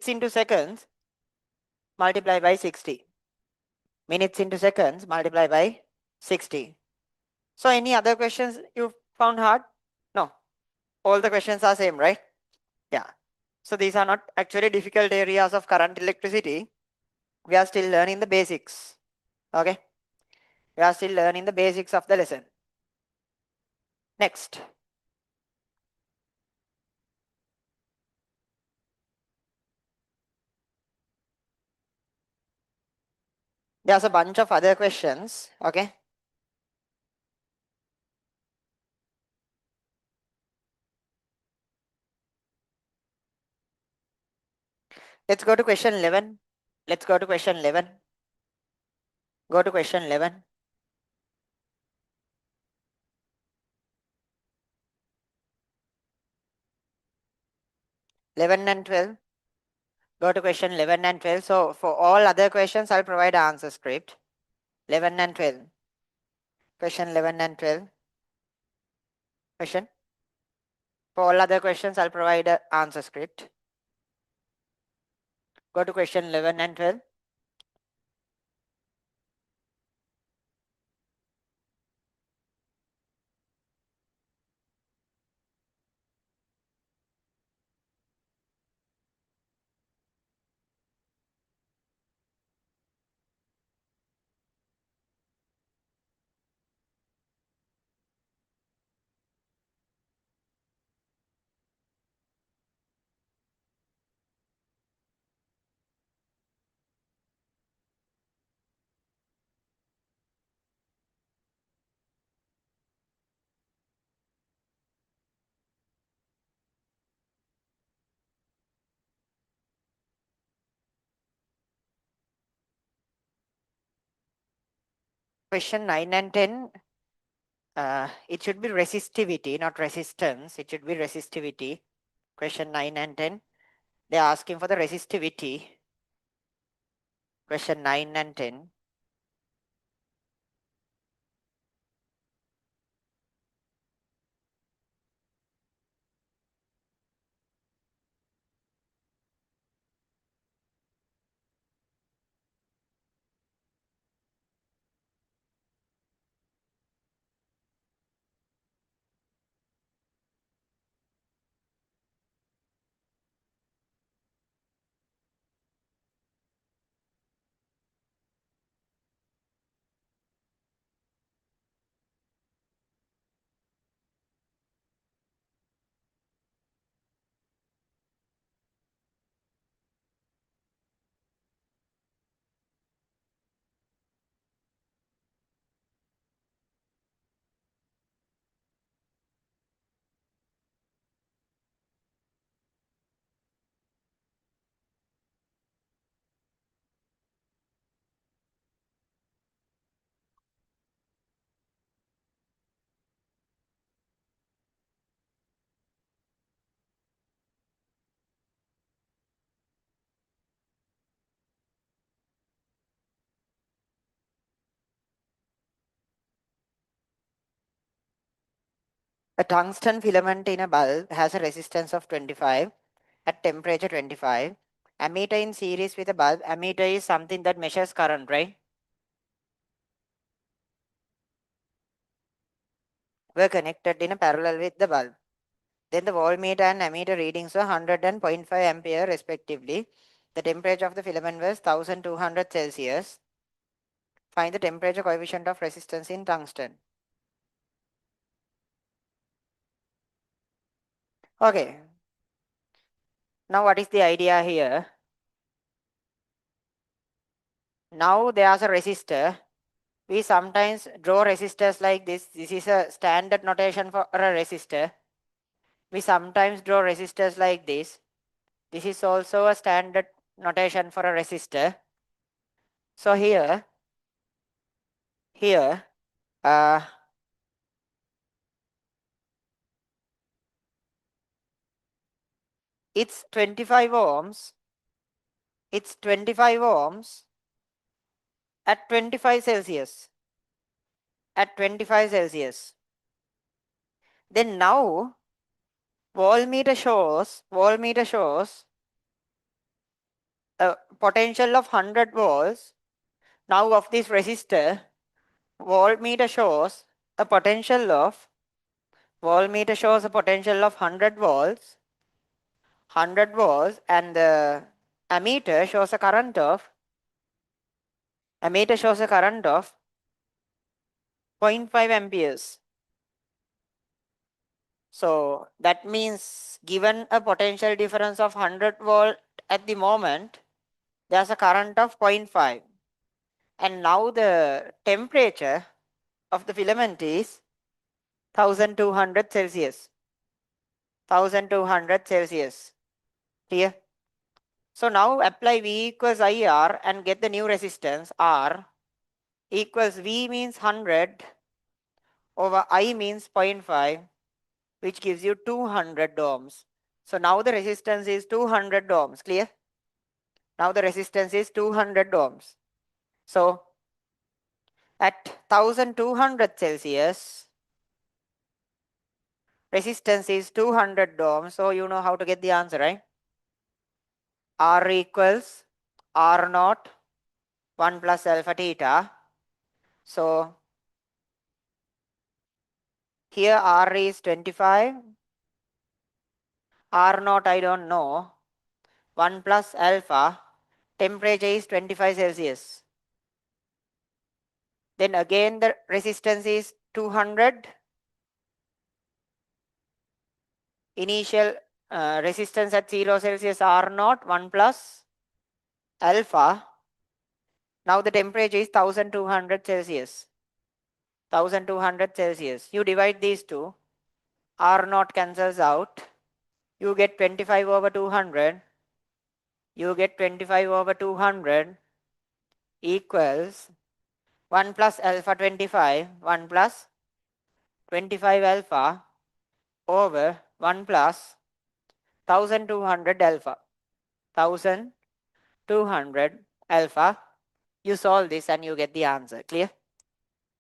into seconds multiply by 60. Minutes into seconds multiply by 60. So any other questions you found hard? No. All the questions are same, right? Yeah. So these are not actually difficult areas of current electricity. We are still learning the basics. Okay. We are still learning the basics of the lesson. Next. There's a bunch of other questions. Okay. Let's go to question 11. Let's go to question 11. Go to question 11. 11 and 12. Go to question 11 and 12. So for all other questions, I'll provide answer script. 11 and 12. Question 11 and 12. Question. For all other questions, I'll provide an answer script. Go to question 11 and 12. Question 9 and 10. It should be resistivity, not resistance. It should be resistivity. Question 9 and 10. They are asking for the resistivity. Question 9 and 10. A tungsten filament in a bulb has a resistance of 25 at temperature 25. Ammeter in series with a bulb. Ammeter is something that measures current, right? Were connected in a parallel with the bulb. Then the voltmeter and ammeter readings were 100 and 0.5 ampere respectively. The temperature of the filament was 1200 Celsius. Find the temperature coefficient of resistance in tungsten. Okay. Now what is the idea here? Now there's a resistor. We sometimes draw resistors like this. This is a standard notation for a resistor. We sometimes draw resistors like this. This is also a standard notation for a resistor. So here, uh, it's 25 ohms. It's 25 ohms at 25 Celsius. At 25 Celsius. Then now voltmeter shows a potential of 100 volts. Now of this resistor, voltmeter shows a potential of 100 volts, and the ammeter shows a current of 0.5 amperes. So that means given a potential difference of 100 volt at the moment, there's a current of 0.5. And now the temperature of the filament is 1200 Celsius. 1200 Celsius. Clear? So now apply V equals IR and get the new resistance. R equals V means 100 over I means 0.5, which gives you 200 ohms. So now the resistance is 200 ohms. Clear? Now the resistance is 200 ohms. So at 1200 Celsius, resistance is 200 ohms. So you know how to get the answer, right? R equals R naught 1 plus alpha theta. So here R is 25. R naught I don't know. 1 plus alpha. Temperature is 25 Celsius. Then again the resistance is 200. Initial resistance at 0 Celsius R naught 1 plus alpha. Now the temperature is 1200 Celsius. 1200 Celsius. You divide these two. R naught cancels out. You get 25 over 200. You get 25 over 200 equals 1 plus alpha 25. 1 plus 25 alpha over 1 plus 1200 alpha. 1200 alpha. You solve this and you get the answer. Clear?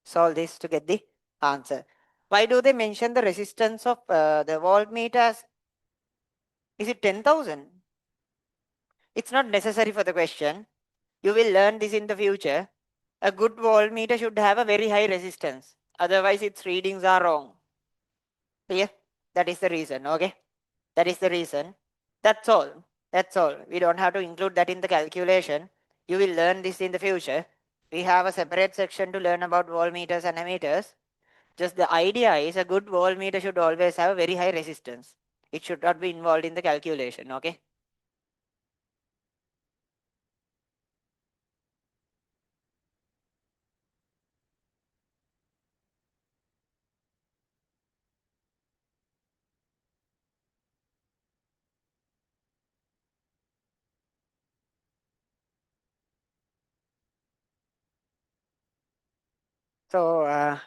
Solve this to get the answer. Why do they mention the resistance of the voltmeter as? Is it 10,000? It's not necessary for the question. You will learn this in the future. A good voltmeter should have a very high resistance. Otherwise, its readings are wrong. Clear? That is the reason. Okay? That is the reason. That's all. That's all. We don't have to include that in the calculation. You will learn this in the future. We have a separate section to learn about voltmeters and ammeters. Just the idea is a good voltmeter should always have a very high resistance. It should not be involved in the calculation. Okay? So,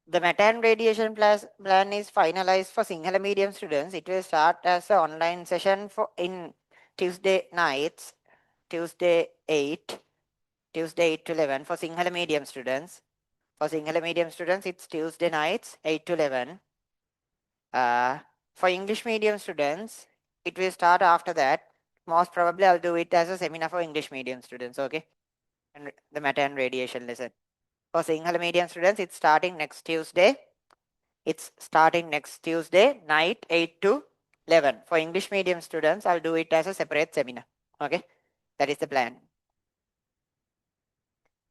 the Matan radiation plan is finalized for Sinhala medium students. It will start as an online session for in Tuesday nights, Tuesday 8, Tuesday 8 to 11 for Sinhala medium students. For Sinhala medium students, it's Tuesday nights 8 to 11. For English medium students, it will start after that. Most probably, I'll do it as a seminar for English medium students, okay? And the matter and radiation lesson. For Sinhala medium students, it's starting next Tuesday. It's starting next Tuesday night, 8 to 11. For English medium students, I'll do it as a separate seminar, okay? That is the plan.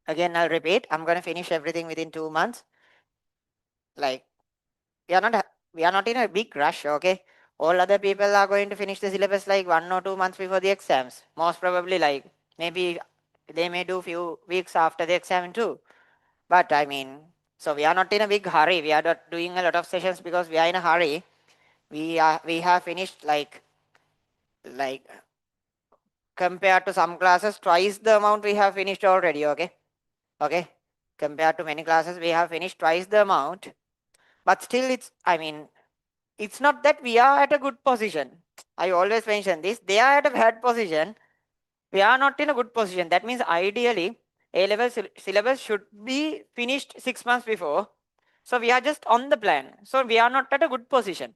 Again, I'll repeat, I'm going to finish everything within 2 months. Like, we are not in a big rush, okay? All other people are going to finish the syllabus like 1 or 2 months before the exams. Most probably, like, maybe they may do few weeks after the exam too. But I mean, so we are not in a big hurry. We are not doing a lot of sessions because we are in a hurry. We have finished like compared to some classes twice the amount we have finished already, okay, compared to many classes we have finished twice the amount. But still, it's not that we are at a good position. I always mention this. They are at a bad position. We are not in a good position. That means ideally A level syllabus should be finished 6 months before. So we are just on the plan. So we are not at a good position.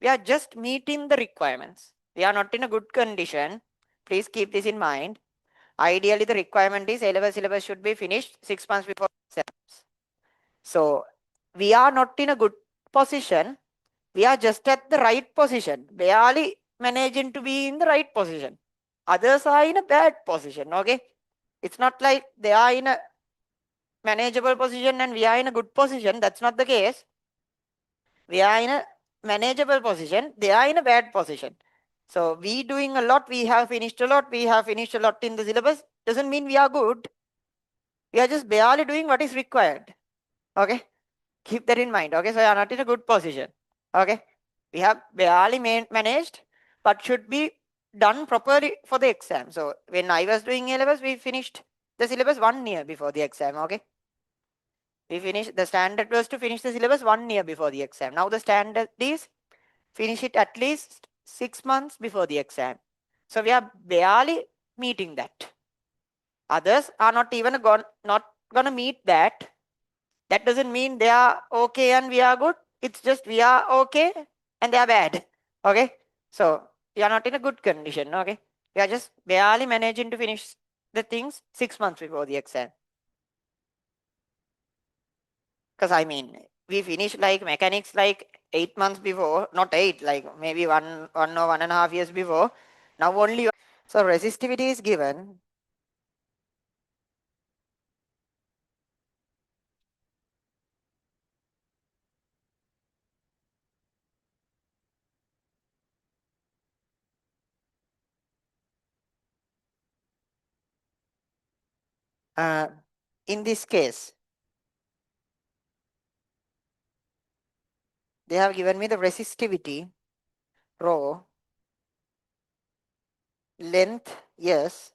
We are just meeting the requirements. We are not in a good condition. Please keep this in mind. Ideally, the requirement is A level syllabus should be finished 6 months before exams. So we are not in a good position. We are just at the right position, barely managing to be in the right position. Others are in a bad position, okay? It's not like they are in a manageable position and we are in a good position. That's not the case. We are in a manageable position. They are in a bad position. So we doing a lot. We have finished a lot. We have finished a lot in the syllabus. Doesn't mean we are good. We are just barely doing what is required. Okay? Keep that in mind. Okay? So you are not in a good position. Okay? We have barely managed, but should be done properly for the exam. So when I was doing A levels, we finished the syllabus 1 year before the exam. Okay? We finished, the standard was to finish the syllabus 1 year before the exam. Now the standard is finish it at least 6 months before the exam. So we are barely meeting that. Others are not even not gonna meet that. That doesn't mean they are okay and we are good. It's just we are okay and they are bad. Okay? So we are not in a good condition. Okay? We are just barely managing to finish the things 6 months before the exam. Because we finished like mechanics like 8 months before, not eight, like maybe one or 1.5 years before. Now only. So resistivity is given. In this case, they have given me the resistivity, rho, length, yes,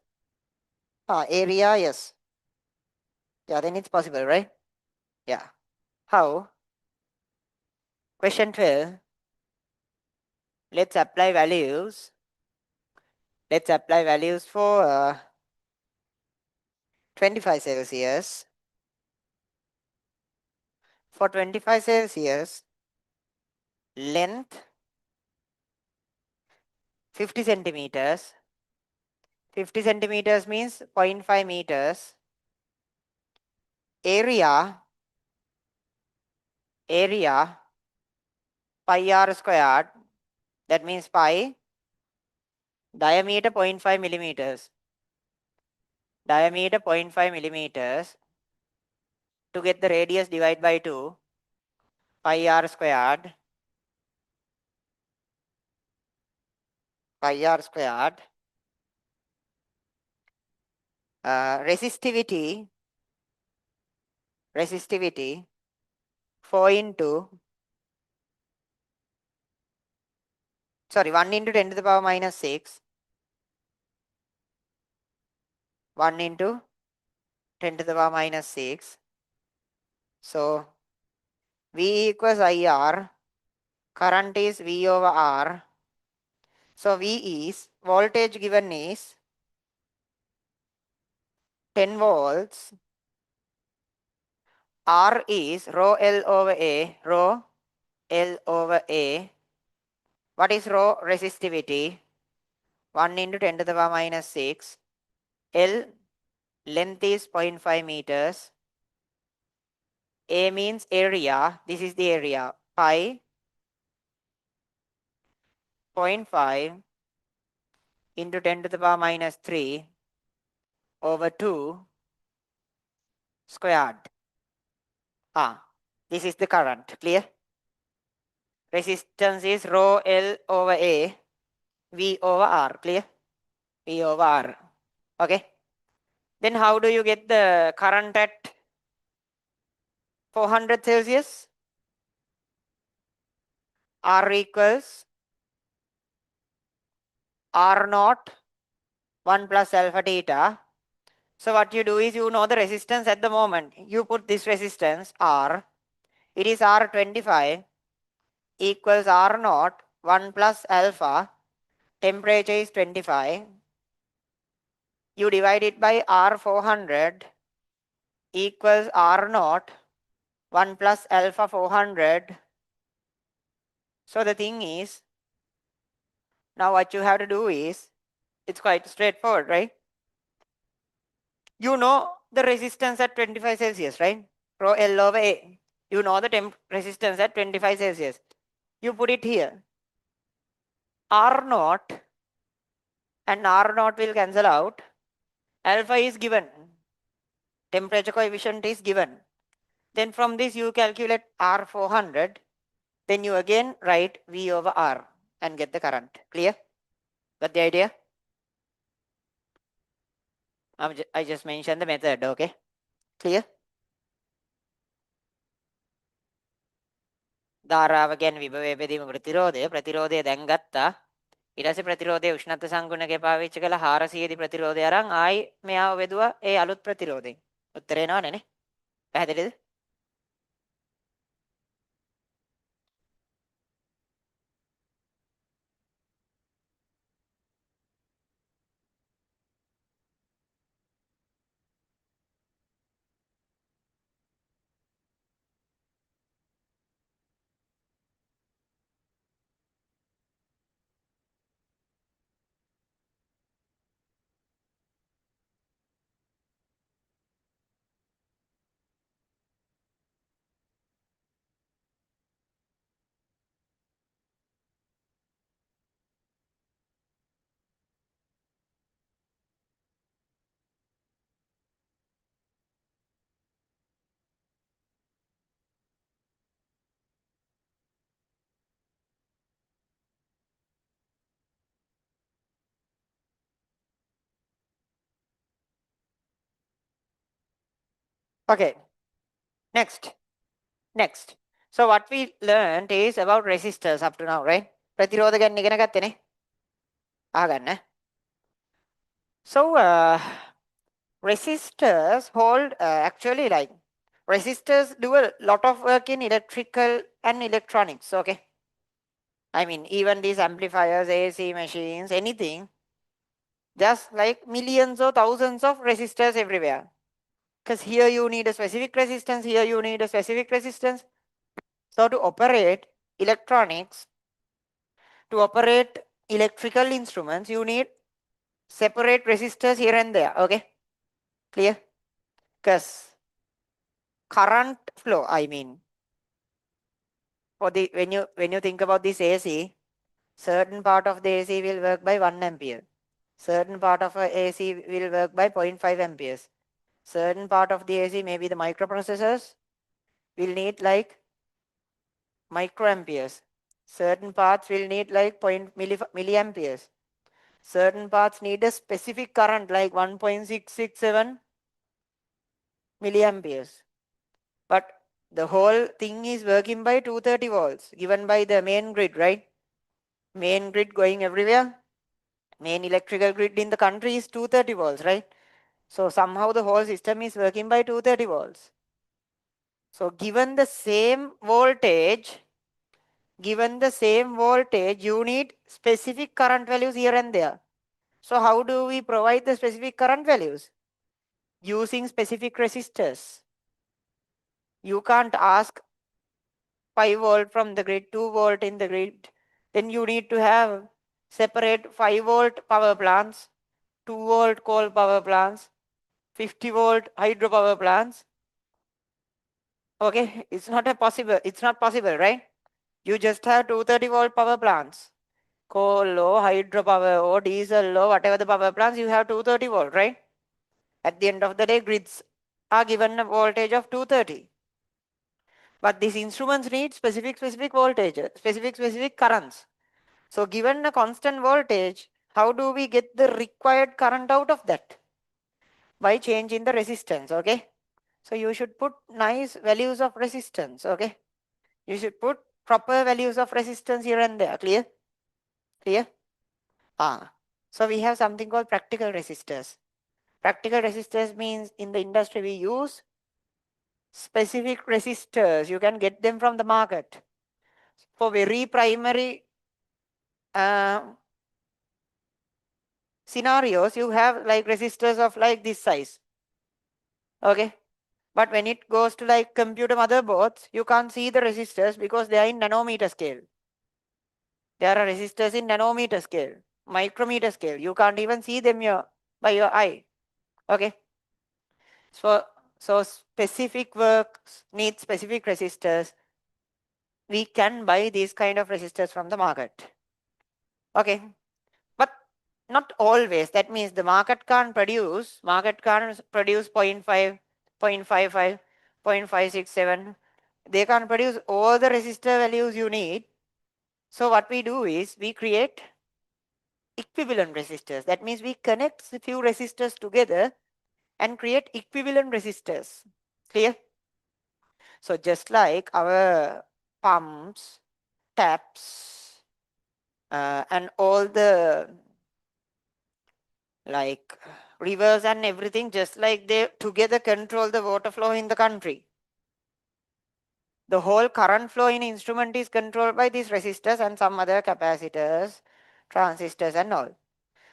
area, yes. Yeah, then it's possible, right? Yeah. How? Question 12. Let's apply values. Let's apply values for 25 Celsius. For 25 Celsius, length 50 centimeters. 50 centimeters means 0.5 meters. Area pi r squared. That means pi. Diameter 0.5 millimeters. Diameter 0.5 millimeters. To get the radius, divide by 2. Pi r squared. Pi r squared. Resistivity 4 into 1 into 10 to the power minus 6, 1 into 10 to the power minus 6. So V equals IR, current is V over R. So V is, voltage given is 10 volts. R is rho L over A, rho L over A. What is rho resistivity? 1 into 10 to the power minus 6. L length is 0.5 meters. A means area. This is the area. Pi 0.5 into 10 to the power minus 3 over 2 squared. This is the current. Clear? Resistance is rho L over A, V over R. Clear? V over R. Okay. Then how do you get the current at 400 Celsius? R equals R naught 1 plus alpha theta. So what you do is, you know the resistance at the moment. You put this resistance R. It is R25 equals R naught 1 plus alpha. Temperature is 25. You divide it by R400 equals R naught 1 plus alpha 400. So the thing is, now what you have to do is, it's quite straightforward, right? You know the resistance at 25 Celsius, right? Rho L over A. You know the resistance at 25 Celsius. You put it here. R naught and R naught will cancel out. Alpha is given. Temperature coefficient is given. Then from this you calculate R400. Then you again write V over R and get the current. Clear? Got the idea? I just mentioned the method, okay? Clear? ධාරාව කියන්නේ විභවයේ බෙදීම ප්‍රතිරෝධය දැන් ගත්තා. ඊට පස්සේ ප්‍රතිරෝධයේ උෂ්ණත්ව සංගුණකේ පාවිච්චි කළා 400 දී ප්‍රතිරෝධය අරන් ආයි මෙයාව බෙදුවා ඒ අලුත් ප්‍රතිරෝධයෙන්. උත්තරේ එනවනේ නේ? පැහැදිලිද? Okay. Next. So what we learned is about resistors up to now, right? ප්‍රතිරෝධ ගැන ඉගෙන ගත්තේ නේ? අහගන්න. So resistors hold actually like resistors do a lot of work in electrical and electronics, okay? I mean, even these amplifiers, AC machines, anything, just like millions or thousands of resistors everywhere. Because here you need a specific resistance, here you need a specific resistance. So to operate electronics, to operate electrical instruments, you need separate resistors here and there, okay? Clear? Because current flow, I mean, for the when you think about this AC, certain part of the AC will work by 1 ampere. Certain part of a AC will work by 0.5 amperes. Certain part of the AC, maybe the microprocessors, will need like microamperes. Certain parts will need like milliamperes. Certain parts need a specific current like 1.667 milliamperes. But the whole thing is working by 230 volts given by the main grid, right? Main grid going everywhere. Main electrical grid in the country is 230 volts, right? So somehow the whole system is working by 230 volts. So given the same voltage, you need specific current values here and there. So how do we provide the specific current values? Using specific resistors. You can't ask 5 volt from the grid, 2 volt in the grid, then you need to have separate 5 volt power plants, 2 volt coal power plants, 50 volt hydropower plants. Okay, it's not possible, right? You just have 230 volt power plants. Coal or hydropower or diesel or whatever the power plants, you have 230 volt, right? At the end of the day, grids are given a voltage of 230. But these instruments need specific voltage, specific currents. So given a constant voltage, how do we get the required current out of that? By changing the resistance, okay? So you should put nice values of resistance, okay? You should put proper values of resistance here and there, clear? Clear? So we have something called practical resistors. Practical resistors means in the industry we use specific resistors. You can get them from the market. For very primary uh, scenarios, you have like resistors of like this size. Okay. But when it goes to like computer motherboards, you can't see the resistors because they are in nanometer scale. There are resistors in nanometer scale, micrometer scale. You can't even see them by your eye. Okay. So specific works need specific resistors. We can buy these kind of resistors from the market. Okay. But not always. That means the market can't produce zero point 0.5, 0.55, 0.567. They can't produce all the resistor values you need. So what we do is we create equivalent resistors. That means we connect a few resistors together and create equivalent resistors. Clear? So just like our pumps, taps, and all the like rivers and everything, just like they together control the water flow in the country. The whole current flow in instrument is controlled by these resistors and some other capacitors, transistors and all.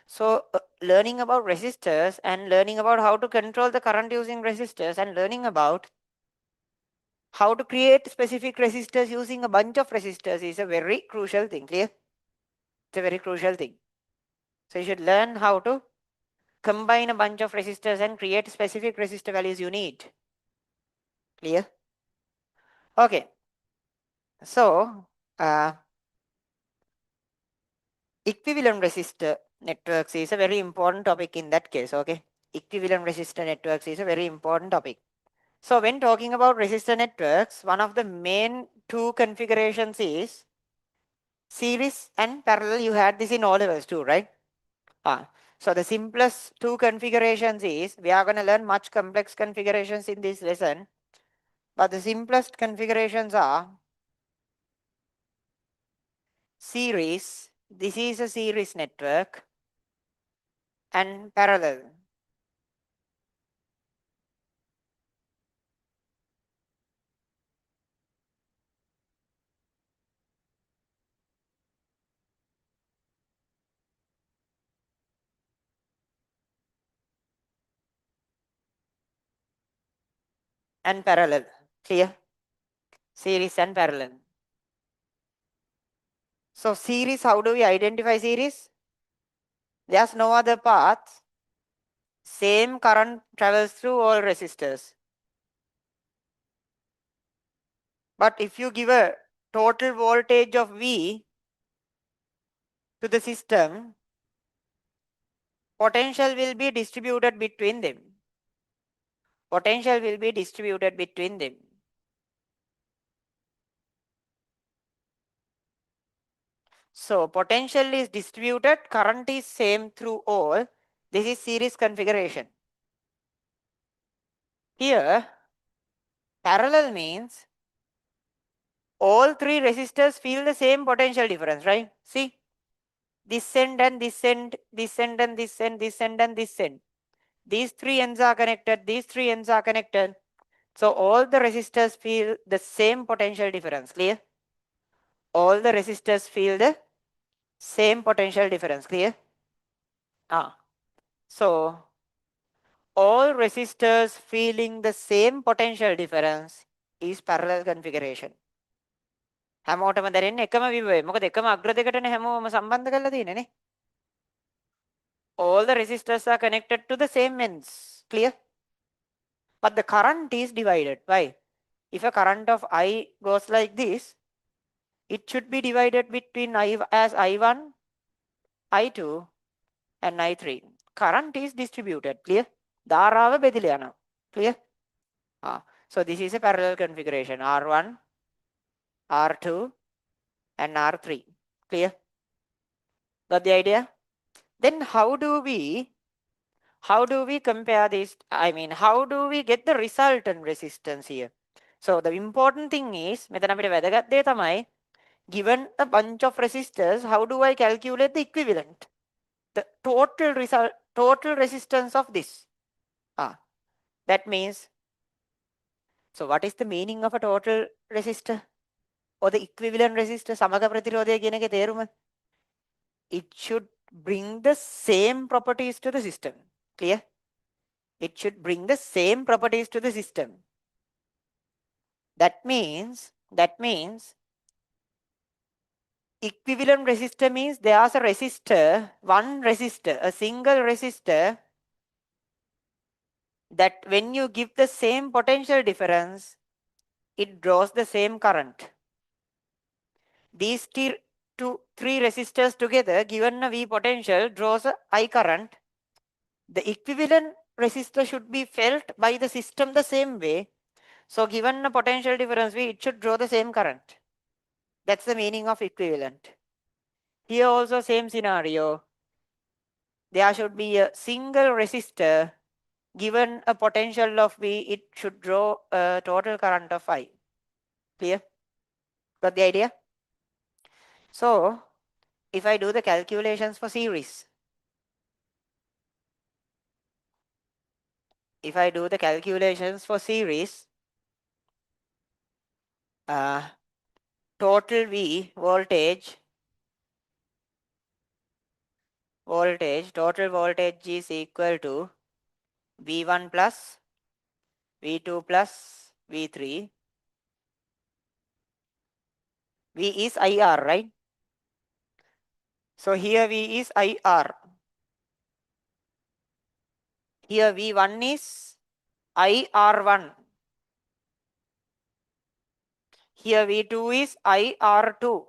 So learning about resistors and learning about how to control the current using resistors and learning about how to create specific resistors using a bunch of resistors is a very crucial thing. Clear? It's a very crucial thing. So you should learn how to combine a bunch of resistors and create specific resistor values you need. Clear? Okay. So equivalent resistor networks is a very important topic in that case. Okay. Equivalent resistor networks is a very important topic. So when talking about resistor networks, one of the main two configurations is series and parallel. You had this in all levels too, right? So the simplest two configurations is, we are going to learn much complex configurations in this lesson, but the simplest configurations are series. This is a series network, and parallel. And parallel. Clear? Series and parallel. So series, how do we identify series? There's no other path. Same current travels through all resistors. But if you give a total voltage of V to the system, potential will be distributed between them. Potential will be distributed between them. So potential is distributed, current is same through all. This is series configuration. Here, parallel means all three resistors feel the same potential difference, right? See, this end and this end, this end and this end, this end and this end. These three ends are connected, these three ends are connected. So all the resistors feel the same potential difference, clear? All the resistors feel the same potential difference, clear? So all resistors feeling the same potential difference is parallel configuration. හැමෝටම දැනෙන්නේ එකම විභවය. මොකද එකම අග්‍ර දෙකටනේ හැමෝම සම්බන්ධ කරලා තියෙන්නේ නේ. All the resistors are connected to the same ends. Clear? But the current is divided. Why? If a current of I goes like this, it should be divided between I as I1, I2 and I3. Current is distributed. Clear? ධාරාව බෙදලා යනවා. Clear? So this is a parallel configuration. R1, R2 and R3. Clear? Got the idea? Then how do we compare this? I mean, how do we get the resultant resistance here? So the important thing is, මෙතන අපිට වැදගත් දේ තමයි, given a bunch of resistors, how do I calculate the equivalent? The total resistance of this. That means, so what is the meaning of a total resistor? Or the equivalent resistor? සමග ප්‍රතිරෝධය කියන එකේ තේරුම? It should bring the same properties to the system. Clear? It should bring the same properties to the system. That means equivalent resistor means there's a resistor, one resistor, a single resistor, that when you give the same potential difference, it draws the same current. These three resistors together, given a V potential, draws a I current. The equivalent resistor should be felt by the system the same way. So given a potential difference V, it should draw the same current. That's the meaning of equivalent. Here also same scenario. There should be a single resistor. Given a potential of V, it should draw a total current of I. Clear? Got the idea? So if I do the calculations for series, total V total voltage is equal to V1 plus V2 plus V3. V is IR, right? So here V is IR. Here V1 is IR1. Here V2 is IR2.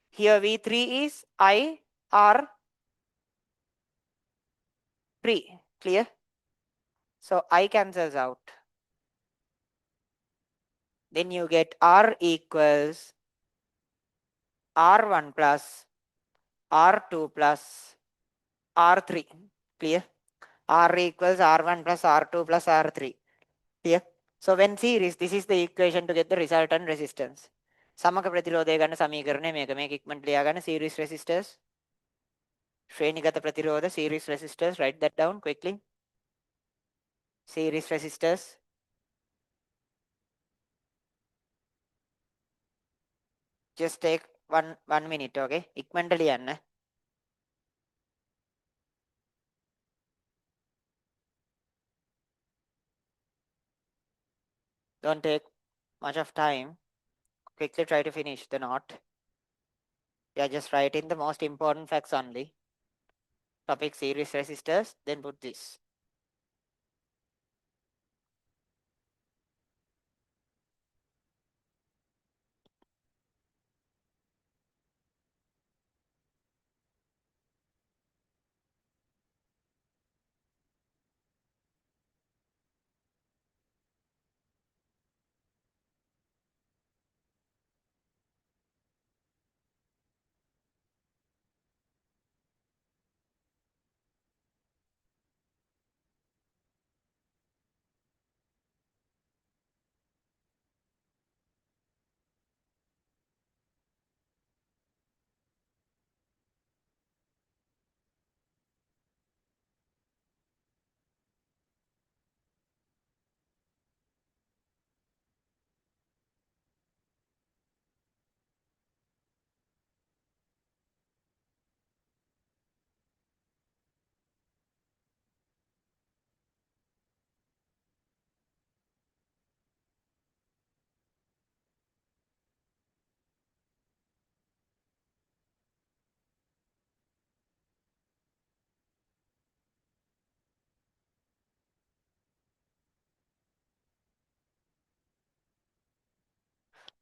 Here V3 is IR3. Clear? So I cancels out. Then you get R equals R1 plus R2 plus R3. Clear? R equals R1 plus R2 plus R3. Clear? So when series, this is the equation to get the resultant resistance. සමක ප්‍රතිරෝධය ගන්න සමීකරණය මේක ඉක්මනට ලියා ගන්න series resistors. ශ්‍රේණිගත ප්‍රතිරෝධ series resistors. Write that down quickly. Series resistors. Just take one minute, okay? ඉක්මනට ලියන්න. Don't take much of time. Quickly try to finish the note. Yeah, just write in the most important facts only. Topic series resistors, then put this.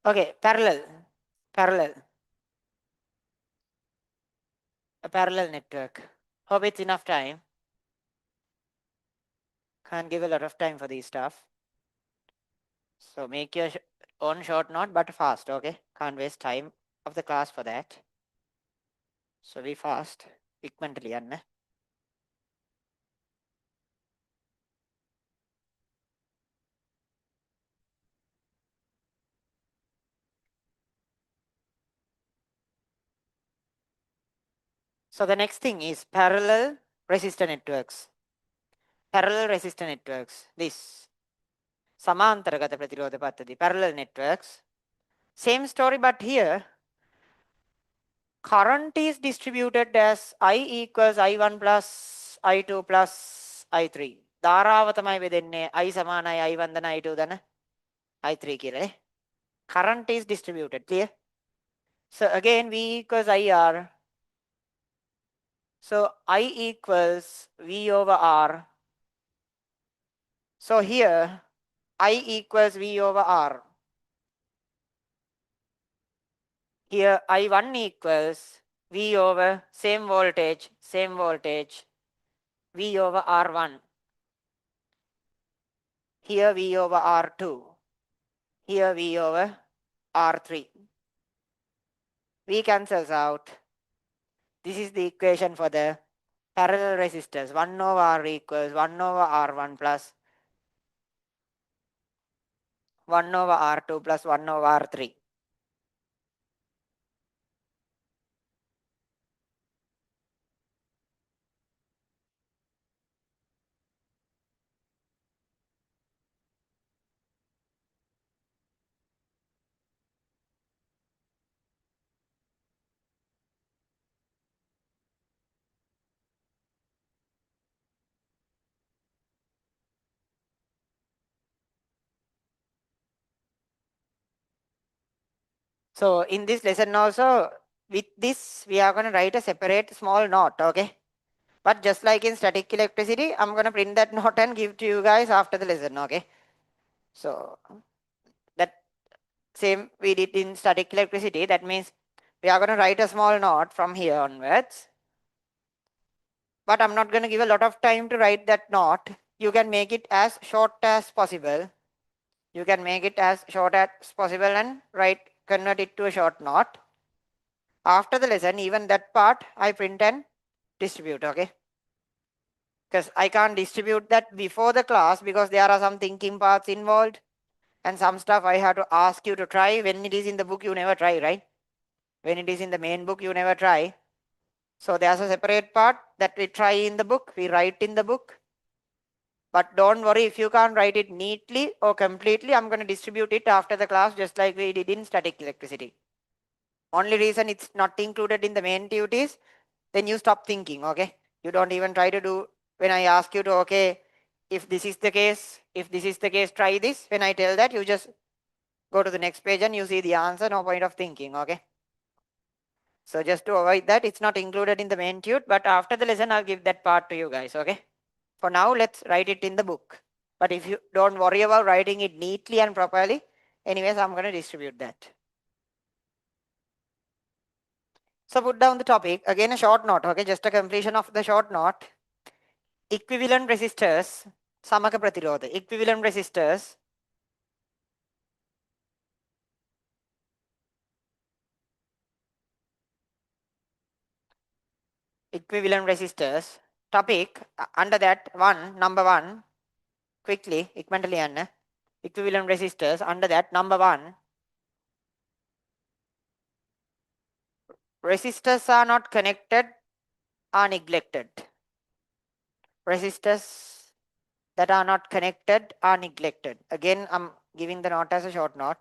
Okay, parallel. A parallel network. Hope it's enough time. Can't give a lot of time for these stuff. So make your own short note, but fast, okay? Can't waste time of the class for that. So be fast. Ikkmentally yanna. So the next thing is parallel resistor networks. Parallel resistor networks. This. Samantaragata Pratirodha Paddhati. Parallel networks. Same story, but here current is distributed as I equals I1 plus I2 plus I3. ධාරාව තමයි බෙදෙන්නේ I සමානයි I1 දන I2 දන I3 කියලා. Current is distributed. Clear? So again V equals IR. So I equals V over R. So here I equals V over R. Here I1 equals V over same voltage, V over R1. Here V over R2. Here V over R3. V cancels out. This is the equation for the parallel resistors. 1 over R equals 1 over R1 plus 1 over R2 plus 1 over R3. So in this lesson also, with this, we are going to write a separate small note, okay? But just like in static electricity, I'm going to print that note and give to you guys after the lesson, okay? So that same we did in static electricity. That means we are going to write a small note from here onwards. But I'm not going to give a lot of time to write that note. You can make it as short as possible. You can make it as short as possible and convert it to a short note. After the lesson, even that part I print and distribute, okay? Because I can't distribute that before the class because there are some thinking parts involved and some stuff I have to ask you to try. When it is in the book, you never try, right? When it is in the main book, you never try. So there's a separate part that we try in the book, we write in the book. But don't worry if you can't write it neatly or completely, I'm going to distribute it after the class just like we did in static electricity. Only reason it's not included in the main tute is then you stop thinking, okay? You don't even try to do, when I ask you to, okay, if this is the case, try this. When I tell that, you just go to the next page and you see the answer, no point of thinking, okay? So just to avoid that, it's not included in the main tute, but after the lesson, I'll give that part to you guys, okay? For now, let's write it in the book. But if you don't worry about writing it neatly and properly, anyways, I'm going to distribute that. So put down the topic, again a short note, okay, just a completion of the short note. Equivalent resistors, samaka pratirodha, equivalent resistors topic under that number one, quickly, equivalent resistors under that number one, resistors are not connected, are neglected. Resistors that are not connected are neglected. Again, I'm giving the note as a short note.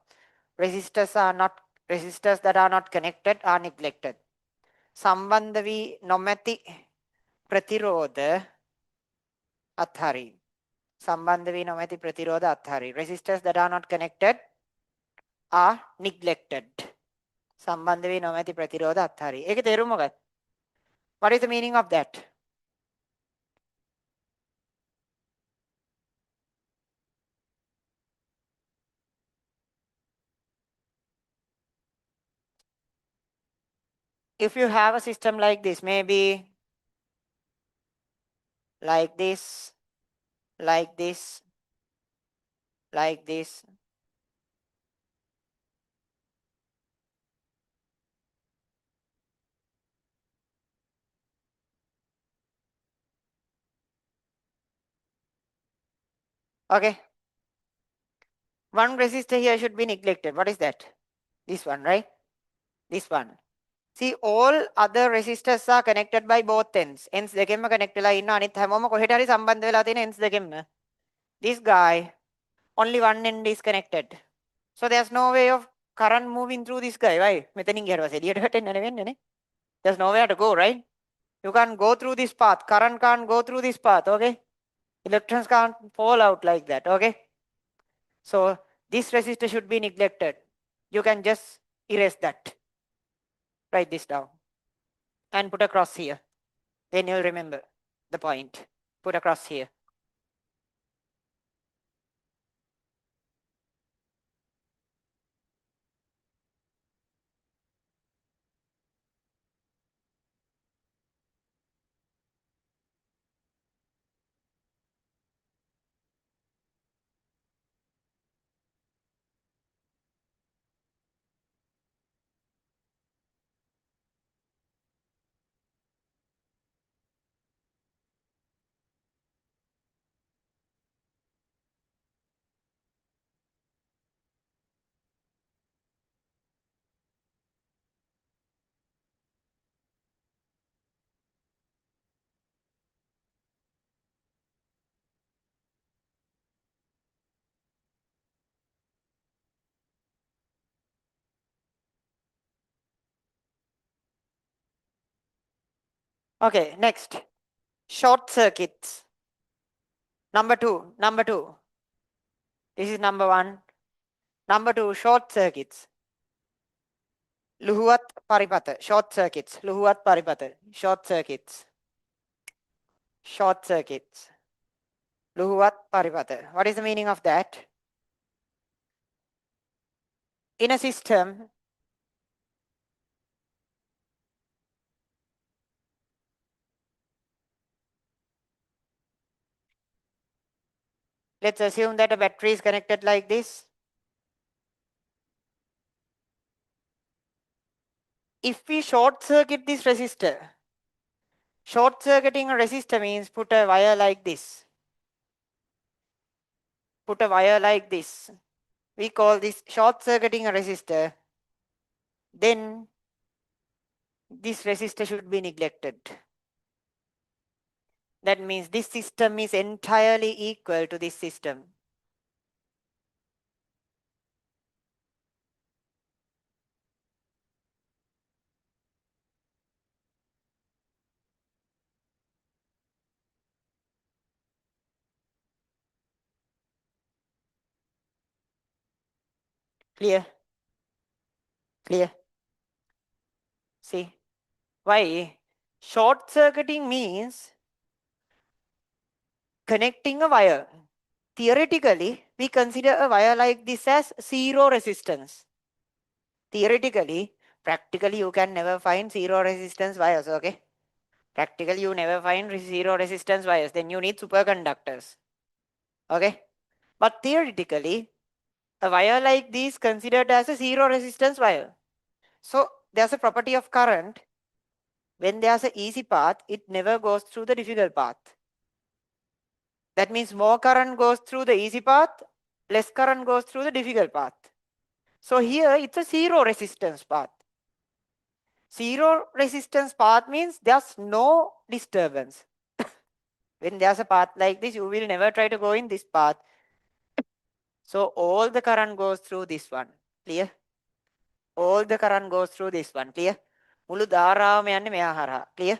Resistors that are not connected are neglected. Sambandha vi nomati pratirodha athari. Sambandha vi nomati pratirodha athari. Resistors that are not connected are neglected. Sambandha vi nomati pratirodha athari. Eke තේරුම මොකක්ද? What is the meaning of that? if you have a system like this, maybe like this, like this, like this. Okay. One resistor here should be neglected. What is that? This one, right? This one. See, all other resistors are connected by both ends. Ends දෙකෙන්ම connect වෙලා ඉන්න අනිත් හැමෝම කොහෙට හරි සම්බන්ධ වෙලා තියෙන ends දෙකෙන්ම. This guy, only one end is connected. So there's no way of current moving through this guy, right? මෙතනින් ගියට පස්සේ එළියට වැටෙන්න නෙවෙන්නේ නේ. There's nowhere to go, right? You can't go through this path. Current can't go through this path, okay? Electrons can't fall out like that, okay? So this resistor should be neglected. You can just erase that. Write this down and put a cross here. Then you'll remember the point. Put a cross here. Okay, next. Short circuits. Number two. This is number one. Number two, short circuits. Luhuwat paripata. Short circuits. Luhuwat paripata. Short circuits. Short circuits. Luhuwat paripata. What is the meaning of that? In a system, let's assume that a battery is connected like this. If we short circuit this resistor, short circuiting a resistor means put a wire like this. Put a wire like this. We call this short circuiting a resistor. Then this resistor should be neglected. That means this system is entirely equal to this system. Clear? Clear? See? Why? Short circuiting means connecting a wire. Theoretically, we consider a wire like this as zero resistance. Theoretically, practically you can never find zero resistance wires, okay? Practically you never find zero resistance wires. Then you need superconductors, okay? But theoretically, a wire like this considered as a zero resistance wire. So there's a property of current. When there's an easy path, it never goes through the difficult path. That means more current goes through the easy path, less current goes through the difficult path. So here it's a zero resistance path. Zero resistance path means there's no disturbance. When there's a path like this, you will never try to go in this path. So all the current goes through this one. Clear? All the current goes through this one. Clear? මුළු ධාරාවම යන්නේ මෙහා හරහා. Clear?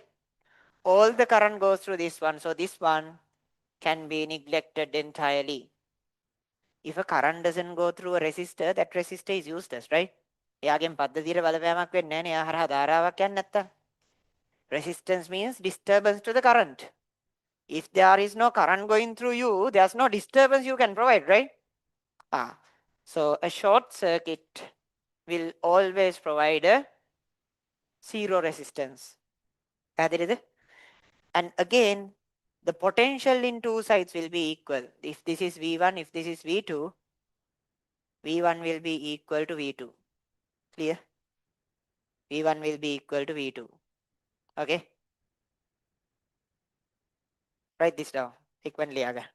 All the current goes through this one. So this one can be neglected entirely. If a current doesn't go through a resistor, that resistor is useless, right? එයාගෙන් පද්ධතියට බලපෑමක් වෙන්නේ නැහැ නේ. එයා හරහා ධාරාවක් යන්නේ නැත්තම්. Resistance means disturbance to the current. If there is no current going through you, there's no disturbance you can provide, right? So a short circuit will always provide a zero resistance. And again, the potential in two sides will be equal. If this is V1, if this is V2, V1 will be equal to V2. Clear? V1 will be equal to V2. Okay? Write this down. Frequently again.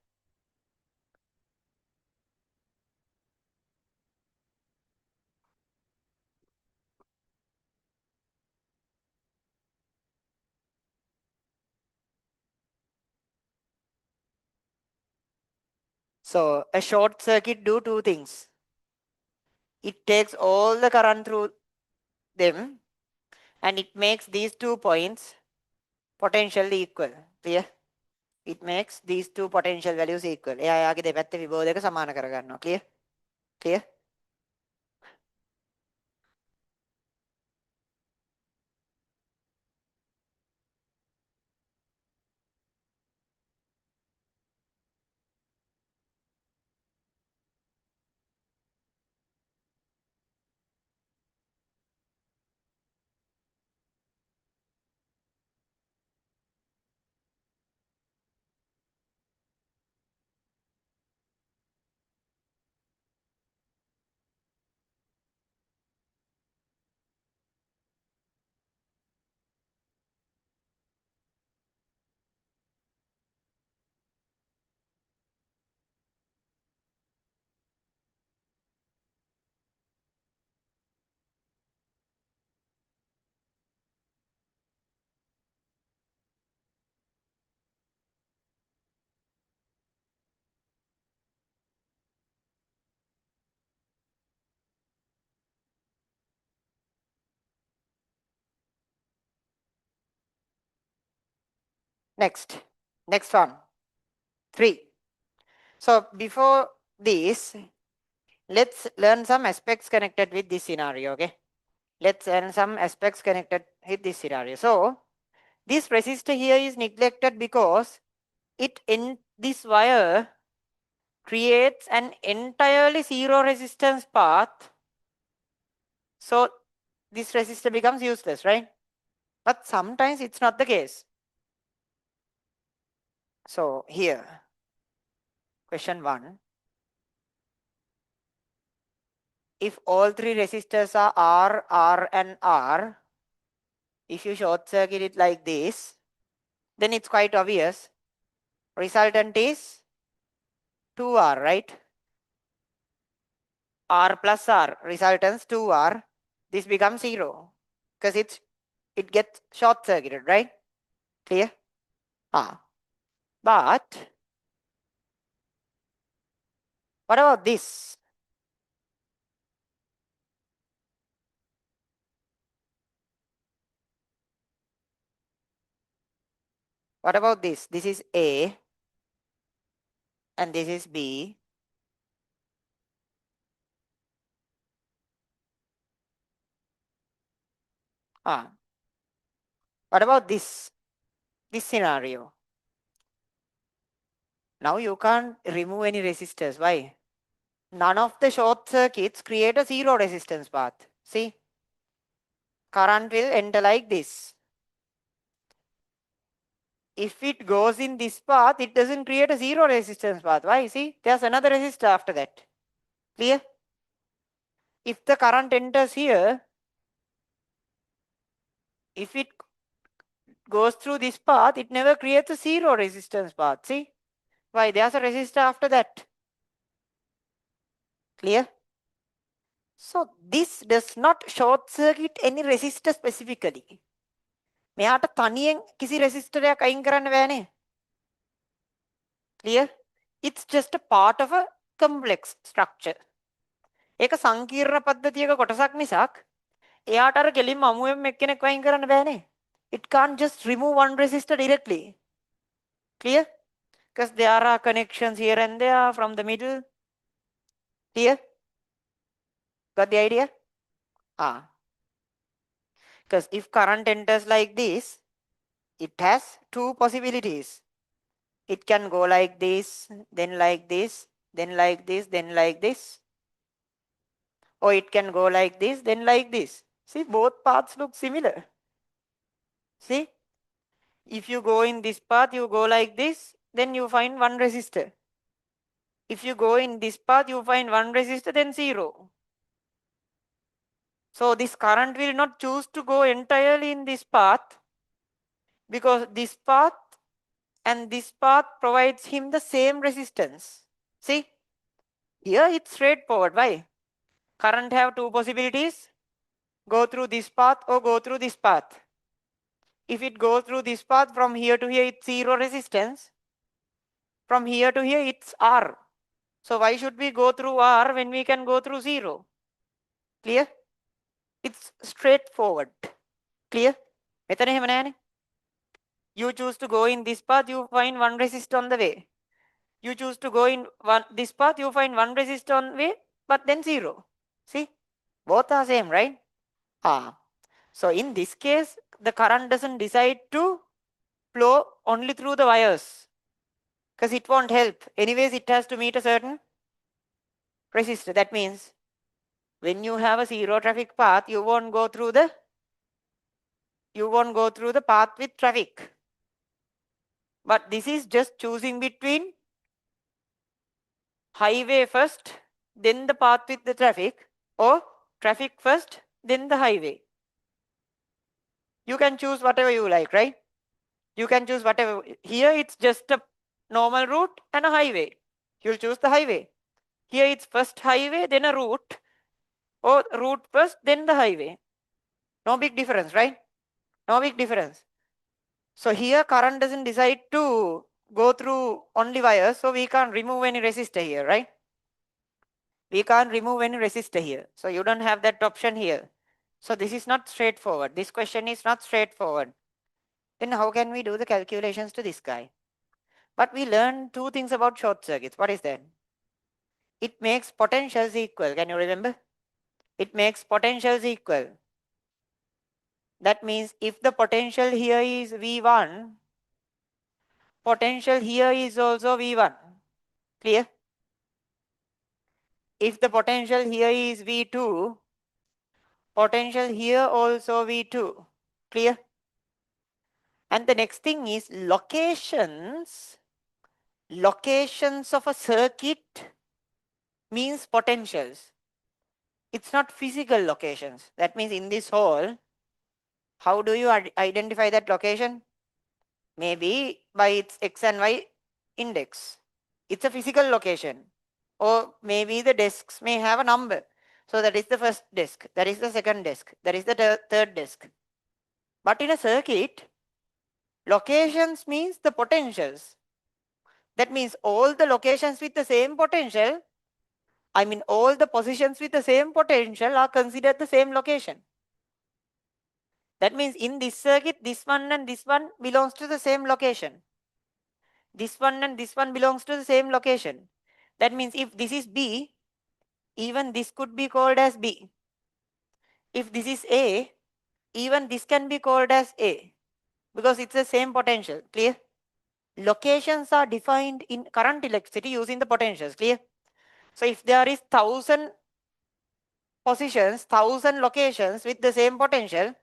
So a short circuit do two things. It takes all the current through them and it makes these 2 points potentially equal. Clear? It makes these two potential values equal. එයාගේ දෙපැත්ත විභව දෙක සමාන කරගන්නවා. Clear? Clear? Next one. 3. So before this, let's learn some aspects connected with this scenario. Okay? Let's learn some aspects connected with this scenario. So this resistor here is neglected because it in this wire creates an entirely zero resistance path. So this resistor becomes useless, right? But sometimes it's not the case. So here, question 1. If all three resistors are R, R and R, if you short circuit it like this, then it's quite obvious. Resultant is 2R, right? R plus R, resultants 2R. This becomes 0 because it gets short circuited, right? Clear? But what about this? What about this? This is A and this is B. What about this scenario? Now you can't remove any resistors. Why? None of the short circuits create a zero resistance path. See? Current will enter like this. If it goes in this path, it doesn't create a zero resistance path. Why? See? There's another resistor after that. Clear? If the current enters here, if it goes through this path, it never creates a zero resistance path. See? Why? There's a resistor after that. Clear? So this does not short circuit any resistor specifically. මෙයාට තනියෙන් කිසි රෙසිස්ටරයක් අයින් කරන්න බෑනේ. Clear? It's just a part of a complex structure. ඒක සංකීර්ණ පද්ධතියක කොටසක් මිසක් එයාට අර කෙලින්ම අමුයෙන් එක්කෙනෙක් වයින් කරන්න බෑනේ. It can't just remove one resistor directly. Clear? Because there are connections here and there from the middle. Clear? Got the idea? Because if current enters like this, it has two possibilities. It can go like this, then like this, then like this, then like this. Or it can go like this, then like this. See, both paths look similar. See, if you go in this path, you go like this, then you find one resistor. If you go in this path, you find one resistor, then 0. So this current will not choose to go entirely in this path, because this path and this path provides him the same resistance. See, here it's straightforward. Why? Current have two possibilities: go through this path or go through this path. If it goes through this path, from here to here it's 0 resistance. From here to here it's R. So why should we go through R when we can go through 0? Clear? It's straightforward. Clear? මෙතන එහෙම නෑනේ. You choose to go in this path, you find one resistor on the way. You choose to go in this path, you find one resistor on the way, but then 0. See? Both are same, right? So in this case, the current doesn't decide to flow only through the wires, because it won't help. Anyways, it has to meet a certain resistor. That means when you have a zero traffic path, you won't go through the path with traffic. But this is just choosing between highway first, then the path with the traffic, or traffic first, then the highway. You can choose whatever you like, right? You can choose whatever. Here it's just a normal route and a highway. You'll choose the highway. Here it's first highway, then a route, or route first, then the highway. No big difference, right? No big difference. So here current doesn't decide to go through only wires, so we can't remove any resistor here, right? We can't remove any resistor here. So you don't have that option here. So this is not straightforward. This question is not straightforward. Then how can we do the calculations to this guy? But we learned two things about short circuits. What is that? It makes potentials equal. Can you remember? It makes potentials equal. That means if the potential here is V1, potential here is also V1. Clear? If the potential here is V2, potential here also V2. Clear? And the next thing is locations. Locations of a circuit means potentials. It's not physical locations. That means in this hole, how do you identify that location? Maybe by its X and Y index. It's a physical location. Or maybe the desks may have a number. So that is the first desk, that is the second desk, that is the third desk. But in a circuit, locations means the potentials. That means all the locations with the same potential, all the positions with the same potential are considered the same location. That means in this circuit, this one and this one belongs to the same location. This one and this one belongs to the same location. That means if this is B, even this could be called as B. If this is A, even this can be called as A, because it's the same potential. Clear? Locations are defined in current electricity using the potentials. Clear? So if there is 1000 positions, 1000 locations with the same potential,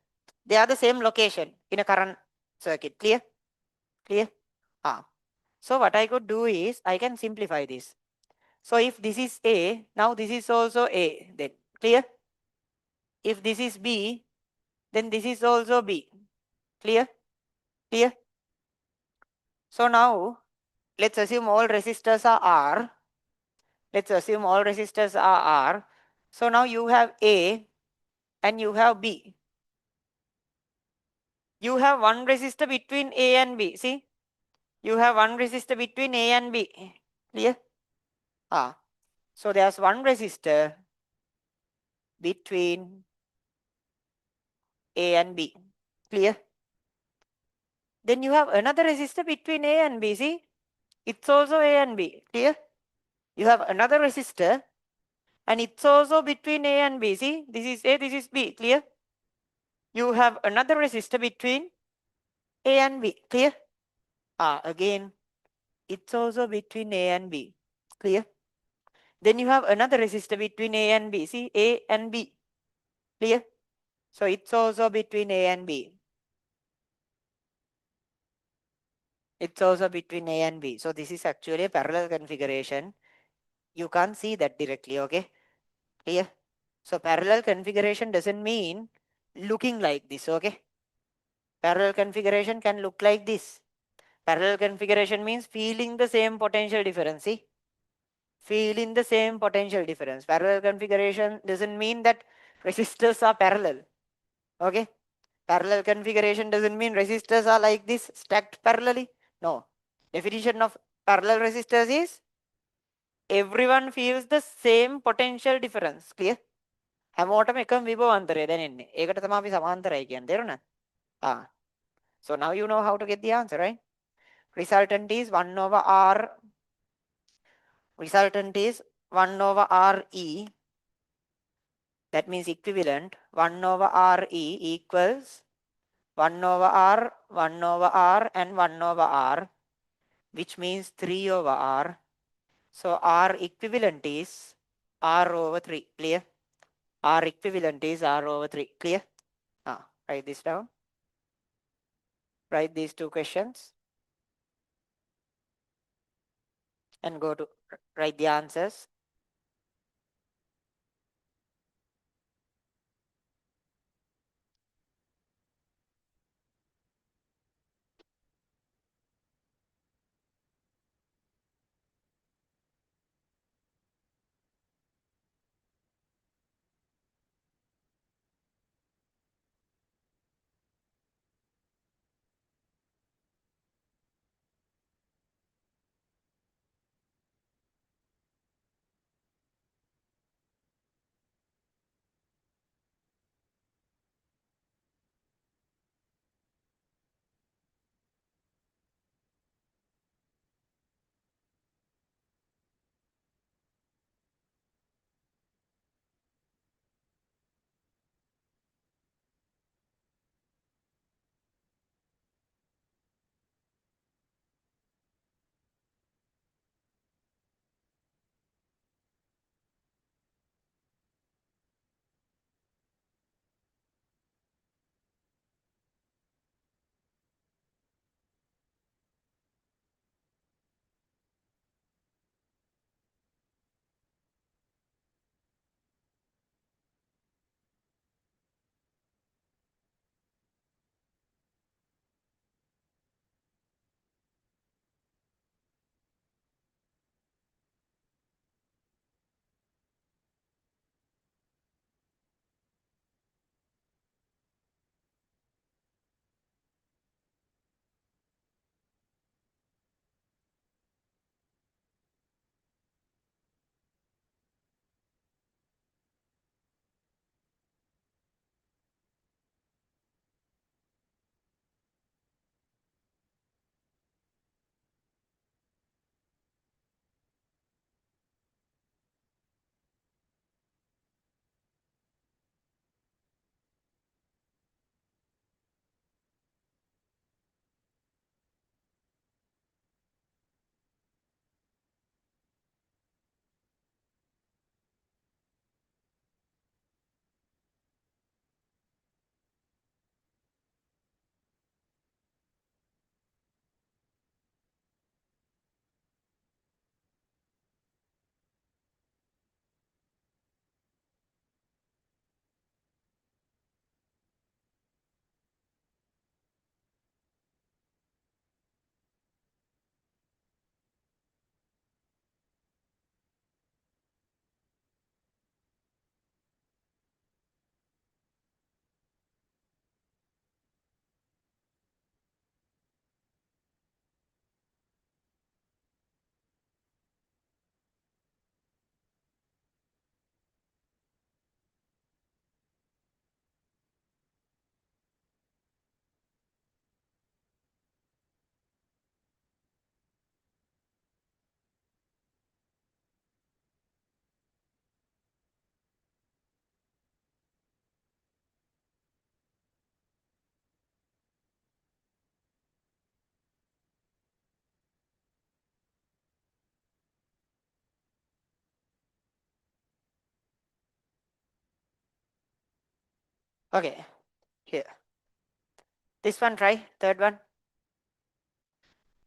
they are the same location in a current circuit. Clear? Clear? So what I could do is I can simplify this. So if this is A, now this is also A. Then clear? If this is B, then this is also B. Clear? Clear? So now let's assume all resistors are R. Let's assume all resistors are R. So now you have A and you have B. You have one resistor between A and B. See? You have one resistor between A and B. Clear? So there's one resistor between A and B. Clear? Then you have another resistor between A and B. See? It's also A and B. Clear? You have another resistor and it's also between A and B. See? This is A, this is B. Clear? You have another resistor between A and B. Clear? Again, it's also between A and B. Clear? Then you have another resistor between A and B. See? A and B. Clear? So it's also between A and B. It's also between A and B. So this is actually a parallel configuration. You can't see that directly, okay? Clear? So parallel configuration doesn't mean looking like this, okay? Parallel configuration can look like this. Parallel configuration means feeling the same potential difference. See? Feeling the same potential difference. Parallel configuration doesn't mean that resistors are parallel. Okay? Parallel configuration doesn't mean resistors are like this stacked parallelly. No. Definition of parallel resistors is everyone feels the same potential difference. Clear? හැමෝටම එකම විභවාන්තරය දැනෙන්නේ. ඒකට තමයි අපි සමාන්තරයි කියන්නේ. තේරුණාද? Ah. So now you know how to get the answer, right? Resultant is 1 over R. Resultant is 1 over RE. That means equivalent. 1 over RE equals 1 over R, 1 over R, and 1 over R, which means 3 over R. So R equivalent is R over 3. Clear? R equivalent is R over 3. Clear? Write this down. Write these two questions and go to write the answers. Okay, here. This one try, third one.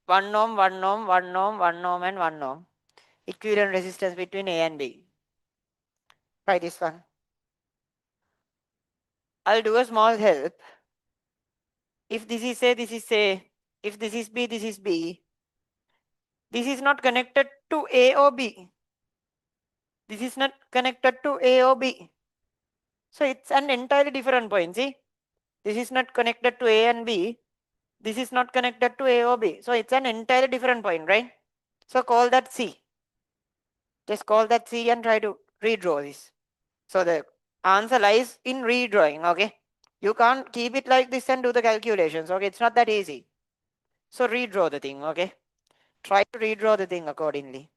1 ohm, 1 ohm, 1 ohm, 1 ohm, and 1 ohm. Equivalent resistance between A and B. Try this one. I'll do a small help. If this is A, this is A. If this is B, this is B. This is not connected to A or B. This is not connected to A or B. So it's an entirely different point. See, this is not connected to A and B. This is not connected to A or B. So it's an entirely different point, right? So call that C. Just call that C and try to redraw this. So the answer lies in redrawing, okay? You can't keep it like this and do the calculations, okay? It's not that easy. So redraw the thing, okay? Try to redraw the thing accordingly.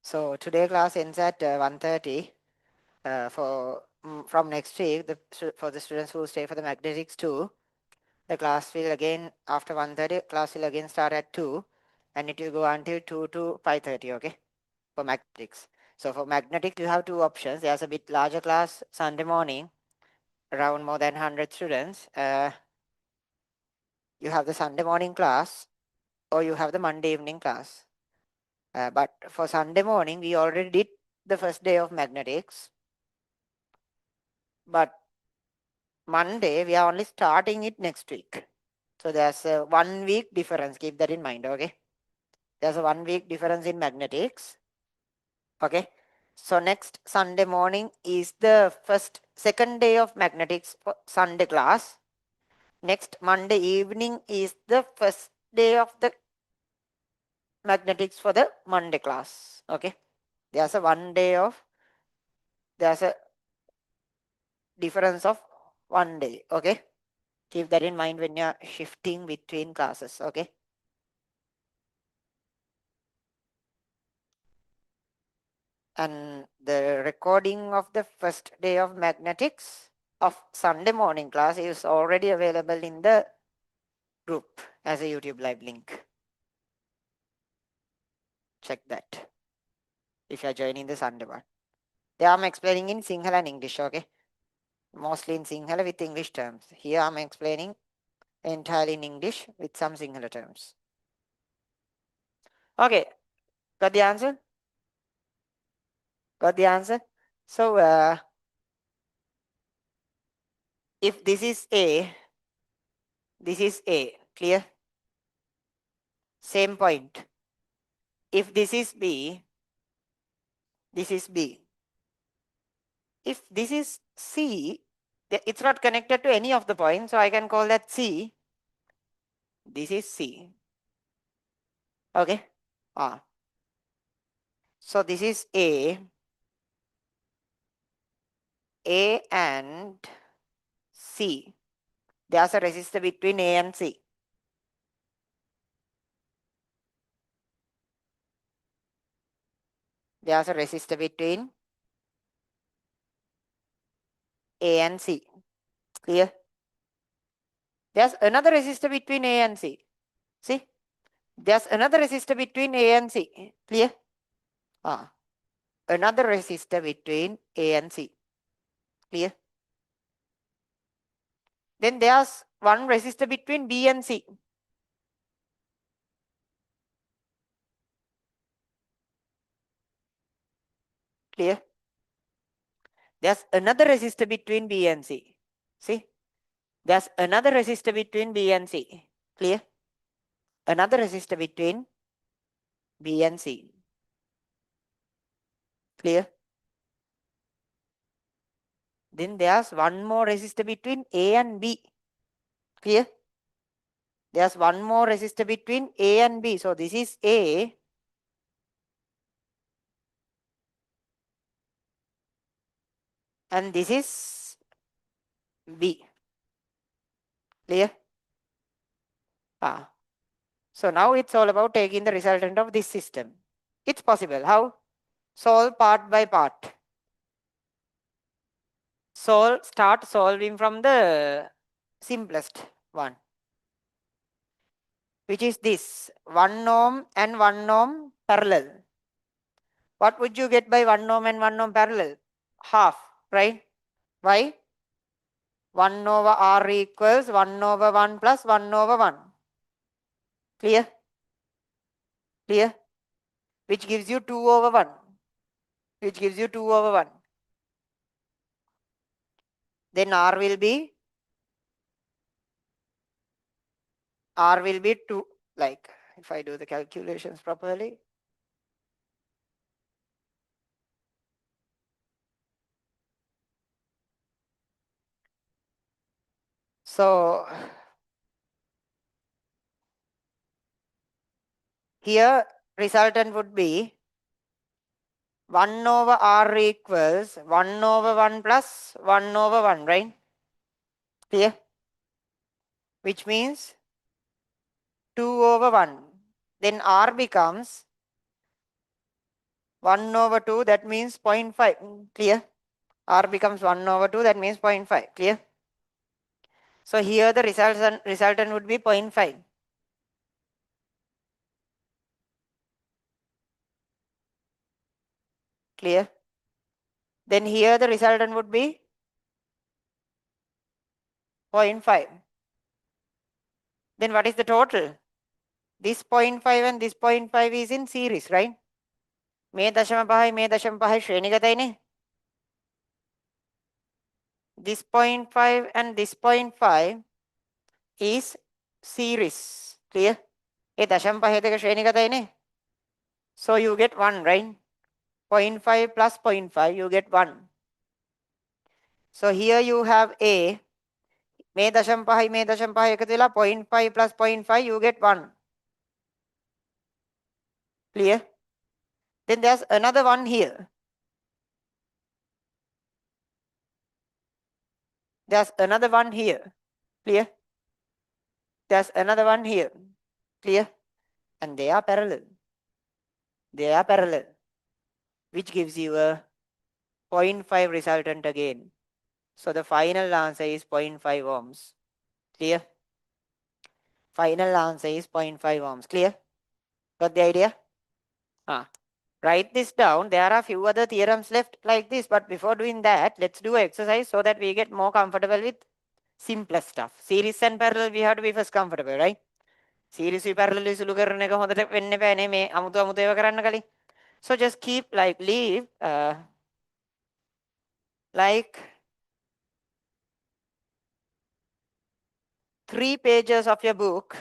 So today class ends at 1:30. From next week, for the students who stay for the magnetics 2, the class will again, after 1:30, class will again start at 2, and it will go until 2 to 5:30, okay, for magnetics. So for magnetics, you have two options. There's a bit larger class Sunday morning, around more than 100 students. You have the Sunday morning class, or you have the Monday evening class. But for Sunday morning, we already did the first day of magnetics. But Monday, we are only starting it next week. So there's a 1 week difference. Keep that in mind, okay? There's a 1 week difference in magnetics. Okay. So next Sunday morning is the second day of magnetics for Sunday class. Next Monday evening is the first day of the magnetics for the Monday class. Okay. There's a difference of 1 day. Okay. Keep that in mind when you're shifting between classes. Okay. And the recording of the first day of magnetics of Sunday morning class is already available in the group as a YouTube live link. Check that if you're joining the Sunday one. There I'm explaining in Sinhala and English, okay? Mostly in Sinhala with English terms. Here I'm explaining entirely in English with some Sinhala terms. Okay, got the answer? Got the answer? So if this is A, this is A, clear? Same point. If this is B, This is B. If this is C, it's not connected to any of the points, so I can call that C. This is C. Okay. So this is A and C. There's a resistor between A and C. There's a resistor between A and C. Clear? There's another resistor between A and C. See? There's another resistor between A and C. Clear? Another resistor between A and C. Clear? Then there's one resistor between B and C. Clear? There's another resistor between B and C. See? There's another resistor between B and C. Clear? Another resistor between B and C. Clear? Then there's one more resistor between A and B. Clear? There's one more resistor between A and B. So this is A. And this is B. Clear? So now it's all about taking the resultant of this system. It's possible. How? Solve part by part. Start solving from the simplest one, which is this 1 ohm and 1 ohm parallel. What would you get by 1 ohm and 1 ohm parallel? Half, right? Why? 1 over R equals 1 over 1 plus 1 over 1. Clear? Clear? Which gives you 2 over 1. Which gives you 2 over 1. Then R will be 2, like if I do the calculations properly. So here resultant would be 1 over R equals 1 over 1 plus 1 over 1, right? Clear? Which means 2 over 1. Then R becomes 1 over 2, that means 0.5. Clear? R becomes 1 over 2, that means 0.5. Clear? So here the resultant would be 0.5. Clear? Then here the resultant would be 0.5. Then what is the total? This 0.5 and this 0.5 is in series, right? මේ 0.5 මේ 0.5 ශ්‍රේණිගතයිනේ. This 0.5 and this 0.5 is series. Clear? ඒ 0.5 දෙක ශ්‍රේණිගතයිනේ. So you get 1, right? 0.5 plus 0.5, you get 1. So here you have A. මේ 0.5 මේ 0.5 එකතු වෙලා 0.5 plus 0.5, you get 1. Clear? Then there's another one here. There's another one here. Clear? There's another one here. Clear? And they are parallel. They are parallel. Which gives you a 0.5 resultant again. So the final answer is 0.5 ohms. Clear? Final answer is 0.5 ohms. Clear? Got the idea? Write this down. There are a few other theorems left like this, but before doing that, let's do an exercise so that we get more comfortable with simpler stuff. Series and parallel, we have to be first comfortable, right? Series and parallel is සුළු කරන එක හොඳට වෙන්න බෑ නේ මේ අමුතු අමුතු ඒවා කරන්න කලින්. So just keep leave like 3 pages of your book.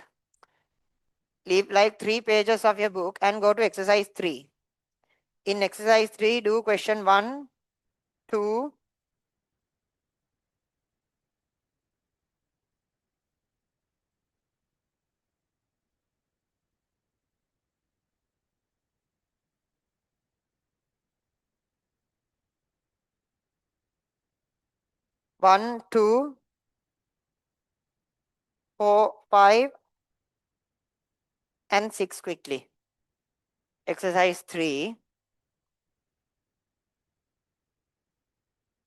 Leave like 3 pages of your book and go to exercise 3. In exercise 3, do question 1, 2, 1, 2, 4, 5, and 6 quickly. Exercise 3.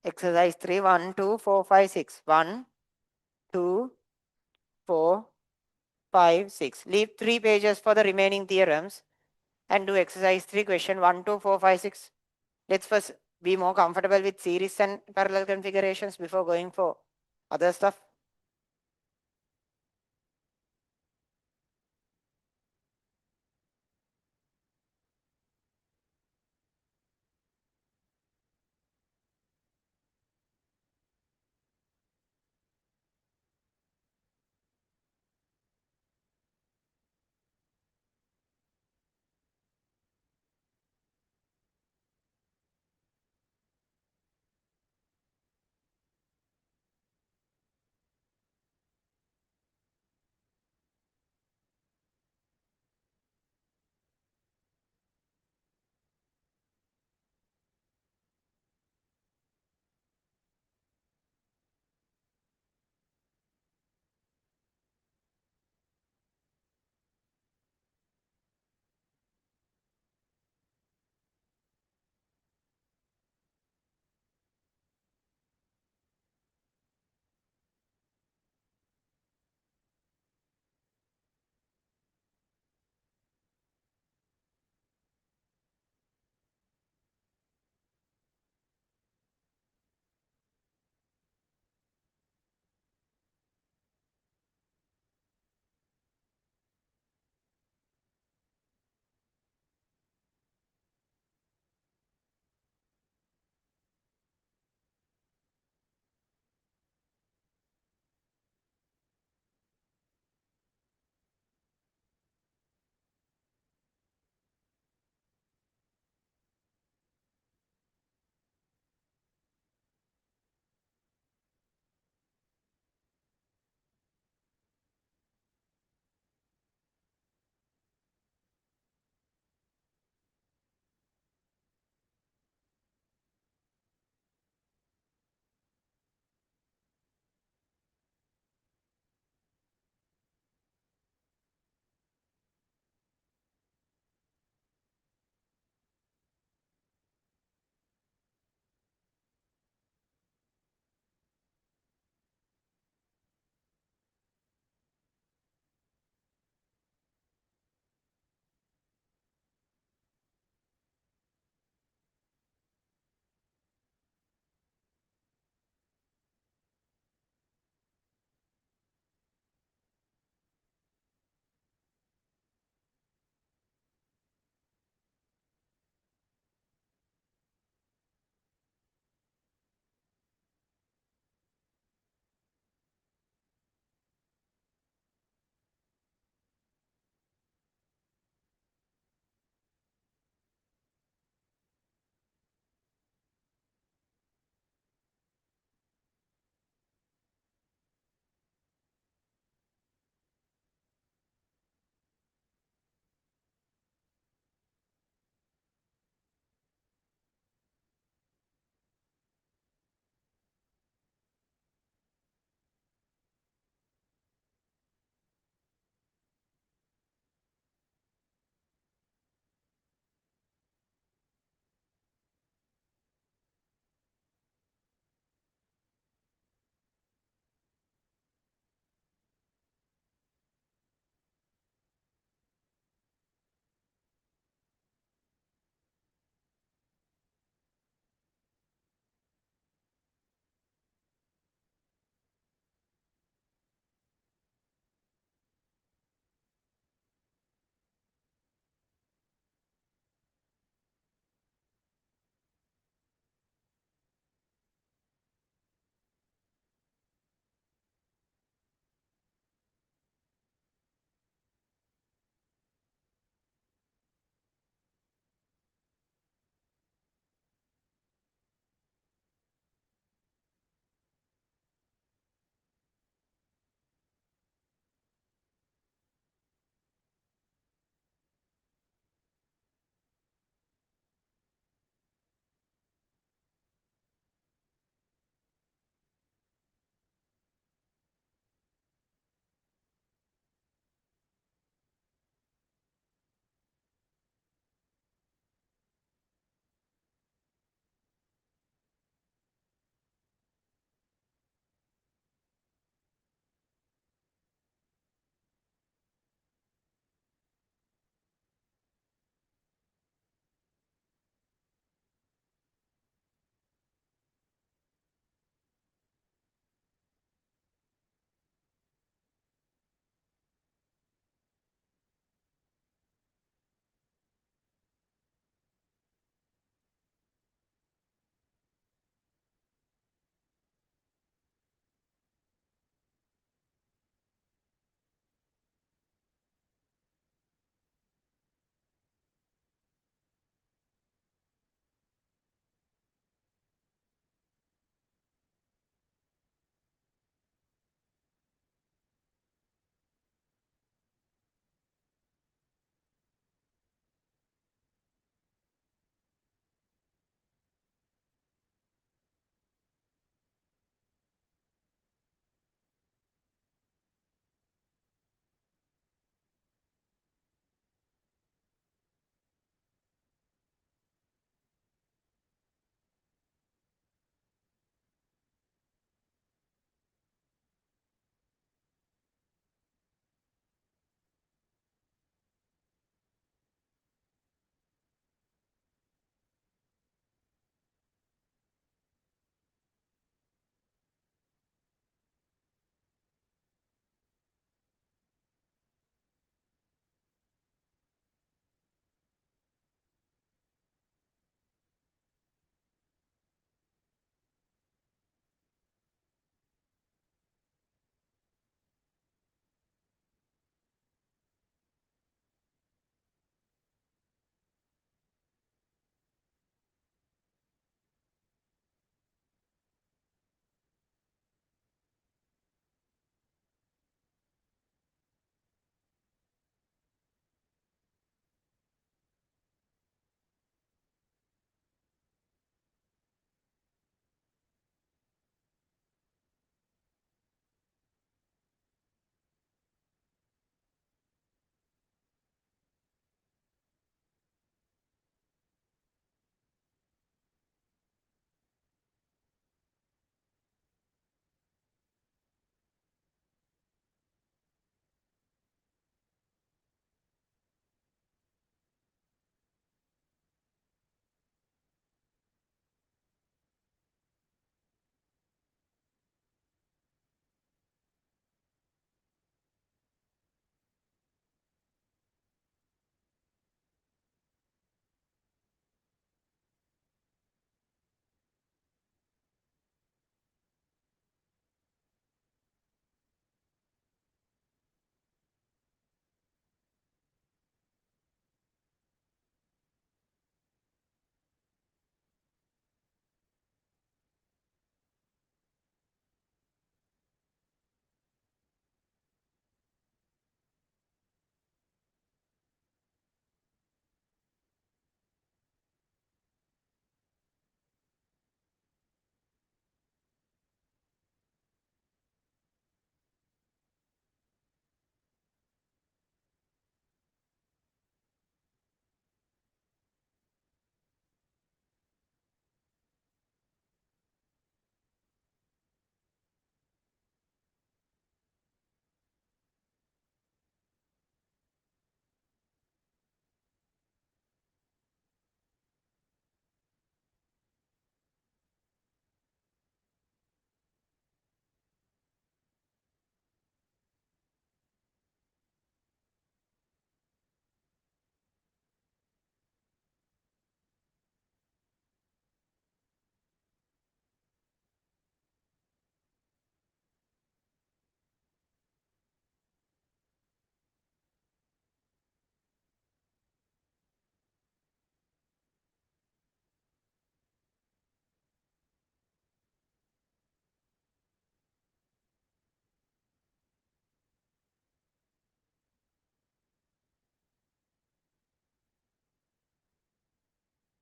Exercise 3, 1, 2, 4, 5, 6. 1, 2, 4, 5, 6. Leave 3 pages for the remaining theorems and do exercise 3, question 1, 2, 4, 5, 6. Let's first be more comfortable with series and parallel configurations before going for other stuff.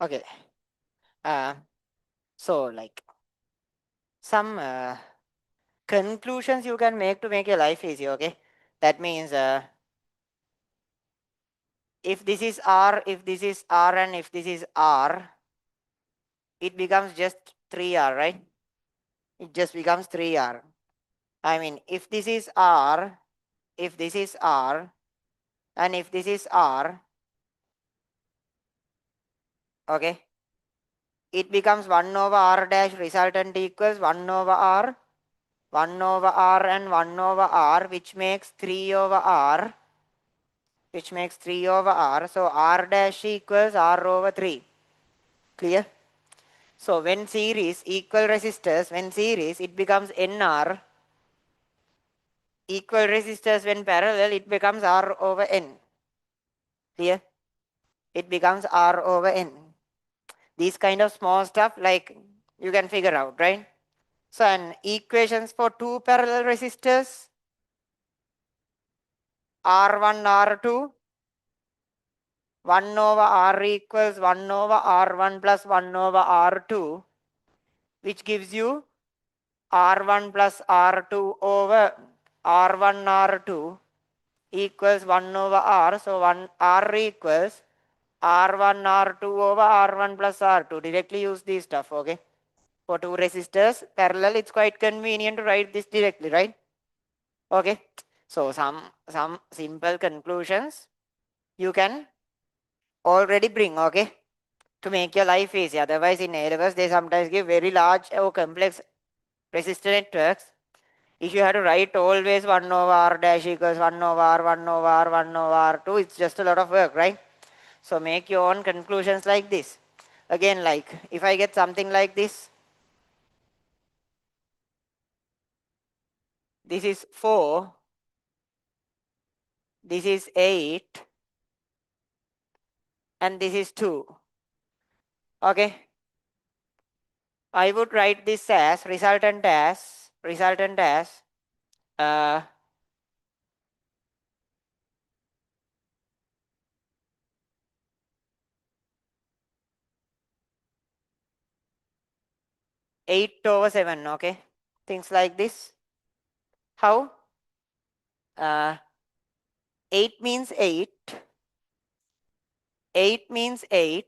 Okay. So like some conclusions you can make to make your life easy. Okay. That means if this is R, if this is R, and if this is R, it becomes just 3R, right? It just becomes 3R. I mean, if this is R, if this is R, and if this is R, okay, it becomes 1 over R dash resultant equals 1 over R, 1 over R, and 1 over R, which makes 3 over R, which makes 3 over R. So R dash equals R over 3. Clear? So when series, equal resistors, when series, it becomes NR. Equal resistors when parallel, it becomes R over N. Clear? It becomes R over N. These kind of small stuff like you can figure out, right? So and equations for two parallel resistors, R1, R2, 1 over R equals 1 over R1 plus 1 over R2, which gives you R1 plus R2 over R1 R2 equals 1 over R. So 1 R equals R1 R2 over R1 plus R2. Directly use this stuff, okay? For two resistors parallel, it's quite convenient to write this directly, right? Okay. So some simple conclusions you can already bring, okay, to make your life easy. Otherwise, in A levels, they sometimes give very large or complex resistor networks. If you have to write always 1 over R dash equals 1 over R, 1 over R, 1 over R2, it's just a lot of work, right? So make your own conclusions like this. Again, like if I get something like this is 4, this is 8, and this is 2. Okay. I would write this as uh, 8 over 7, okay? Things like this. How? 8 means 8. 8 means 8.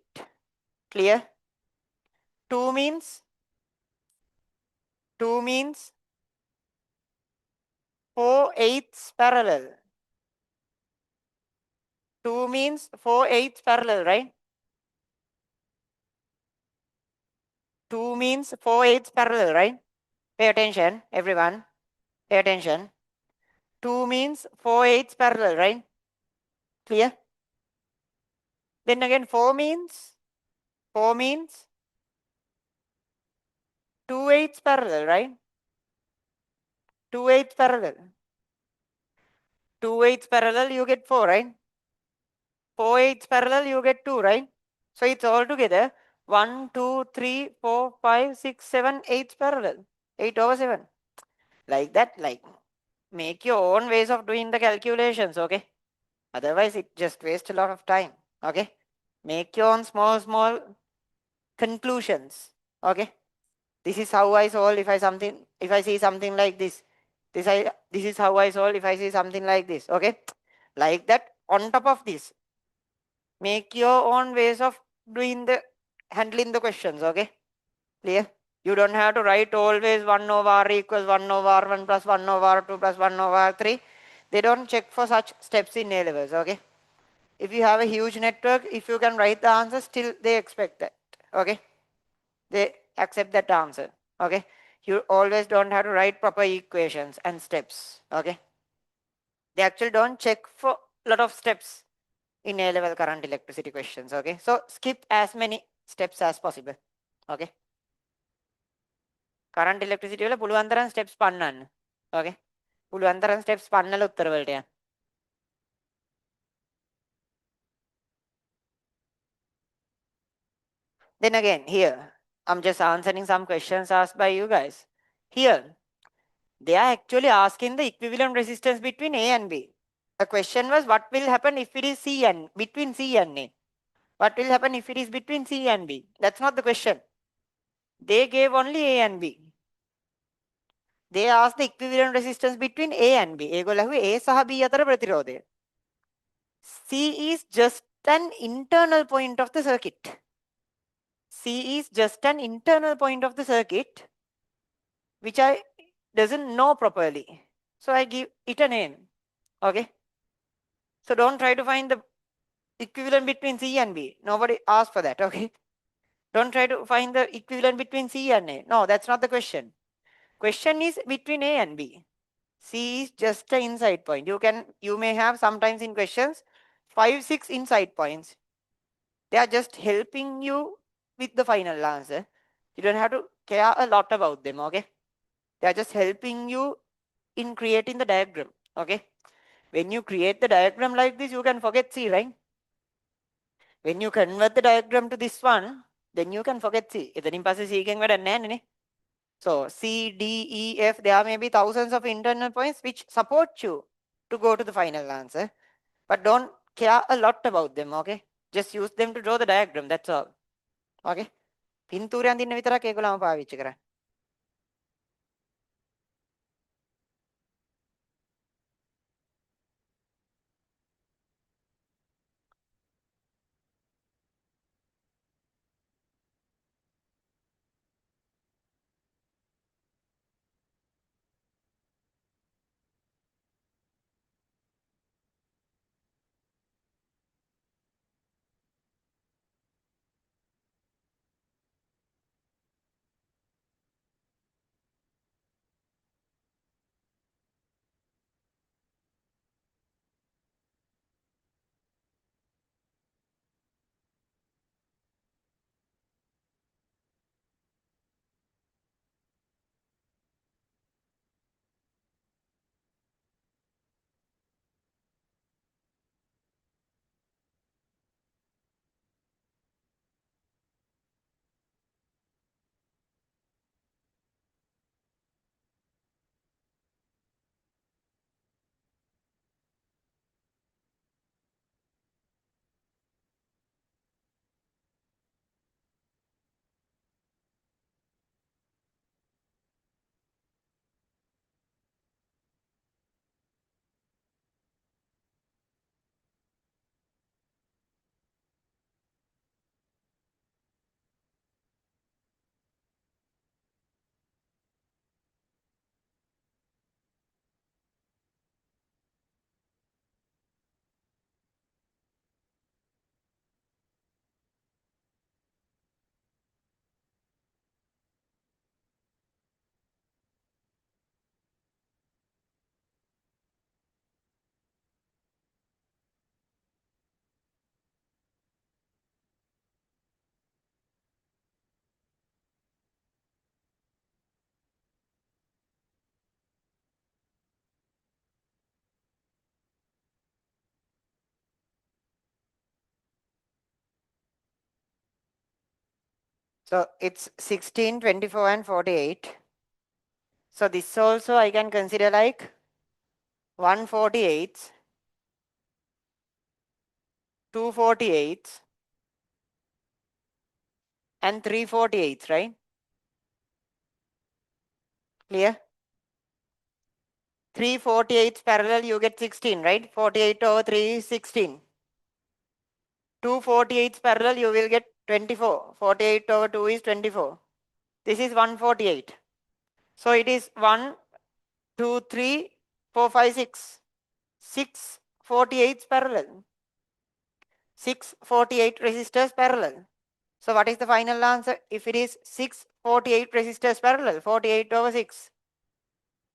Clear? 2 means 4 eighths parallel. 2 means 4 eighths parallel, right? 2 means 4 eighths parallel, right? Pay attention, everyone. Pay attention. 2 means 4 eighths parallel, right? Clear? Then again 4 means 2 eighths parallel, right? 2 eighths parallel. 2 eighths parallel, you get 4, right? 4 eighths parallel, you get 2, right? So it's all together 1, 2, 3, 4, 5, 6, 7, 8 parallel. 8 over 7. Like that, like make your own ways of doing the calculations, okay? Otherwise, it just wastes a lot of time, okay? Make your own small conclusions, okay? This is how I solve if I see something like this. This is how I solve if I see something like this, okay? Like that, on top of this, make your own ways of doing the handling the questions, okay? Clear? You don't have to write always 1 over R equals 1 over R1 plus 1 over R2 plus 1 over R3. They don't check for such steps in A levels, okay? If you have a huge network, if you can write the answer, still they expect that, okay? They accept that answer, okay? You always don't have to write proper equations and steps, okay? They actually don't check for a lot of steps in A-level current electricity questions, okay? So skip as many steps as possible, okay? Current electricity වල පුළුවන් තරම් steps පන්නන්න, okay? පුළුවන් තරම් steps පන්නලා උත්තර වලට යන්න. Then again, here, I'm just answering some questions asked by you guys. Here, they are actually asking the equivalent resistance between A and B. The question was, what will happen if it is C and between C and A? What will happen if it is between C and B? That's not the question. They gave only A and B. They asked the equivalent resistance between A and B. ඒගොල්ලෝ ඇහුවේ A සහ B අතර ප්‍රතිරෝධය. C is just an internal point of the circuit. C is just an internal point of the circuit which I doesn't know properly. So I give it a name. Okay. So don't try to find the equivalent between C and B. Nobody asked for that. Okay. Don't try to find the equivalent between C and A. No, that's not the question. Question is between A and B. C is just an inside point. You may have sometimes in questions 5-6 inside points. They are just helping you with the final answer. You don't have to care a lot about them. Okay. They are just helping you in creating the diagram. Okay. When you create the diagram like this, you can forget C, right? When you convert the diagram to this one, then you can forget C. එතනින් පස්සේ C එකෙන් වැඩක් නැහැ නේ. So C, D, E, F, there may be thousands of internal points which support you to go to the final answer. But don't care a lot about them, okay? Just use them to draw the diagram, that's all. Okay? පින්තූරය අඳින්න විතරක් ඒගොල්ලෝම පාවිච්චි කරන්නේ. So it's 16, 24, and 48. So this also I can consider like 148, 248, and 348, right? Clear? 348 parallel, you get 16, right? 48 over 3 is 16. 248 parallel, you will get 24. 48 over 2 is 24. This is 148. So it is 1, 2, 3, 4, 5, 6. 6 48 parallel. 6 48 resistors parallel. So what is the final answer? If it is 6 48 resistors parallel, 48 over 6,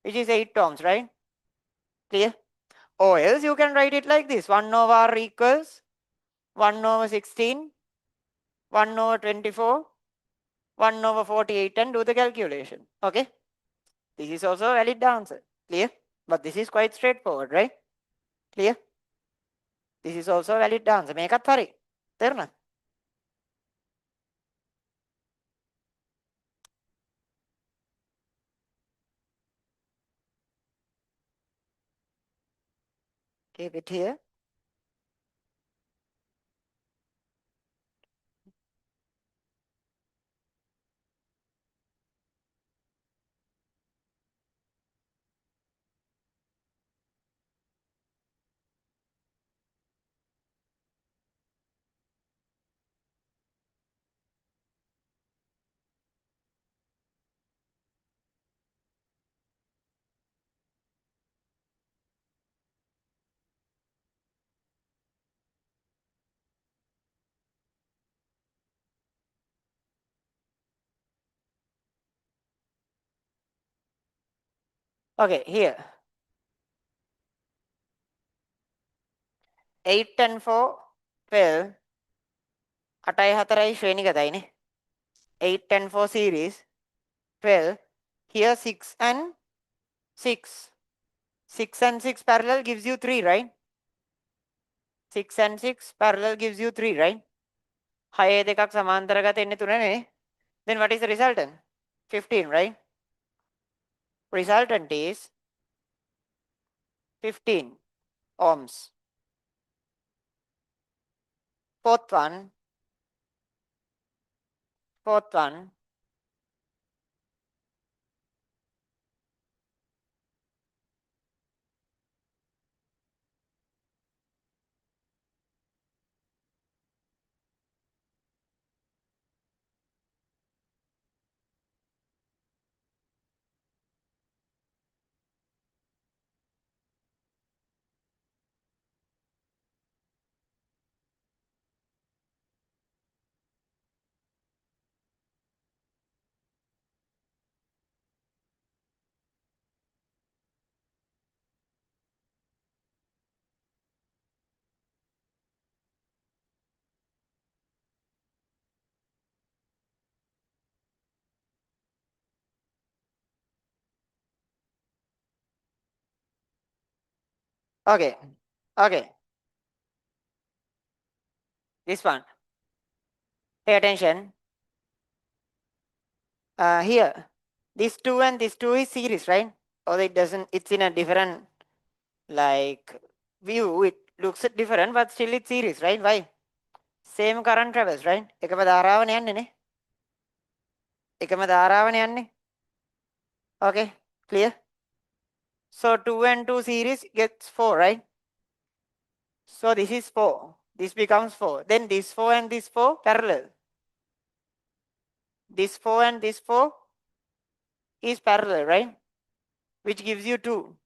which is 8 ohms, right? Clear? Or else you can write it like this. 1 over R equals 1 over 16, 1 over 24, 1 over 48 and do the calculation. Okay? This is also a valid answer. Clear? But this is quite straightforward, right? Clear? This is also a valid answer. මේකත් හරි. තේරුණා? Keep it here. Okay, here. 8 and 4, 12. 8යි 4යි ශ්‍රේණිගතයිනේ. 8 and 4 series, 12. Here 6 and 6. 6 and 6 parallel gives you 3, right? 6 and 6 parallel gives you 3, right? 6 දෙකක් සමාන්තරගත එන්නේ 3නේ. Then what is the resultant? 15, right? Resultant is 15 ohms. Fourth one. Okay. Okay. This one. Pay attention. Here. This 2 and this 2 is series, right? Or it doesn't, it's in a different like view. It looks different, but still it's series, right? Why? Same current travels, right? එකම ධාරාවනේ යන්නේ නේ. එකම ධාරාවනේ යන්නේ. Okay, clear? So 2 and 2 series gets 4, right? So this is 4. This becomes 4. Then this 4 and this 4 parallel. This 4 and this 4 is parallel, right? Which gives you 2.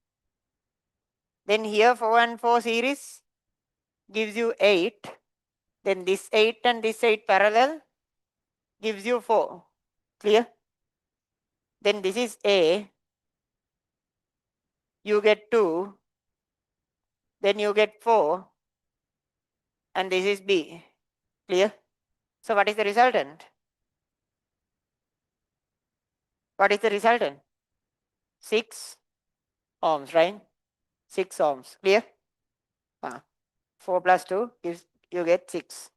Then here 4 and 4 series gives you 8. Then this 8 and this 8 parallel gives you 4. Clear? Then this is A. You get 2. Then you get 4. And this is B. Clear? So what is the resultant? What is the resultant? 6 ohms, right? 6 ohms. Clear? 4 plus 2 gives you get 6.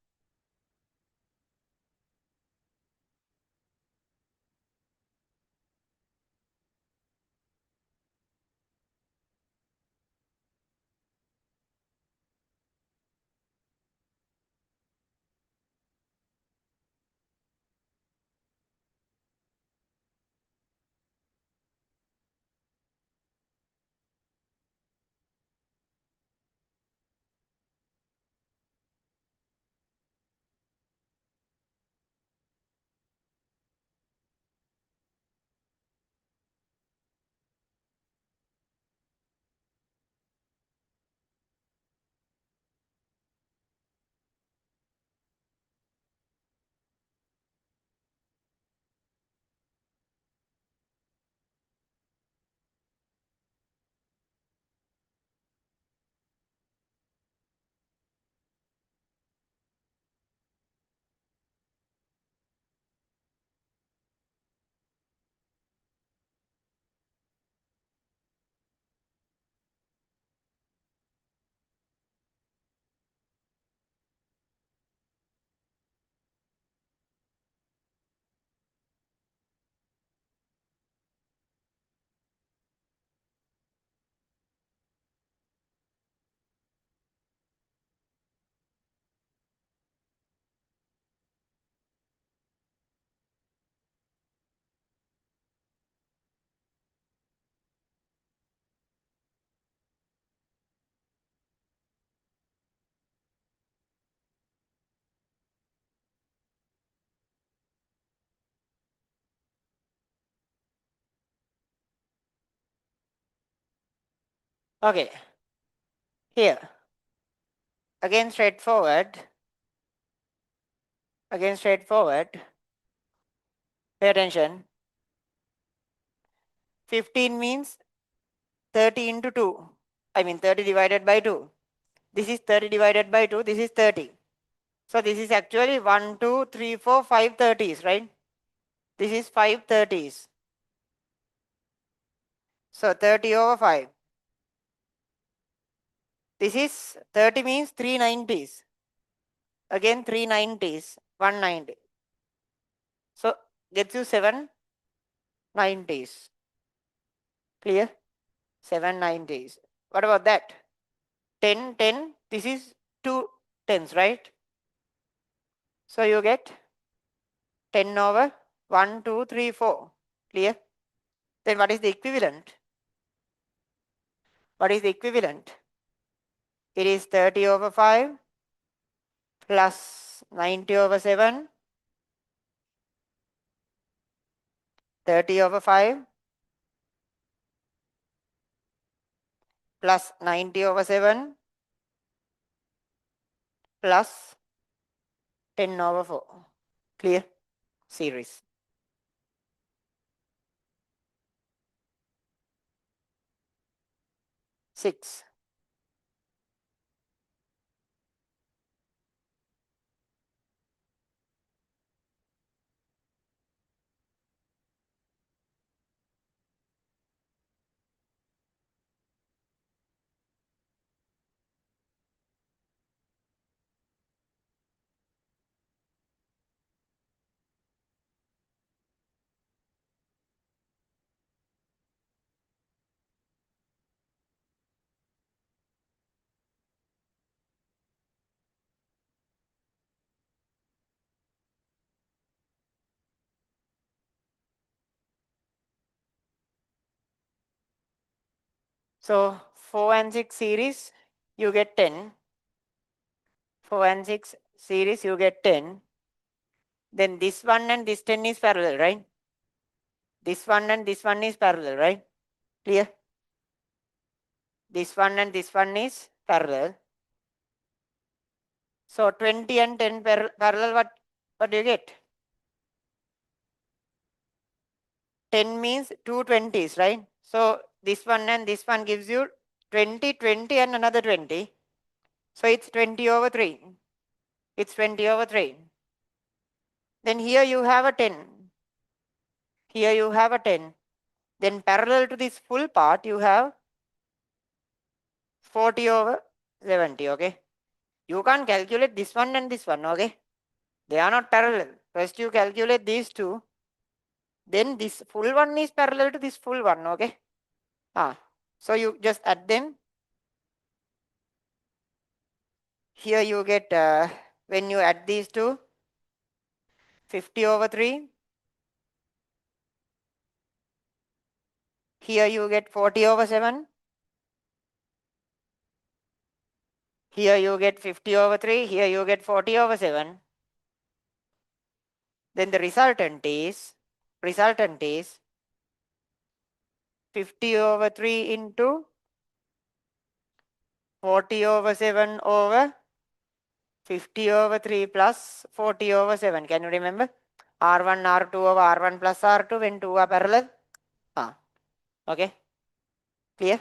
Okay. Here. Again straightforward. Again straightforward. Pay attention. 15 means 30 into 2. I mean 30 divided by 2. This is 30 divided by 2. This is 30. So this is actually 1, 2, 3, 4, 5 30s, right? This is 5 30s. So 30 over 5. This is 30 means 3 90s. Again 3 90s. 190. So gets you 7 90s. Clear? 7 90s. What about that? 10, 10. This is 2 tens, right? So you get 10 over 1, 2, 3, 4. Clear? Then what is the equivalent? What is the equivalent? It is 30 over 5 plus 90 over 7. 30 over 5 plus 90 over 7 plus 10 over 4. Clear? Series. Six. So 4 and 6 series, you get 10. 4 and 6 series, you get 10. Then this one and this 10 is parallel, right? This one and this one is parallel, right? Clear? This one and this one is parallel. So 20 and 10 parallel, what do you get? 10 means 2 20s, right? So this one and this one gives you 20, 20 and another 20. So it's 20 over 3. It's 20 over 3. Then here you have a 10. Here you have a 10. Then parallel to this full part, you have 40 over 70, okay? You can't calculate this one and this one, okay? They are not parallel. First you calculate these two. Then this full one is parallel to this full one, okay? So you just add them. Here you get, when you add these two, 50 over 3. Here you get 40 over 7. Here you get 50 over 3. Here you get 40 over 7. Then the resultant is 50 over 3 into 40 over 7 over 50 over 3 plus 40 over 7. Can you remember? R1, R2 over R1 plus R2 when two are parallel. Okay. Clear?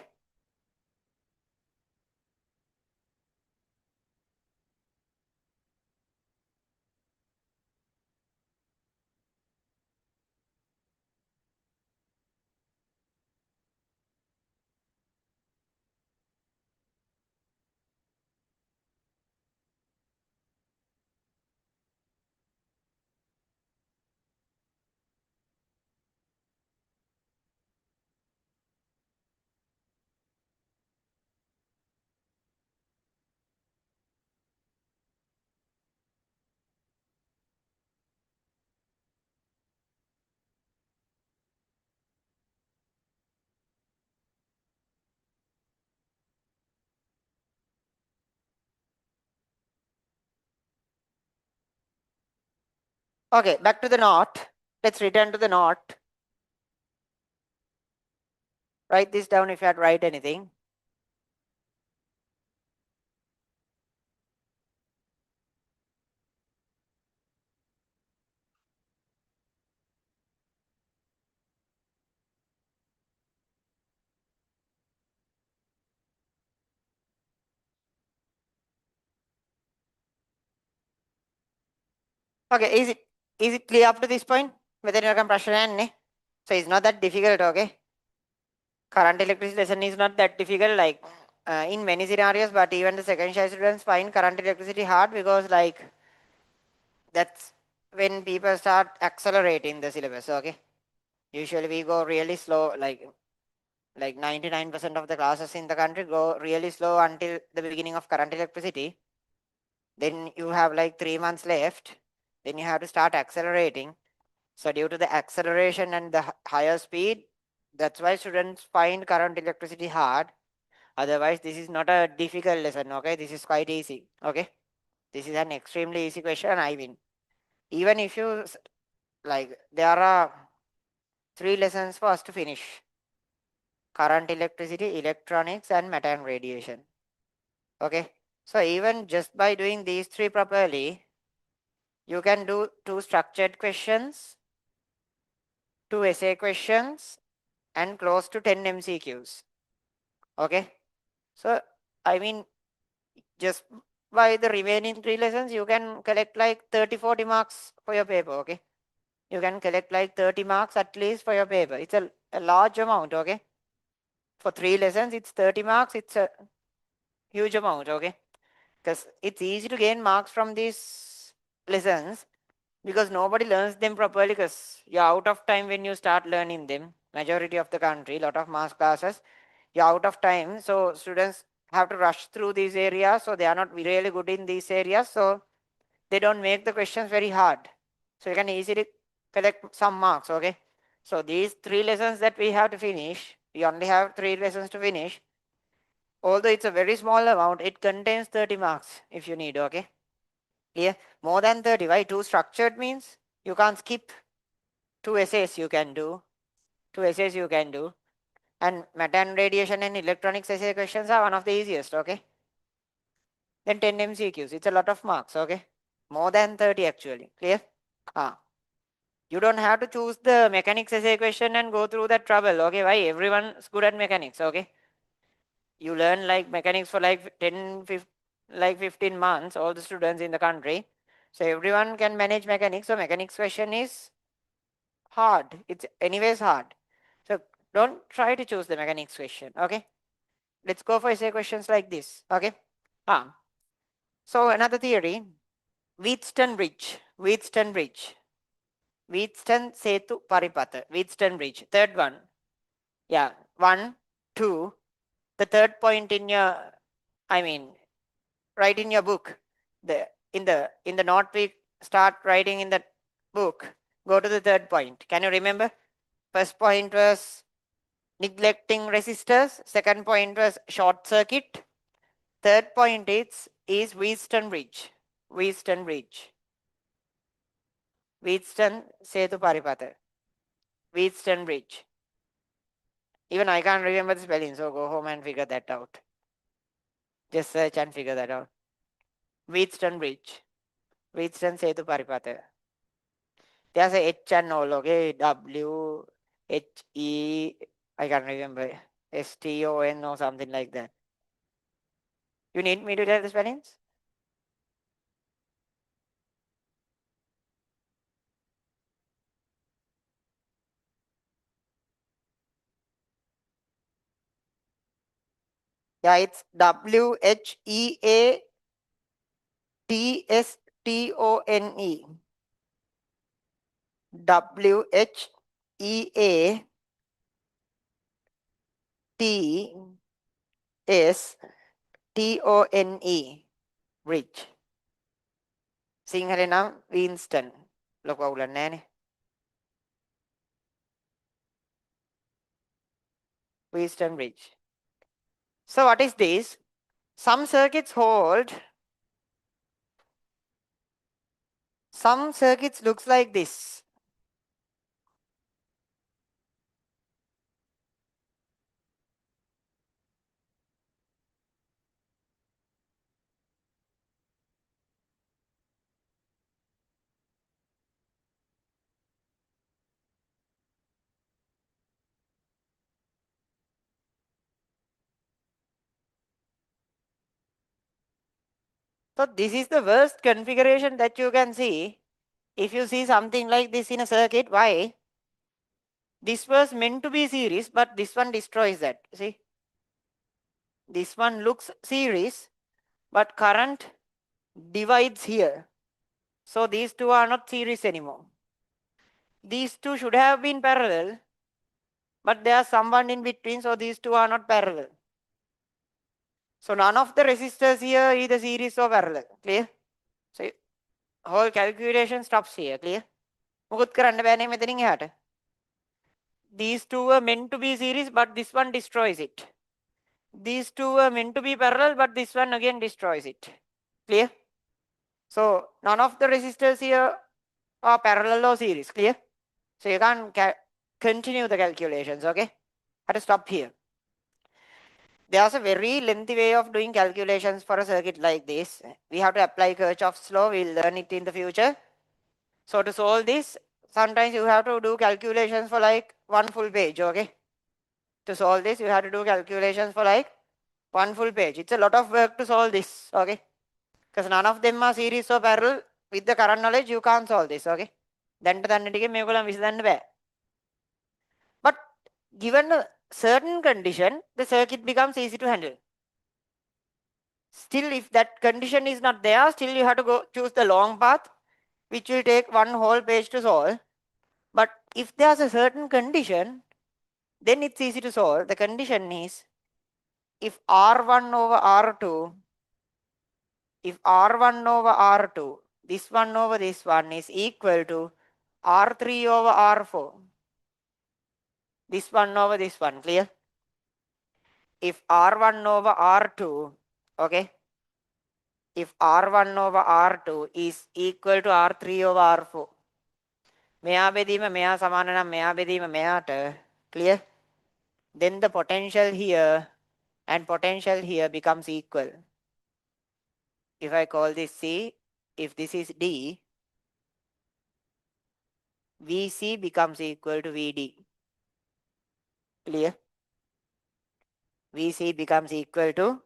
Okay, back to the knot. Let's return to the knot. Write this down if you had to write anything. Okay, is it clear up to this point? Whether you can pressure and so it's not that difficult, okay? Current electricity lesson is not that difficult, like in many scenarios, but even the second year students find current electricity hard because like that's when people start accelerating the syllabus, okay? Usually we go really slow, like 99% of the classes in the country go really slow until the beginning of current electricity. Then you have like 3 months left. Then you have to start accelerating. So due to the acceleration and the higher speed, that's why students find current electricity hard. Otherwise, this is not a difficult lesson. Okay, this is quite easy. Okay, this is an extremely easy question. I mean, even if you like, there are 3 lessons for us to finish: current, electricity, electronics, and matter and radiation. Okay, so even just by doing these 3 properly, you can do 2 structured questions, 2 essay questions, and close to 10 MCQs. Okay, so I mean, just by the remaining 3 lessons, you can collect like 30-40 marks for your paper. Okay, you can collect like 30 marks at least for your paper. It's a large amount. Okay, for 3 lessons, it's 30 marks. It's a huge amount. Okay, because it's easy to gain marks from these lessons because nobody learns them properly because you're out of time when you start learning them. Majority of the country, lot of mass classes, you're out of time, so students have to rush through these areas, so they are not really good in these areas, so they don't make the questions very hard, so you can easily collect some marks. Okay, so these 3 lessons that we have to finish, we only have 3 lessons to finish. Although it's a very small amount, it contains 30 marks if you need. Okay, clear? More than 30. Why? 2 structured means you can't skip. 2 essays you can do. 2 essays you can do. And matter and radiation and electronics essay questions are one of the easiest. Okay, then 10 MCQs. It's a lot of marks. Okay, more than 30 actually. Clear? Ah, you don't have to choose the mechanics essay question and go through that trouble. Okay, why? Everyone's good at mechanics. Okay, you learn like mechanics for like 15 months, all the students in the country. So everyone can manage mechanics. So mechanics question is hard. It's anyways hard. So don't try to choose the mechanics question. Okay, let's go for essay questions like this. Okay. Ah, so another theory, Wheatstone Bridge. Wheatstone Bridge. Wheatstone Setu Paripata. Wheatstone Bridge. Third one. Yeah. 1, 2. The third point in your, I mean, write in your book. The in the note we start writing in the book. Go to the third point. Can you remember? First point was neglecting resistors. Second point was short circuit. Third point is Wheatstone Bridge. Wheatstone Bridge. Wheatstone Setu Paripata. Wheatstone Bridge. Even I can't remember the spelling, so go home and figure that out. Just search and figure that out. Wheatstone Bridge. Wheatstone Setu Paripata. There's a H and all, okay? W, H, E, I can't remember. STON or something like that. You need me to tell the spellings? Yeah, it's WHEATSTONE. WHEATSTONE. Bridge. Sinhala නම් Winston. ලොකු අවුලක් නැහැනේ. Winston Bridge. So what is this? Some circuits hold. Some circuits looks like this. So this is the worst configuration that you can see. if you see something like this in a circuit, why? This was meant to be series, but this one destroys that. See? This one looks series, but current divides here. So these two are not series anymore. These two should have been parallel, but there is someone in between, so these two are not parallel. So none of the resistors here is the series or parallel. Clear? So whole calculation stops here. Clear? මොකුත් කරන්න බෑ නේ මෙතනින් එහාට. These two were meant to be series, but this one destroys it. These two were meant to be parallel, but this one again destroys it. Clear? So none of the resistors here are parallel or series. Clear? So you can't continue the calculations. Okay? Have to stop here. There's a very lengthy way of doing calculations for a circuit like this. We have to apply Kirchhoff's law. We'll learn it in the future. So to solve this, sometimes you have to do calculations for like one full page. Okay? To solve this, you have to do calculations for like one full page. It's a lot of work to solve this. Okay? Because none of them are series or parallel. With the current knowledge, you can't solve this. Okay? දැන්ට දන්න ටිකෙන් මේගොල්ලන් විසඳන්න බෑ. But given a certain condition, the circuit becomes easy to handle. Still, if that condition is not there, still you have to go choose the long path, which will take one whole page to solve. But if there's a certain condition, then it's easy to solve. The condition is if R1 over R2, if R1 over R2, this one over this one is equal to R3 over R4. This one over this one, clear? If R1 over R2, okay, if R1 over R2 is equal to R3 over R4, මෙයා බෙදීම මෙයා සමාන නම් මෙයා බෙදීම මෙයාට, clear? Then the potential here and potential here becomes equal. If I call this C, if this is D, VC becomes equal to VD. Clear? VC becomes equal to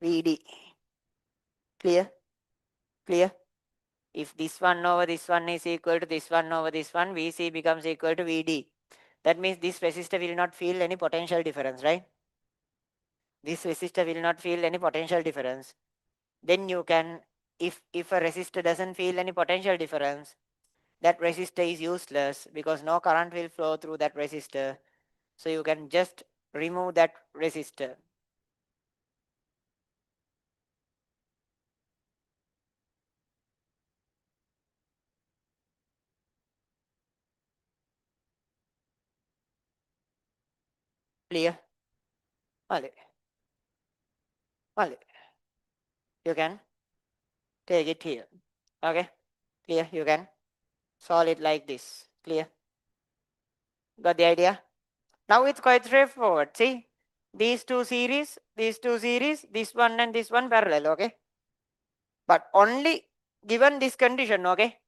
VD. Clear? Clear? If this one over this one is equal to this one over this one, VC becomes equal to VD. That means this resistor will not feel any potential difference, right? This resistor will not feel any potential difference. Then you can, if a resistor doesn't feel any potential difference, that resistor is useless because no current will flow through that resistor. So you can just remove that resistor. Clear? Vale. Vale. You can take it here. Okay? Clear? You can solve it like this. Clear? Got the idea? Now it's quite straightforward. See? These two series, this one and this one parallel, okay? But only given this condition, okay?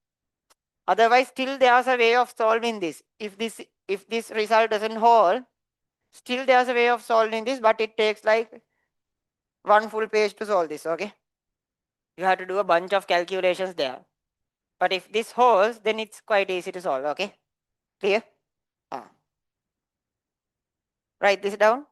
Otherwise, still there's a way of solving this. If this result doesn't hold, still there's a way of solving this, but it takes like one full page to solve this, okay? You have to do a bunch of calculations there. But if this holds, then it's quite easy to solve, okay? Clear? Write this down.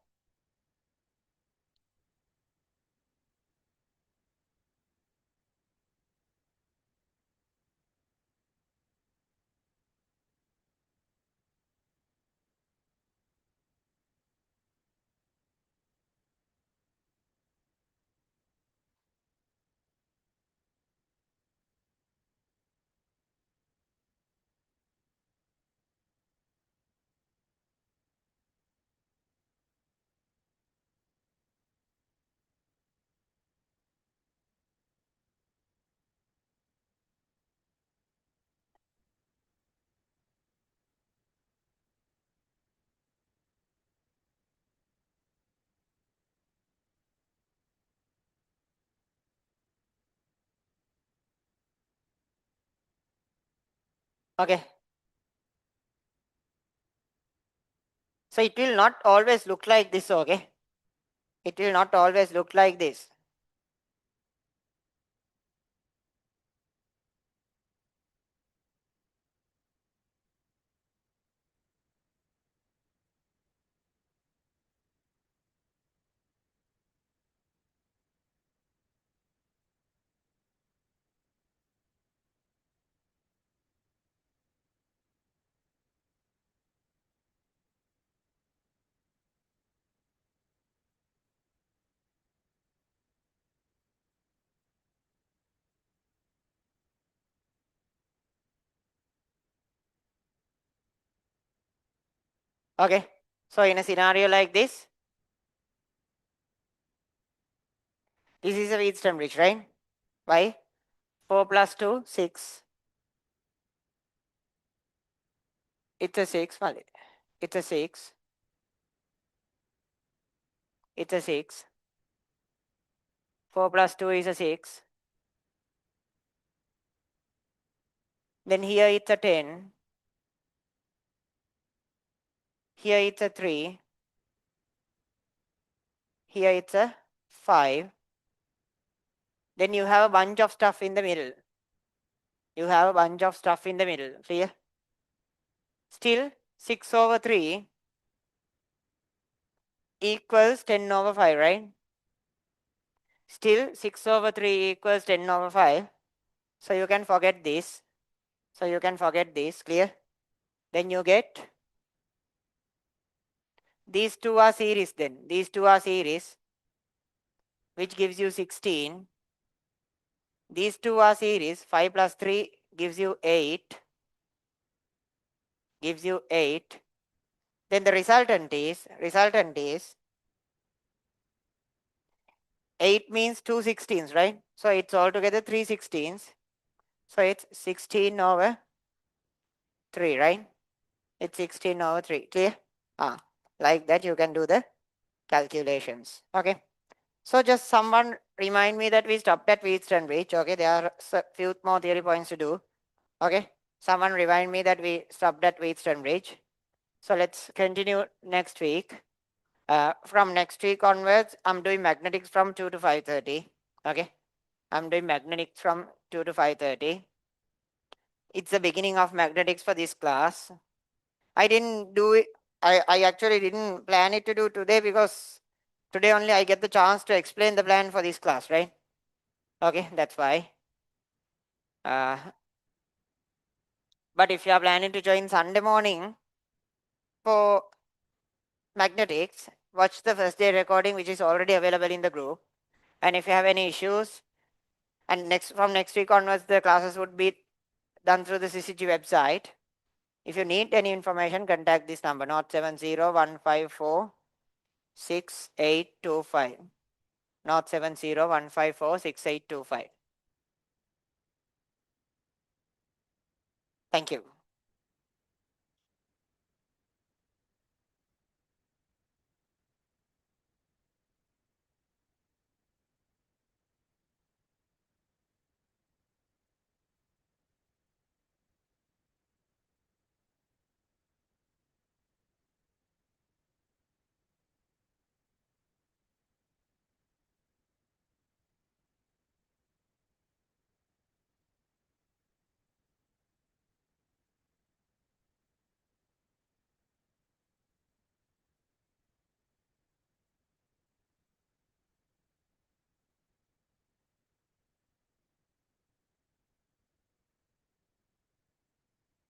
Okay. So it will not always look like this, okay? It will not always look like this. Okay, so in a scenario like this is a Wheatstone bridge, right? Why? 4 plus 2, 6. It's a 6. It's a 6. It's a 6. 4 plus 2 is a 6. Then here it's a 10. Here it's a 3. Here it's a 5. Then you have a bunch of stuff in the middle. You have a bunch of stuff in the middle. Clear? Still, 6 over 3 equals 10 over 5, right? Still, 6 over 3 equals 10 over 5. So you can forget this. So you can forget this. Clear? Then you get these two are series then. These two are series, which gives you 16. These two are series. 5 plus 3 gives you 8. Gives you 8. Then the resultant is 8 means 2 16s, right? So it's altogether 3 16s. So it's 16 over 3, right? It's 16 over 3. Clear? Like that you can do the calculations. Okay. So just someone remind me that we stopped at Wheatstone bridge. Okay. There are a few more theory points to do. Okay. Someone remind me that we stopped at Wheatstone bridge. So let's continue next week. From next week onwards, I'm doing magnetics from 2 to 5:30. Okay. I'm doing magnetics from 2 to 5:30. It's the beginning of magnetics for this class. I didn't do it. I actually didn't plan it to do today because today only I get the chance to explain the plan for this class, right? Okay, that's why. But if you are planning to join Sunday morning for magnetics, watch the first day recording, which is already available in the group. And if you have any issues, and from next week onwards, the classes would be done through the Sysygy website. If you need any information, contact this number, 070-154-6825. 070-154-6825. Thank you.